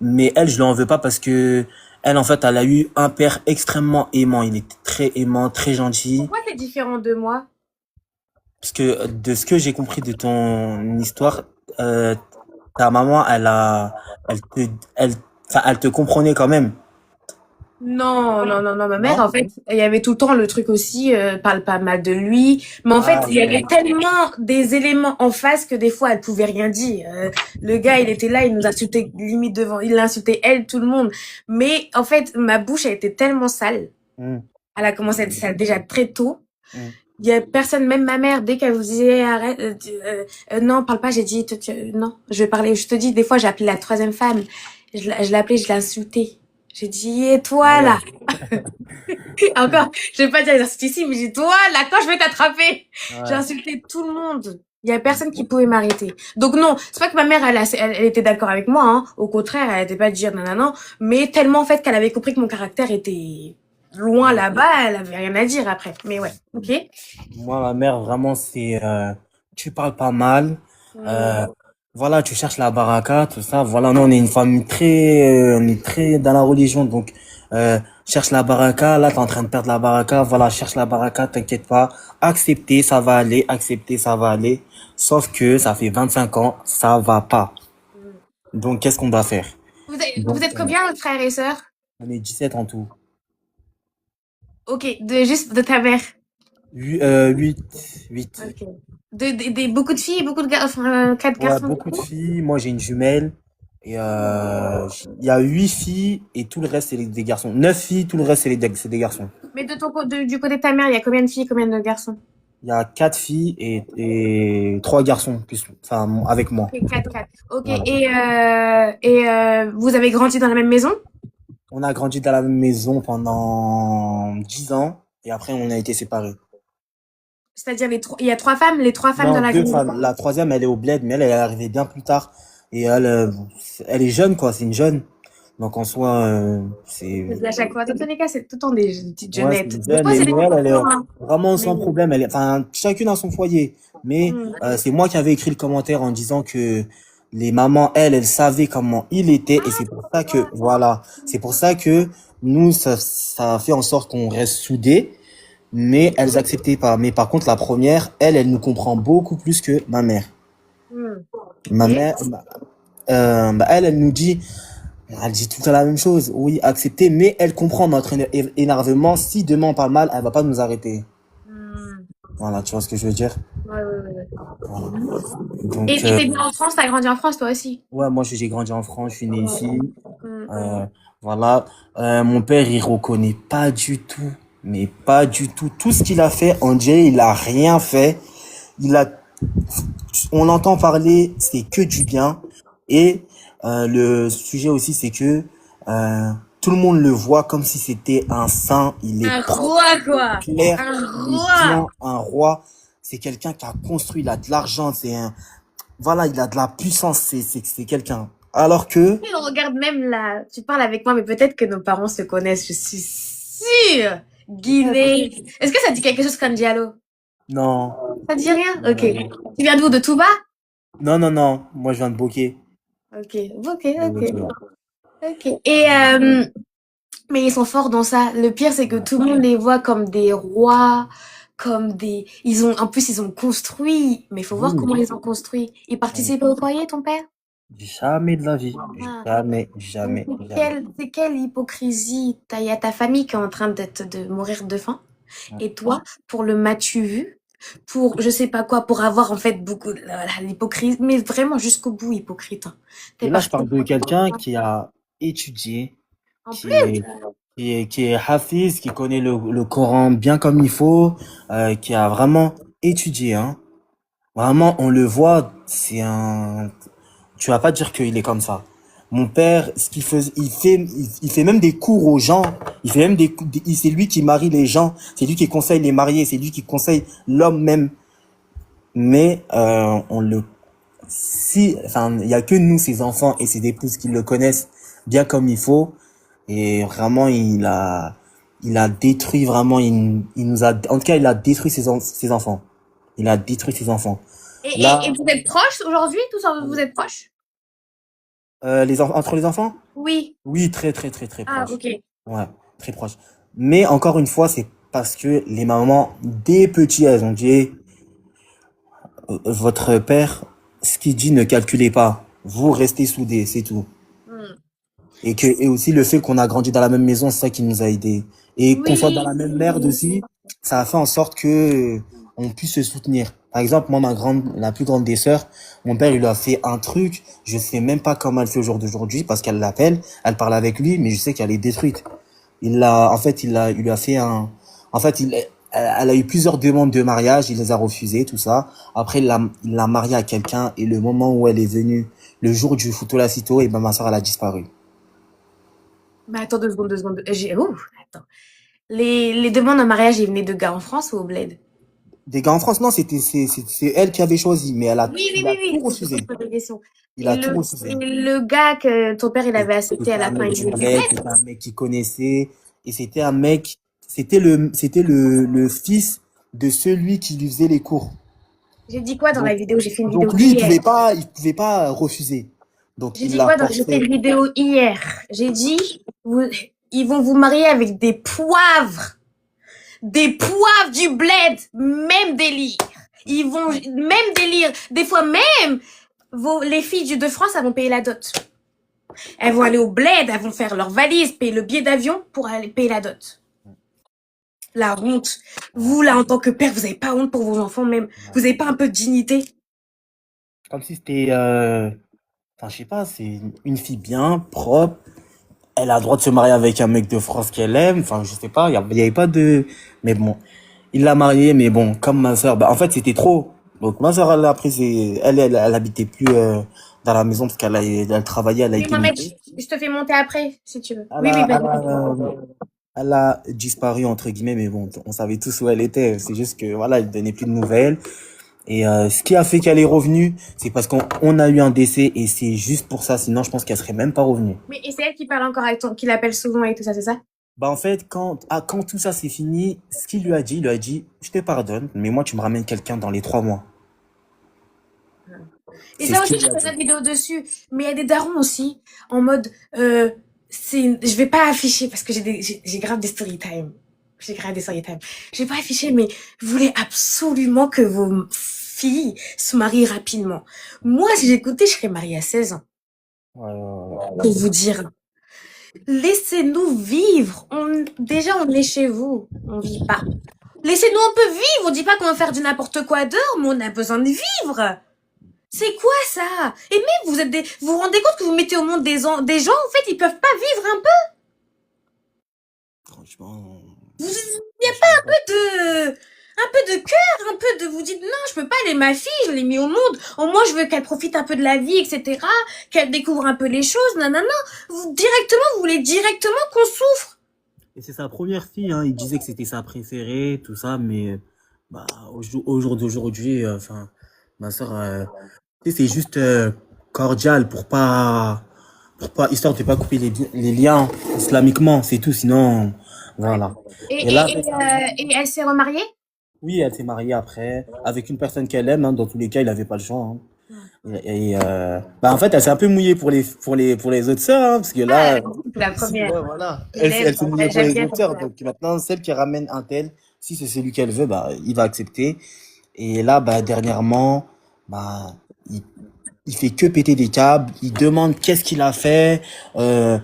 Mais elle, je lui en veux pas parce que elle, en fait, elle a eu un père extrêmement aimant. Il était très aimant, très gentil. Pourquoi c'est différent de moi? Parce que de ce que j'ai compris de ton histoire, euh, ta maman, elle te, elle, enfin, elle te comprenait quand même, Non, non, non, non. Ma mère, non? en fait, il y avait tout le temps le truc aussi, parle pas mal de lui. Mais en fait, Ah, il y avait ok. tellement des éléments en face que des fois, elle pouvait rien dire. Le gars, il était là, il nous insultait limite devant, il l'insultait elle, tout le monde. Mais en fait, ma bouche a été tellement sale. Hmm, Elle a commencé à être sale déjà très tôt. hmm. Il y a personne, même ma mère, dès qu'elle vous disait arrête, non, parle pas, j'ai dit non, je vais parler. Je te dis, des fois, j'ai appelé la troisième femme. Je l'appelais, je l'insultais. J'ai dit, et Ah toi ouais. là? Encore, je vais pas dire j'insulte ici, mais j'ai dit, toi là, quand je vais t'attraper? J'ai Ouais. insulté tout le monde. Il y a personne qui pouvait m'arrêter. Donc non, c'est pas que ma mère, elle était d'accord avec moi, hein. Au contraire, elle était pas de dire non, non, non. Mais tellement en fait qu'elle avait compris que mon caractère était loin là-bas, elle avait rien à dire après. Mais ouais, ok. Moi, ma mère, vraiment, tu parles pas mal. Euh, voilà, tu cherches la baraka, tout ça. Voilà, nous, on est une famille on est très dans la religion, donc, cherche la baraka. Là, t'es en train de perdre la baraka. Voilà, cherche la baraka, t'inquiète pas. Accepter, ça va aller. Accepter, ça va aller. Sauf que ça fait 25 ans, ça va pas. Donc, qu'est-ce qu'on doit faire? Vous Donc, êtes combien, frères et sœurs? on est 17 en tout. Ok, juste de ta mère. 8, 8. Ok. Beaucoup de filles, beaucoup de gars, enfin, 4 Ouais, garçons. beaucoup de filles. Moi, j'ai une jumelle. Et il y a 8 filles et tout le reste, c'est des garçons. 9 filles, tout le reste, c'est des garçons. Mais du côté de ta mère, il y a combien de filles, combien de garçons? Il y a 4 filles et 3 garçons, plus, enfin, avec moi. Ok, 4, 4. Ok, Voilà. vous avez grandi dans la même maison? On a grandi dans la même maison pendant 10 ans et après, on a été séparés. C'est-à-dire, il y a 3 femmes, les 3 femmes dans Non, la 2 femmes. maison. La troisième, elle est au bled, mais elle est arrivée bien plus tard. Et elle est jeune, quoi. C'est une jeune. Donc, en soi, c'est, À chaque fois, dans tous les cas, c'est tout le temps des petites ouais, c'est jeunettes. une Des jeune. fois, Et c'est des Noël, elle est enfants, hein. vraiment Mais, sans problème. Enfin, chacune a son foyer. Mais c'est moi qui avais écrit le commentaire en disant que les mamans, elles savaient comment il était. Et c'est pour ça que, voilà, c'est pour ça que nous, ça a fait en sorte qu'on reste soudés. Mais elles acceptaient pas. Mais par contre, la première, elle nous comprend beaucoup plus que ma mère. hmm, Ma ok. mère, bah, elle nous dit, Elle dit tout le temps la même chose. Oui, accepter, mais elle comprend notre énervement. Si demain on parle mal, elle va pas nous arrêter. Hmm. Voilà, tu vois ce que je veux dire? Ouais, ouais, ouais, ouais. Voilà. Mhm. Donc, Et t'es né en France, t'as grandi en France toi aussi? ouais, moi j'ai grandi en France, je suis né Ouais. ici. Hmm. Voilà. Mon père, il reconnaît pas du tout, mais pas du tout. Tout ce qu'il a fait, on dirait il a rien fait. Il a, on entend parler, c'est que du bien. Et le sujet aussi, c'est que tout le monde le voit comme si c'était un saint. Il est Un propre, roi, il est quoi! clair, Un il est roi! bien, un roi. C'est quelqu'un qui a construit, il a de l'argent, voilà, il a de la puissance, c'est quelqu'un. Alors que, Et on regarde même là, tu parles avec moi, mais peut-être que nos parents se connaissent, je suis sûre. peut-être, Guinée. Est-ce que ça dit quelque chose, Kandialo? non, Ça dit rien? non, Ok. non, non, Tu viens d'où? De Touba? non, non, non, moi je viens de Bokeh. Ok, ok, De ok, Bokeh, ouais. ok. Et mais ils sont forts dans ça. Le pire, c'est que tout le monde les voit comme des rois, comme des. Ils ont, en plus, ils ont construit. Mais il faut voir Oui, comment ils ont construit. Ils oui. participaient au foyer, ton père? Jamais de la vie. Ah. Jamais, Donc, jamais, jamais. c'est quelle hypocrisie. Il y a ta famille qui est en train de mourir de faim. Et toi, pour le m'as-tu vu? Pour je sais pas quoi, pour avoir en fait beaucoup voilà, l'hypocrisie, mais vraiment jusqu'au bout hypocrite, hein. T'es Et là, je parti. parle de quelqu'un qui a étudié, En qui plus, est, qui est hafiz, qui connaît le Coran bien comme il faut, qui a vraiment étudié, hein. Vraiment, on le voit, tu vas pas dire qu'il est comme ça. Mon père, ce qu'il fait, il fait même des cours aux gens. Il fait même c'est lui qui marie les gens. C'est lui qui conseille les mariés. C'est lui qui conseille l'homme même. Mais, enfin, il y a que nous, ses enfants et ses épouses qui le connaissent bien comme il faut. Et vraiment, il a détruit vraiment, il nous a, en tout cas, il a détruit ses enfants. Il a détruit ses enfants. et Là, vous êtes proches aujourd'hui, tous vous êtes proches? entre les enfants? Oui. Oui, très, très, très, très Ah, proche. ok. Ouais, très proche. Mais encore une fois, c'est parce que les mamans, des petits, elles ont dit, votre père, ce qu'il dit, ne calculez pas. Vous restez soudés, c'est tout. Hmm. Et aussi le fait qu'on a grandi dans la même maison, c'est ça qui nous a aidés. Et qu'on soit dans Oui. la même merde aussi, ça a fait en sorte que on puisse se soutenir. Par exemple, moi, la plus grande des sœurs, mon père, il lui a fait un truc, je sais même pas comment elle fait au jour d'aujourd'hui, parce qu'elle l'appelle, elle parle avec lui, mais je sais qu'elle est détruite. En fait, il lui a fait en fait, elle a eu plusieurs demandes de mariage, il les a refusées, tout ça. Après, il l'a mariée à quelqu'un, et le moment où elle est venue, le jour du photo la cito, et ben, ma soeur, elle a disparu. Mais attends 2 secondes, 2 secondes. Attends. Les demandes en mariage, ils venaient de gars en France ou au bled? Des gars en France, non, c'est elle qui avait choisi, mais Oui, oui, il a oui, tout oui. C'est pour ça que refusé. je pose la question. Il a tout refusé. Et le gars que ton père il avait accepté à C'était la un fin, mec il du venait du bled, bled? c'était un mec qui connaissait, et c'était un mec, c'était le fils de celui qui lui faisait les cours. J'ai dit quoi dans la Donc, vidéo? J'ai fait une donc vidéo lui, hier. il pouvait pas refuser. Donc, J'ai il dit l'a quoi dans... J'ai fait forcé. une vidéo hier. J'ai dit, ils vont vous marier avec des poivres. Des poivres du bled. Même délire. Ils vont, même délire. Des fois même, les filles de France, elles vont payer la dot. Elles vont aller au bled, elles vont faire leur valise, payer le billet d'avion pour aller payer la dot. La honte. Vous, là, en tant que père, vous avez pas honte pour vos enfants même. Vous avez pas un peu de dignité? Comme si c'était, enfin, je sais pas, c'est une fille bien, propre. Elle a le droit de se marier avec un mec de France qu'elle aime. Enfin, je sais pas, il y avait pas de, mais bon. Il l'a mariée, mais bon, comme ma sœur, bah, en fait, c'était trop. Donc, ma sœur, elle a pris elle habitait plus, dans la maison parce elle travaillait, elle a Oui, été Mohamed, mutée. je te fais monter après, si tu veux. Elle Oui, a, oui, elle vas-y. a, elle a disparu, entre guillemets, mais bon, on savait tous où elle était. C'est juste que, voilà, elle donnait plus de nouvelles. Et ce qui a fait qu'elle est revenue, c'est parce qu'on a eu un décès et c'est juste pour ça. Sinon, je pense qu'elle serait même pas revenue. Mais et c'est elle qui parle encore avec toi, qui l'appelle souvent et tout ça, c'est ça? Bah en fait, quand tout ça c'est fini, ce qu'il il lui a dit, je te pardonne, mais moi tu me ramènes quelqu'un dans les 3 mois. Et C'est ça ce aussi, qu'il je lui a fais la dit. vidéo dessus. Mais il y a des darons aussi, en mode, je vais pas afficher parce que j'ai grave des story time. J'ai grave des story time. Je vais pas afficher, mais je voulais absolument que vos filles se marient rapidement. Moi, si j'écoutais, je serais mariée à 16 ans. Ouais, ouais, Pour vous dire. Laissez-nous vivre. Déjà, on est chez vous. On vit pas. Laissez-nous un peu vivre. On dit pas qu'on va faire du n'importe quoi dehors, mais on a besoin de vivre. C'est quoi ça? Et même, vous vous rendez compte que vous mettez au monde des gens, en fait, ils peuvent pas vivre un franchement, peu. je sais même pas. Un peu de cœur, un peu de, vous dites, non, je peux pas aller, ma fille, je l'ai mis au monde. Au moins, je veux qu'elle profite un peu de la vie, etc. Qu'elle découvre un peu les choses, nanana. Vous voulez directement qu'on souffre. Et c'est sa première fille, hein. Il disait que c'était sa préférée, tout ça, mais bah, au jour d'aujourd'hui, enfin, ma soeur, tu sais, c'est juste cordial pour pas, histoire de pas couper les liens islamiquement, c'est tout. Sinon, voilà. Et là, récemment, Et elle s'est remariée? oui, elle s'est mariée après avec une personne qu'elle aime. Hein. Dans tous les cas, il avait pas le choix. Hein. Bah en fait, elle s'est un peu mouillée pour les autres sœurs, hein, parce que là, Ah, la si, première. ouais, voilà. Il aime, Elle s'est mouillée pour j'aime les bien autres comme sœurs. ça. Donc maintenant, celle qui ramène un tel, si c'est celui qu'elle veut, bah, il va accepter. Et là, bah, dernièrement, bah, il, il fait que péter des câbles. Il demande qu'est-ce qu'il a fait. Euh,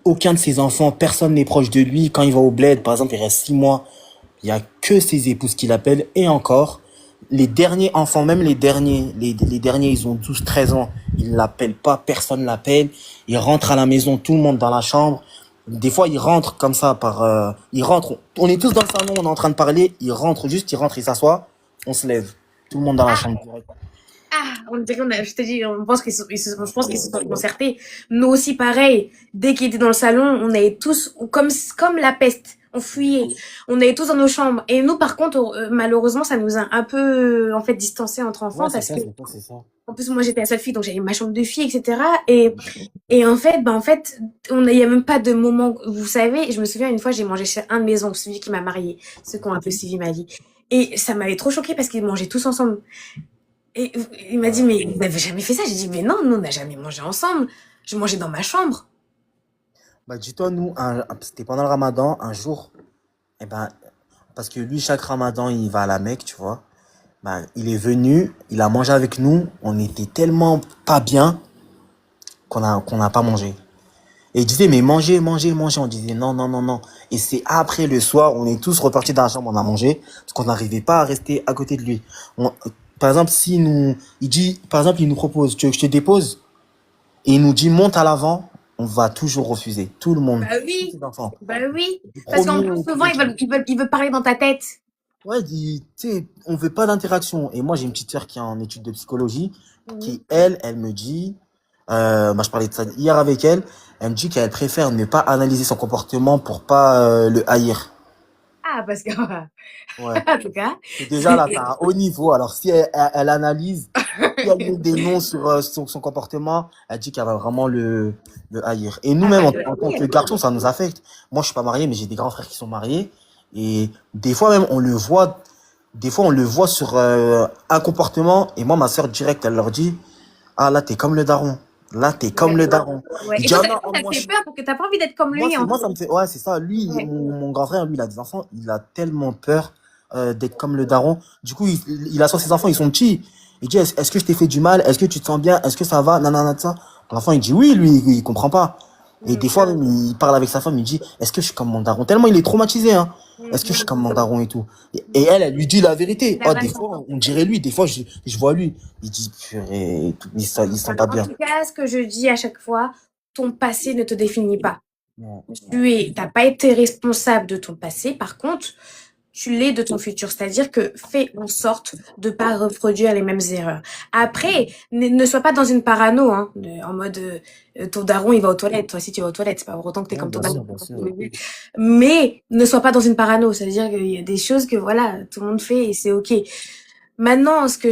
aucun de ses enfants, personne n'est proche de lui. Quand il va au bled, par exemple, il reste 6 mois. Il y a que ses épouses qui l'appellent. Et encore, les derniers enfants, même les derniers, ils ont 12 13 ans. Ils l'appellent pas, personne l'appelle. Ils rentrent à la maison, tout le monde dans la chambre. Des fois, ils rentrent comme ça ils rentrent. On est tous dans le salon, on est en train de parler. Ils rentrent, ils s'assoient. On se lève. Tout le monde dans la chambre. Ah, on dirait je te dis, on pense je pense qu'ils se sont concertés. Nous aussi, pareil. Dès qu'il était dans le salon, on avait tous, comme la peste. On fuyait. On était tous dans nos chambres. Et nous, par contre, malheureusement, ça nous a un peu, en fait, distancés entre Ouais, enfants c'est parce ça, que, c'est ça, c'est ça. en plus, moi, j'étais la seule fille, donc j'avais ma chambre de fille, etc. Et en fait, il y a même pas de moment, vous savez, je me souviens une fois, j'ai mangé chez un de mes oncles, celui qui m'a mariée, ceux qui ont un peu suivi ma vie. Et ça m'avait trop choquée parce qu'ils mangeaient tous ensemble. Et il m'a dit, mais vous n'avez jamais fait ça? J'ai dit, mais non, nous, on n'a jamais mangé ensemble. Je mangeais dans ma chambre. Bah, dis-toi, nous, c'était pendant le ramadan, un jour, eh ben, parce que lui, chaque ramadan, il va à la Mecque, tu vois. Bah, il est venu, il a mangé avec nous, on était tellement pas bien qu'on n'a pas mangé. Et il disait, mais mangez, mangez, mangez. On disait, non, non, non, non. Et c'est après le soir, on est tous repartis dans la chambre, on a mangé, parce qu'on n'arrivait pas à rester à côté de lui. Par exemple, par exemple, il nous propose, tu veux que je te dépose? Et il nous dit, monte à l'avant, on va toujours refuser. Tout le monde. Bah Tous oui, les enfants. bah oui. Du Parce qu'en premier plus, au souvent, plus petit. ils veulent parler dans ta tête. Ouais, tu sais, on veut pas d'interaction. Et moi, j'ai une petite sœur qui est en études de psychologie, Mhm. qui, elle me dit, je parlais de ça hier avec elle, elle me dit qu'elle préfère ne pas analyser son comportement pour pas le haïr. Ah, parce que, Ouais. en tout cas, Et déjà, là, t'as un haut niveau. Alors, si elle analyse, si elle met des noms sur son comportement, elle dit qu'elle va vraiment le haïr. Et ah nous-mêmes, bah, en tant que garçons, ça nous affecte. Moi, je suis pas marié, mais j'ai des grands frères qui sont mariés. Et des fois même, des fois, on le voit sur un comportement. Et moi, ma sœur directe, elle leur dit, ah, là, t'es comme le daron. Là, t'es comme le daron. ouais. Il Et dit, toi, ah non, ça te fait peur parce que t'as pas envie d'être comme lui, en moi, fait. ça me fait, ouais, c'est ça. Lui, Ouais. mon grand frère, lui, il a des enfants. Il a tellement peur d'être comme le daron. Du coup, il assoit ses enfants, ils sont petits. Il dit, est-ce que je t'ai fait du mal? Est-ce que tu te sens bien? Est-ce que ça va? Nanana, ça. L'enfant, il dit oui, lui, il comprend pas. Et des fois, même, il parle avec sa femme, il dit, est-ce que je suis comme mon daron? Tellement il est traumatisé, hein. Est-ce que je suis comme mon daron et tout? Et elle lui dit la vérité. La Oh, des vache. fois, on dirait lui. Des fois, je vois lui. Il dit, purée, et tout, il sent pas En bien. tout cas, ce que je dis à chaque fois, ton passé ne te définit pas. Ouais. T'as pas été responsable de ton passé. Par contre, tu l'es de ton futur. C'est-à-dire que fais en sorte de pas reproduire les mêmes erreurs. Après, ne sois pas dans une parano, hein, en mode ton daron il va aux toilettes, toi aussi tu vas aux toilettes. C'est pas pour autant que t'es Ouais, comme ton bien sûr, daron. bien sûr. Mais ne sois pas dans une parano. C'est-à-dire qu'il y a des choses que voilà, tout le monde fait et c'est ok. Maintenant, ce que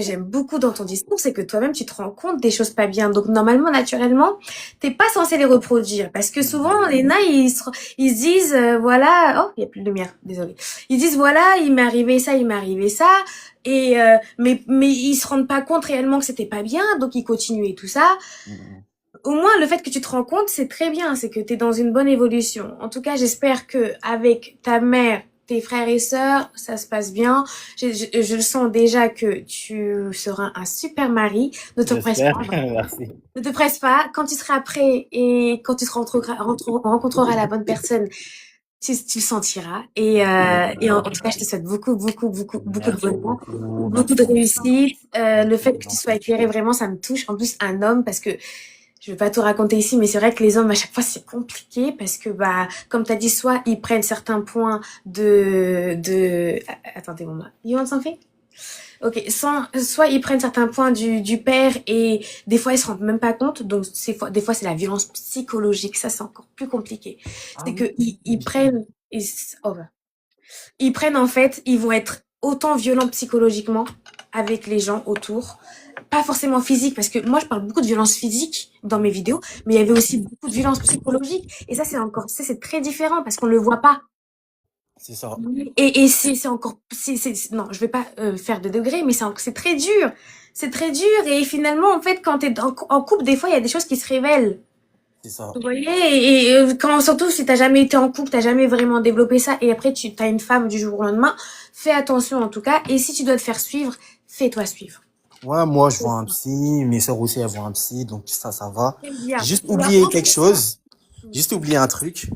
j'aime beaucoup dans ton discours, c'est que toi-même, tu te rends compte des choses pas bien. Donc, normalement, naturellement, t'es pas censé les reproduire. Parce que souvent, les nains, ils se disent, voilà, oh, il y a plus de lumière, désolé. Ils disent, voilà, il m'est arrivé ça, il m'est arrivé ça. Mais ils se rendent pas compte réellement que c'était pas bien. Donc, ils continuent et tout ça. Au moins, le fait que tu te rends compte, c'est très bien. C'est que t'es dans une bonne évolution. En tout cas, j'espère que avec ta mère, tes frères et sœurs, ça se passe bien. Je le sens déjà que tu seras un super mari. Ne te presse J'espère. pas. Merci. Ne te presse pas. Quand tu seras prêt et quand tu rencontreras la bonne personne, tu le sentiras. Et en tout cas, je te souhaite beaucoup de Merci bonheur, beaucoup. beaucoup de réussite. Le fait que tu sois éclairé, vraiment, ça me touche. En plus, un homme, parce que je vais pas tout raconter ici, mais c'est vrai que les hommes, à chaque fois, c'est compliqué parce que, bah, comme tu as dit, soit ils prennent certains points attendez, maman. You want something? Ok, soit ils prennent certains points du père et des fois ils se rendent même pas compte. Donc des fois c'est la violence psychologique. Ça c'est encore plus compliqué. C'est que ils prennent, ils prennent en fait, ils vont être autant violents psychologiquement avec les gens autour. Pas forcément physique, parce que moi je parle beaucoup de violence physique dans mes vidéos, mais il y avait aussi beaucoup de violence psychologique. Et ça c'est très différent parce qu'on le voit pas. C'est ça. Et c'est encore, non, je vais pas faire de degrés, mais c'est très dur. C'est très dur. Et finalement, en fait, quand t'es en couple, des fois, il y a des choses qui se révèlent. C'est ça. Vous voyez, surtout si t'as jamais été en couple, t'as jamais vraiment développé ça, et après t'as une femme du jour au lendemain, fais attention en tout cas. Et si tu dois te faire suivre, fais-toi suivre. Ouais, moi, je vois un psy. Mes sœurs aussi, elles voient un psy. Donc, ça va. C'est bien. J'ai juste oublié quelque chose. Juste oublié un truc.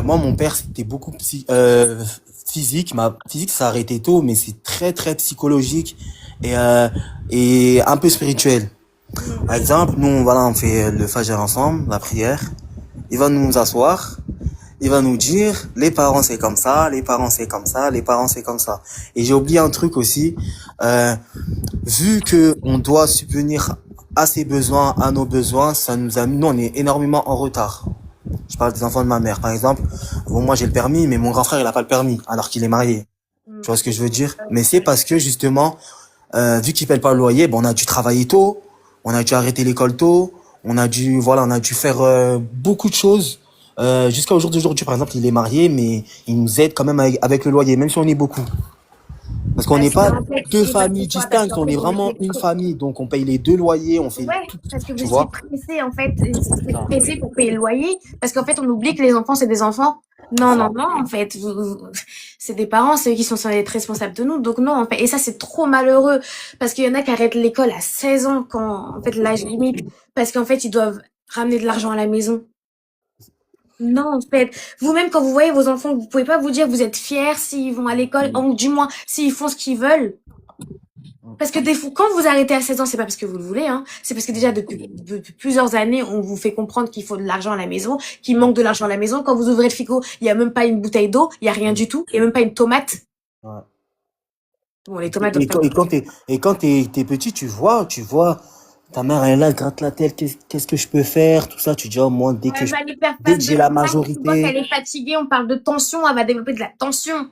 Moi, mon père, c'était beaucoup physique. Ma physique, ça a arrêté tôt, mais c'est très, très psychologique et un peu spirituel. Par exemple, nous, voilà, on fait le fajr ensemble, la prière. Il va nous asseoir. Il va nous dire, les parents c'est comme ça, les parents c'est comme ça, les parents c'est comme ça. Et j'ai oublié un truc aussi, vu que on doit subvenir à ses besoins, à nos besoins, ça nous a, nous on est énormément en retard. Je parle des enfants de ma mère, par exemple. Bon, moi j'ai le permis, mais mon grand frère il a pas le permis, alors qu'il est marié. Tu vois ce que je veux dire? Mais c'est parce que justement, vu qu'il paye pas le loyer, bon, on a dû travailler tôt, on a dû arrêter l'école tôt, on a dû faire beaucoup de choses. Jusqu'à aujourd'hui, par exemple, il est marié, mais il nous aide quand même avec le loyer, même si on est beaucoup. Parce qu'on n'est pas deux familles distinctes, on est vraiment une famille, donc on paye les deux loyers, on fait Ouais, tout, parce que vous tu étiez vois. pressés, en fait, pressés pour payer le loyer, parce qu'en fait, on oublie que les enfants, c'est des enfants. Non, non, non, en fait, c'est des parents, c'est eux qui sont censés être responsables de nous, donc non, en fait, et ça, c'est trop malheureux, parce qu'il y en a qui arrêtent l'école à 16 ans, quand, en fait, l'âge limite, parce qu'en fait, ils doivent ramener de l'argent à la maison. Non, en fait, vous-même, quand vous voyez vos enfants, vous pouvez pas vous dire, vous êtes fiers s'ils vont à l'école, ou du moins, s'ils font ce qu'ils veulent. Parce que des fois, quand vous arrêtez à 16 ans, c'est pas parce que vous le voulez, hein. C'est parce que déjà, depuis plusieurs années, on vous fait comprendre qu'il faut de l'argent à la maison, qu'il manque de l'argent à la maison. Quand vous ouvrez le frigo, il y a même pas une bouteille d'eau, il y a rien du tout, il y a même pas une tomate. Ouais. Bon, les tomates doivent Et quand t'es petit, tu vois, ta mère, elle est là, elle gratte la tête, qu'est-ce que je peux faire, tout ça, tu dis, oh, moi, dès que Elle va aller faire dès face que de j'ai la tu vois majorité, qu'elle est fatiguée, on parle de tension, elle va développer de la tension. moi,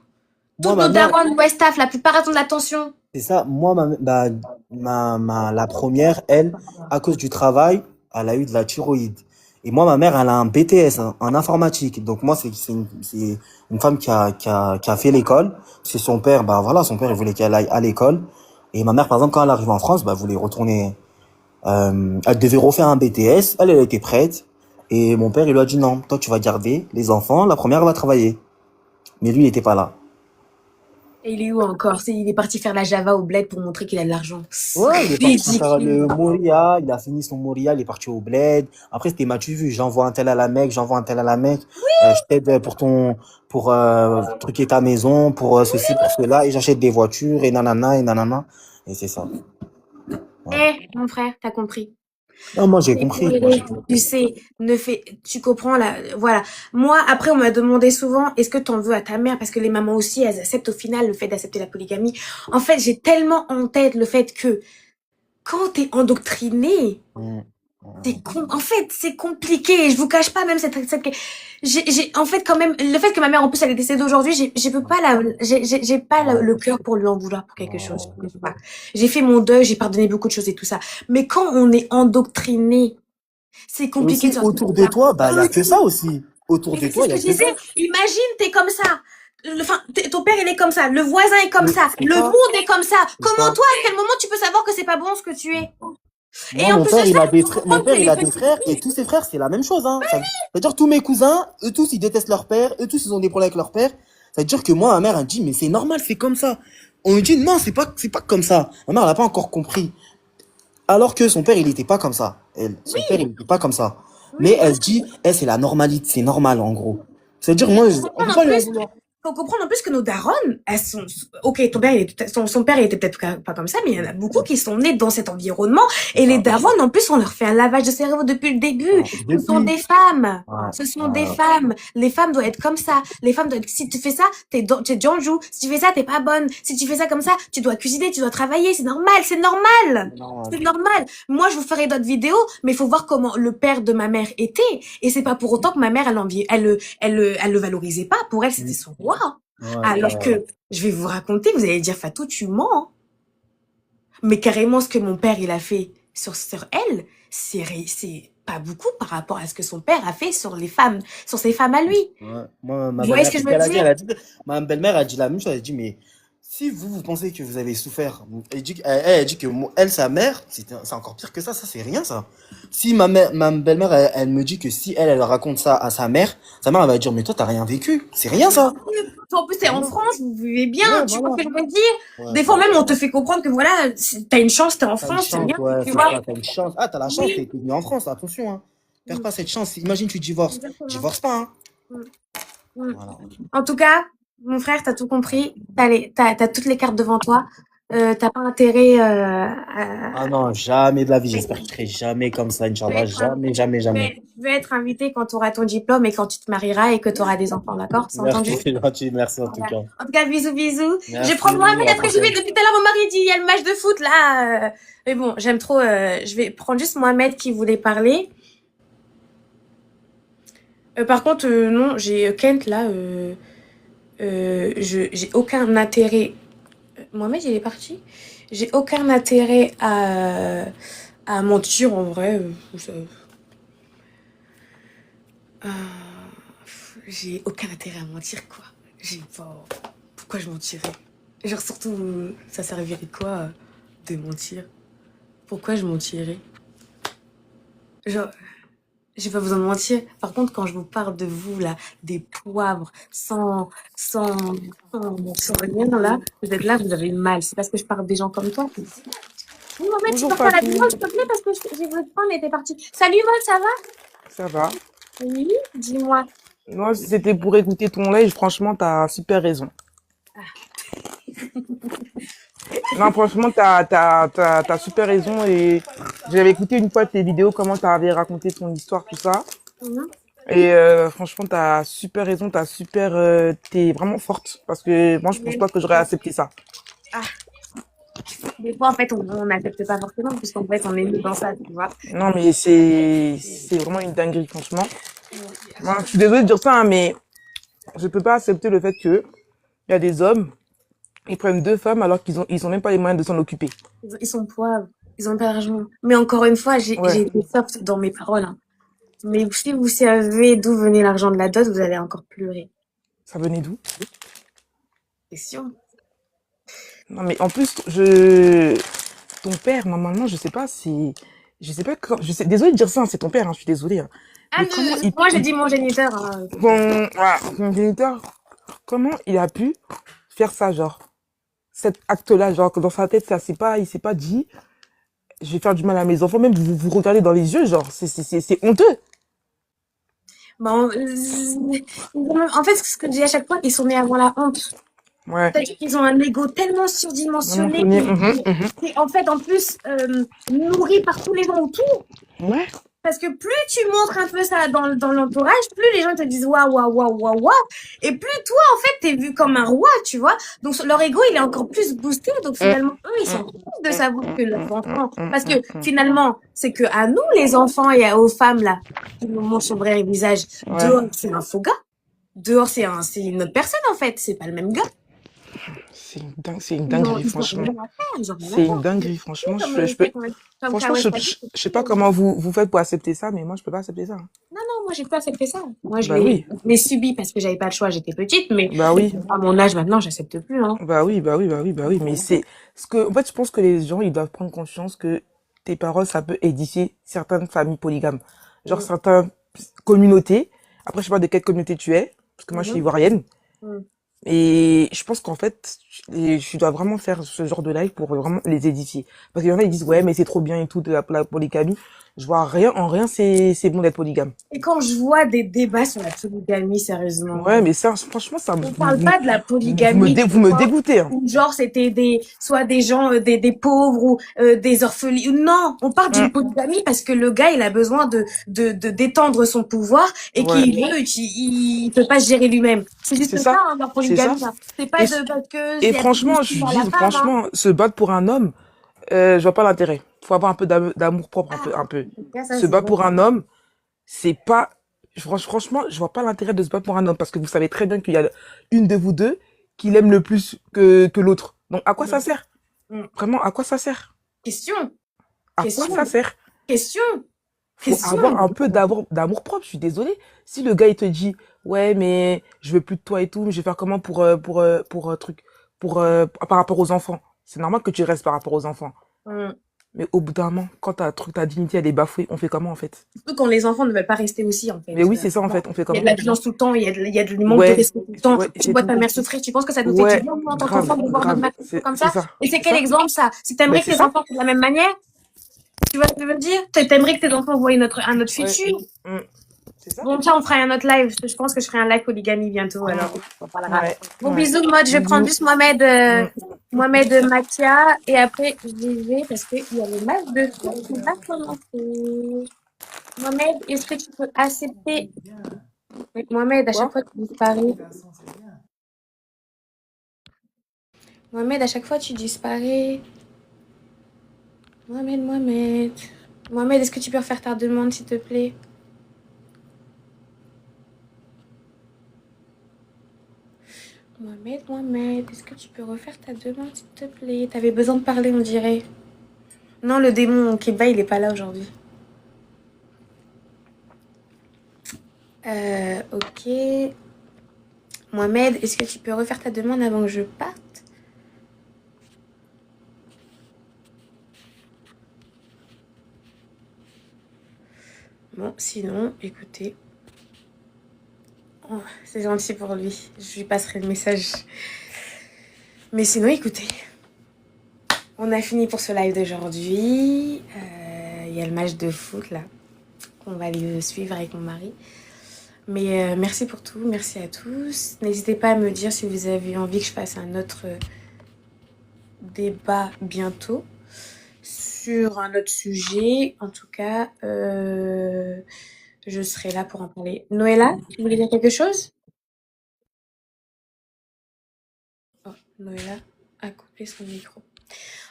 Toutes ma nos mère, darons Westaf, la plupart elles ont de la tension. c'est ça, moi, la première, elle, à cause du travail, elle a eu de la thyroïde. Et moi, ma mère, elle a un BTS en informatique. Donc moi, c'est une femme qui a fait l'école. C'est son père, bah voilà, son père, il voulait qu'elle aille à l'école. Et ma mère, par exemple, quand elle arrive en France, bah, elle voulait retourner, elle devait refaire un BTS. Elle était prête. Et mon père, il lui a dit non, toi, tu vas garder les enfants. La première, elle va travailler. Mais lui, il était pas là. Et il est où encore? Il est parti faire la Java au bled pour montrer qu'il a de l'argent. Ouais, il est parti faire Ridicule. le Moria, il a fini son Moria, il est parti au bled. Après, c'était m'as-tu vu, j'envoie un tel à la Mecque, j'envoie un tel à la Mecque, je t'aide pour truquer ta maison, pour ceci, pour cela, et j'achète des voitures, et nanana, et nanana. Et c'est ça. Voilà. Mon frère, t'as compris. Non, moi, j'ai compris. Tu sais, tu comprends là, voilà. Moi, après, on m'a demandé souvent, est-ce que t'en veux à ta mère? Parce que les mamans aussi, elles acceptent au final le fait d'accepter la polygamie. En fait, j'ai tellement en tête le fait que quand t'es endoctriné, Mm. en fait, c'est compliqué. Je vous cache pas même en fait, quand même, le fait que ma mère, en plus, elle est décédée aujourd'hui, je peux pas j'ai pas le cœur pour lui en vouloir pour quelque chose. Je peux pas. J'ai fait mon deuil, j'ai pardonné beaucoup de choses et tout ça. Mais quand on est endoctriné, c'est Et compliqué aussi, de autour de toi, bah, il y a que ça aussi. Autour Mais de c'est toi, ce il y que a je que ça. disais. Imagine, t'es comme ça. Enfin, ton père, il est comme ça. Le voisin est comme Mais ça. c'est Le ça, monde est comme ça. c'est Comment ça. toi, à quel moment tu peux savoir que c'est pas bon ce que tu es? Et Moi, en mon plus de père, il ça, a des faut frères, mon comprendre que père, il les a des petits, frères, et tous ses frères, c'est la même chose, hein. C'est-à-dire, tous mes cousins, eux tous, ils détestent leur père, eux tous, ils ont des problèmes avec leur père. C'est-à-dire que moi, ma mère, elle dit, mais c'est normal, c'est comme ça. On lui dit, non, c'est pas comme ça. Ma mère, elle a pas encore compris. Alors que son père, il était pas comme ça. Son père, il était pas comme ça. Mais Oui. elle se dit, elle, c'est la normalité, c'est normal, en gros. C'est-à-dire, moi, Faut on comprendre peut en pas lui en plus, vouloir. faut comprendre en plus que nos darons, elles sont, ok, ton père, son père, il était peut-être pas comme ça, mais il y en a beaucoup qui sont nés dans cet environnement. Et les darons, en plus, on leur fait un lavage de cerveau depuis le début. Alors, Ce sont depuis, des femmes. ouais, Ce sont des femmes. Les femmes doivent être comme ça. Les femmes doivent être, si tu fais ça, t'es Janjou. Si tu fais ça, t'es pas bonne. Si tu fais ça comme ça, tu dois cuisiner, tu dois travailler. C'est normal, c'est normal. non, C'est normal. Moi, je vous ferai d'autres vidéos, mais il faut voir comment le père de ma mère était. Et c'est pas pour autant que ma mère, elle le valorisait pas. Pour elle, c'était son roi. ouais, Alors que, je vais vous raconter, vous allez dire, Fatou, tu mens. Hein. Mais carrément, ce que mon père, il a fait sur elle, c'est pas beaucoup par rapport à ce que son père a fait sur les femmes, sur ses femmes à lui. ouais. Moi, ma Vous voyez belle-mère, ce que c'est je ce qu'elle veux a dit, dire? ma belle-mère a dit la même chose, elle a dit, mais si vous pensez que vous avez souffert, elle dit que elle, sa mère, c'est encore pire que ça, c'est rien, ça. Si ma belle-mère, elle me dit que si elle raconte ça à sa mère, elle va dire, mais toi, t'as rien vécu, c'est rien, ça. Toi, en plus, t'es C'est en rien. France, vous vivez bien, Ouais, tu vois voilà. ce que je veux dire? Ouais, Des fois même, on te fait comprendre que voilà, t'as une chance, t'es en t'as une France, c'est chance, bien, ouais, tu c'est vois? ça, t'as une chance. Ah, t'as la chance, Oui, t'es venu en France, attention, hein. Perds mm, pas cette chance. Imagine, tu divorces. exactement. Divorce pas, hein. Mm, mm. Voilà. En tout cas, mon frère, t'as tout compris. T'as toutes les cartes devant toi. T'as pas intérêt Ah à... non, jamais de la vie. J'espère que je serai jamais comme ça, Je vais Inch'Allah. être, Jamais, jamais, jamais. je vais être invitée quand tu auras ton diplôme et quand tu te marieras et que tu auras des enfants, d'accord? C'est entendu? Merci, c'est gentil. Merci en tout Voilà. cas. En tout cas, bisous, bisous. Je vais Merci, prendre Mohamed à la après j'y vais. prochaine. Depuis tout à l'heure, mon mari dit il y a le match de foot là. Mais bon, j'aime trop. Je vais prendre juste Mohamed qui voulait parler. Par contre, non, j'ai Kent là. J'ai aucun intérêt. Mohamed, il est parti. J'ai aucun intérêt à mentir en vrai. Euh, j'ai aucun intérêt à mentir quoi. J'ai pas. Pourquoi je mentirais? Genre surtout, ça servirait quoi de mentir? Pourquoi je mentirais? Genre, j'ai pas besoin de mentir. Par contre, quand je vous parle de vous là, des poivres, sans rien là, vous êtes là, vous avez mal. C'est parce que je parle des gens comme toi. Oui, Mohamed, tu Bonjour peux faire la Fatou, vidéo, s'il te plaît, parce que j'ai votre femme était partie. Salut, Maud, ça va? ça va? Oui, dis-moi. Moi, c'était pour écouter ton live, franchement, t'as super raison. Non, franchement, t'as super raison et j'avais écouté une fois tes vidéos, comment t'avais raconté ton histoire, tout ça. Mhm. Et franchement, t'as super raison, t'es vraiment forte parce que moi, je pense pas que j'aurais accepté ça. Ah, des fois, en fait, on n'accepte pas forcément, puisqu'en fait, on est mis dans ça, tu vois. Non, mais c'est vraiment une dinguerie, franchement. Moi, je suis désolée de dire ça, hein, mais je peux pas accepter le fait que il y a des hommes, ils prennent deux femmes alors ils ont même pas les moyens de s'en occuper. Ils sont pauvres, ils ont pas d'argent. Mais encore une fois, j'ai Ouais, été soft dans mes paroles. Hein. Mais si vous savez d'où venait l'argent de la dot, vous allez encore pleurer. ça venait d'où? C'est sûr. Non, mais en plus, ton père, normalement, je sais pas désolée de dire ça, hein, c'est ton père, hein, je suis désolée, hein. Ah, Mais comment moi, j'ai dit mon géniteur. Hein. ton géniteur, comment il a pu faire ça, genre, cet acte-là, genre, que dans sa tête, il s'est pas dit, je vais faire du mal à mes enfants, même vous regardez dans les yeux, genre, c'est honteux. Bon, en fait, ce que je dis à chaque fois, ils sont nés avant la honte. Ouais. C'est-à-dire qu'ils ont un ego tellement Maman, surdimensionné connaît, en fait, en plus, nourri par tous les gens autour. Ouais. Parce que plus tu montres un peu ça dans l'entourage, plus les gens te disent waouh, waouh, waouh, waouh, waouh. Et plus toi, en fait, t'es vu comme un roi, tu vois. Donc, leur ego, il est encore plus boosté. Donc, finalement, eux, ils sont contents de savoir que leurs enfants. Parce que finalement, c'est que à nous, les enfants, et aux femmes, là, qui nous montrent son vrai visage, Ouais. dehors, c'est un faux gars. Dehors, c'est une autre personne, en fait. C'est pas le même gars. C'est une Ils ont dinguerie, franchement. rien à faire, ils ont rien à C'est faire. une dinguerie, franchement. Comme, comme Franchement, Kawhi je sais pas comment vous faites pour accepter ça, mais moi, je peux pas accepter ça, hein. Non, moi, j'ai pas accepté ça. Moi, Bah oui. je l'ai subi parce que j'avais pas le choix, j'étais petite, mais Bah oui. à mon âge maintenant, j'accepte plus, hein. Bah oui. Mais en fait, je pense que les gens, ils doivent prendre conscience que tes paroles, ça peut édifier certaines familles polygames. Genre, certaines communautés. Après, je sais pas de quelle communauté tu es, parce que moi, je suis ivoirienne. Mm. Et je pense qu'en fait, je dois vraiment faire ce genre de live pour vraiment les édifier. Parce qu'il y en a, ils disent, ouais, mais c'est trop bien et tout, de la polygamie. Je vois rien, en rien, c'est bon d'être polygame. Et quand je vois des débats sur la polygamie, sérieusement, Ouais, mais ça, franchement, ça, on parle pas de la polygamie, vous me dégoûtez, hein. où genre c'était soit des gens, des pauvres ou des orphelins. Non, on parle d'une Hum, polygamie parce que le gars, il a besoin d'étendre son pouvoir et ouais, il peut pas se gérer lui-même. C'est juste c'est ça, ça, hein, leur c'est ça. polygamie, là. C'est pas Et, parce que et il y a des franchement, je soucis à dis, la femme, hein. franchement, se battre pour un homme, je vois pas l'intérêt. Faut avoir un peu d'amour propre, un peu. En tout cas, ça, Se c'est battre vrai. pour un homme, c'est pas, franchement, je vois pas l'intérêt de se battre pour un homme parce que vous savez très bien qu'il y a une de vous deux qui l'aime le plus que l'autre. Donc, à quoi ça sert? Hum. Vraiment, à quoi ça sert? Question, À quoi ça question, sert? question, Faut avoir un peu d'amour propre, je suis désolée. Si le gars, il te dit, ouais, mais je veux plus de toi et tout, mais je vais faire comment par rapport aux enfants. C'est normal que tu restes par rapport aux enfants. Hum. Mais au bout d'un moment, quand ta dignité, elle est bafouée, on fait comment, en fait? Surtout quand les enfants ne veulent pas rester aussi, en fait. Mais oui, c'est ça, en fait, on fait Il y a comment? de la violence tout le temps, il y a du manque de Ouais, respect tout le temps. ouais, Tu c'est vois tout. ta mère souffrir, tu penses que ça nous fait du Ouais, bien, nous, en tant grave, qu'enfants, de voir notre grave. mère souffrir comme C'est ça? ça. Et c'est C'est quel ça. exemple, ça? Si Mais t'aimerais que c'est tes ça. enfants fassent de la même manière, tu vois ce que je veux dire? T'aimerais que tes enfants voient un autre Ouais. futur? C'est ça. Bon, tiens, on fera un autre live. Je pense que je ferai un live polygamie bientôt, alors on parlera. Ouais. Bon, Ouais. bisous, mode. Je vais prendre Bisous. juste Mohamed, Mm. Mohamed Mathia, et après, j'y vais parce qu'il y a le match de foot qui va commencer. Mohamed, est-ce que tu peux accepter? Oui, Mohamed, à chaque Quoi? fois, tu disparais. Mohamed, à chaque fois, tu disparais. Mohamed, Mohamed. Mohamed, est-ce que tu peux refaire ta demande, s'il te plaît? Mohamed, Mohamed, est-ce que tu peux refaire ta demande, s'il te plaît? T'avais besoin de parler, on dirait. Non, le démon Keba, il est pas là aujourd'hui. Ok. Mohamed, est-ce que tu peux refaire ta demande avant que je parte? Bon, sinon, écoutez. Oh, c'est gentil pour lui. Je lui passerai le message. Mais sinon, écoutez. On a fini pour ce live d'aujourd'hui. Il y a le match de foot, là, qu'on va aller suivre avec mon mari. Mais merci pour tout, merci à tous. N'hésitez pas à me dire si vous avez envie que je fasse un autre débat bientôt sur un autre sujet. En tout cas, je serai là pour en parler. Noëlla, tu voulais dire quelque chose? Oh, Noëlla a coupé son micro.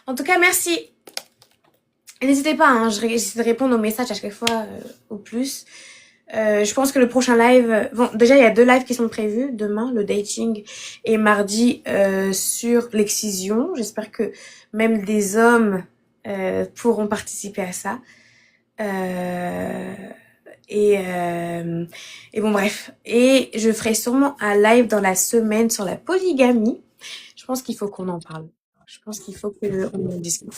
En tout cas, merci. Et n'hésitez pas, hein, j'essaie de répondre aux messages à chaque fois au plus. Je pense que le prochain live... Bon, déjà, il y a 2 lives qui sont prévus. Demain, le dating, et mardi sur l'excision. J'espère que même des hommes pourront participer à ça. Et bon, bref. Et je ferai sûrement un live dans la semaine sur la polygamie. Je pense qu'il faut qu'on en parle. Je pense qu'il faut qu'on en discute.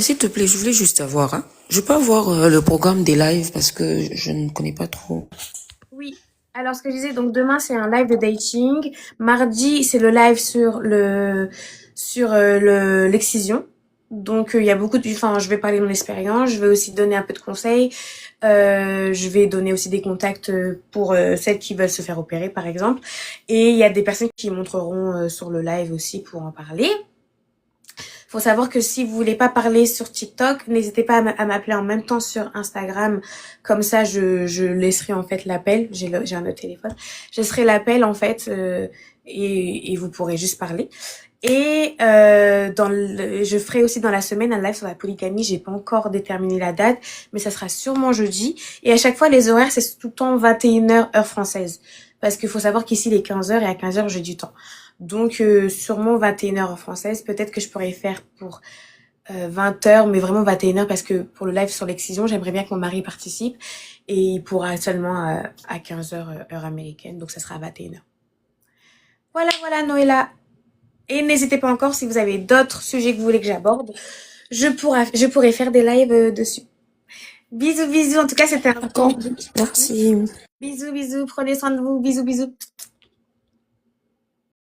S'il te plaît, je voulais juste savoir, hein. Je peux avoir le programme des lives parce que je ne connais pas trop. Oui. Alors, ce que je disais, donc demain, c'est un live de dating. Mardi, c'est le live sur l'excision. Donc, il y a beaucoup de... Enfin, je vais parler de mon expérience. Je vais aussi donner un peu de conseils. Je vais donner aussi des contacts pour celles qui veulent se faire opérer, par exemple. Et il y a des personnes qui montreront sur le live aussi pour en parler. Faut savoir que si vous voulez pas parler sur TikTok, n'hésitez pas à m'appeler en même temps sur Instagram. Comme ça, je laisserai en fait l'appel. J'ai un autre téléphone. Je laisserai l'appel en fait et vous pourrez juste parler. Et je ferai aussi dans la semaine un live sur la polygamie. J'ai pas encore déterminé la date, mais ça sera sûrement jeudi. Et à chaque fois, les horaires, c'est tout le temps 21h heure française. Parce qu'il faut savoir qu'ici, il est 15h et à 15h, j'ai du temps. Donc, sûrement 21h en française. Peut-être que je pourrais faire pour 20h, mais vraiment 21h parce que pour le live sur l'excision, j'aimerais bien que mon mari participe. Et il pourra seulement à 15h heure américaine. Donc, ça sera à 21h. Voilà, Noëlla. Et n'hésitez pas encore, si vous avez d'autres sujets que vous voulez que j'aborde, je pourrais faire des lives dessus. Bisous. En tout cas, c'était un grand... Merci. Bisous. Prenez soin de vous. Bisous.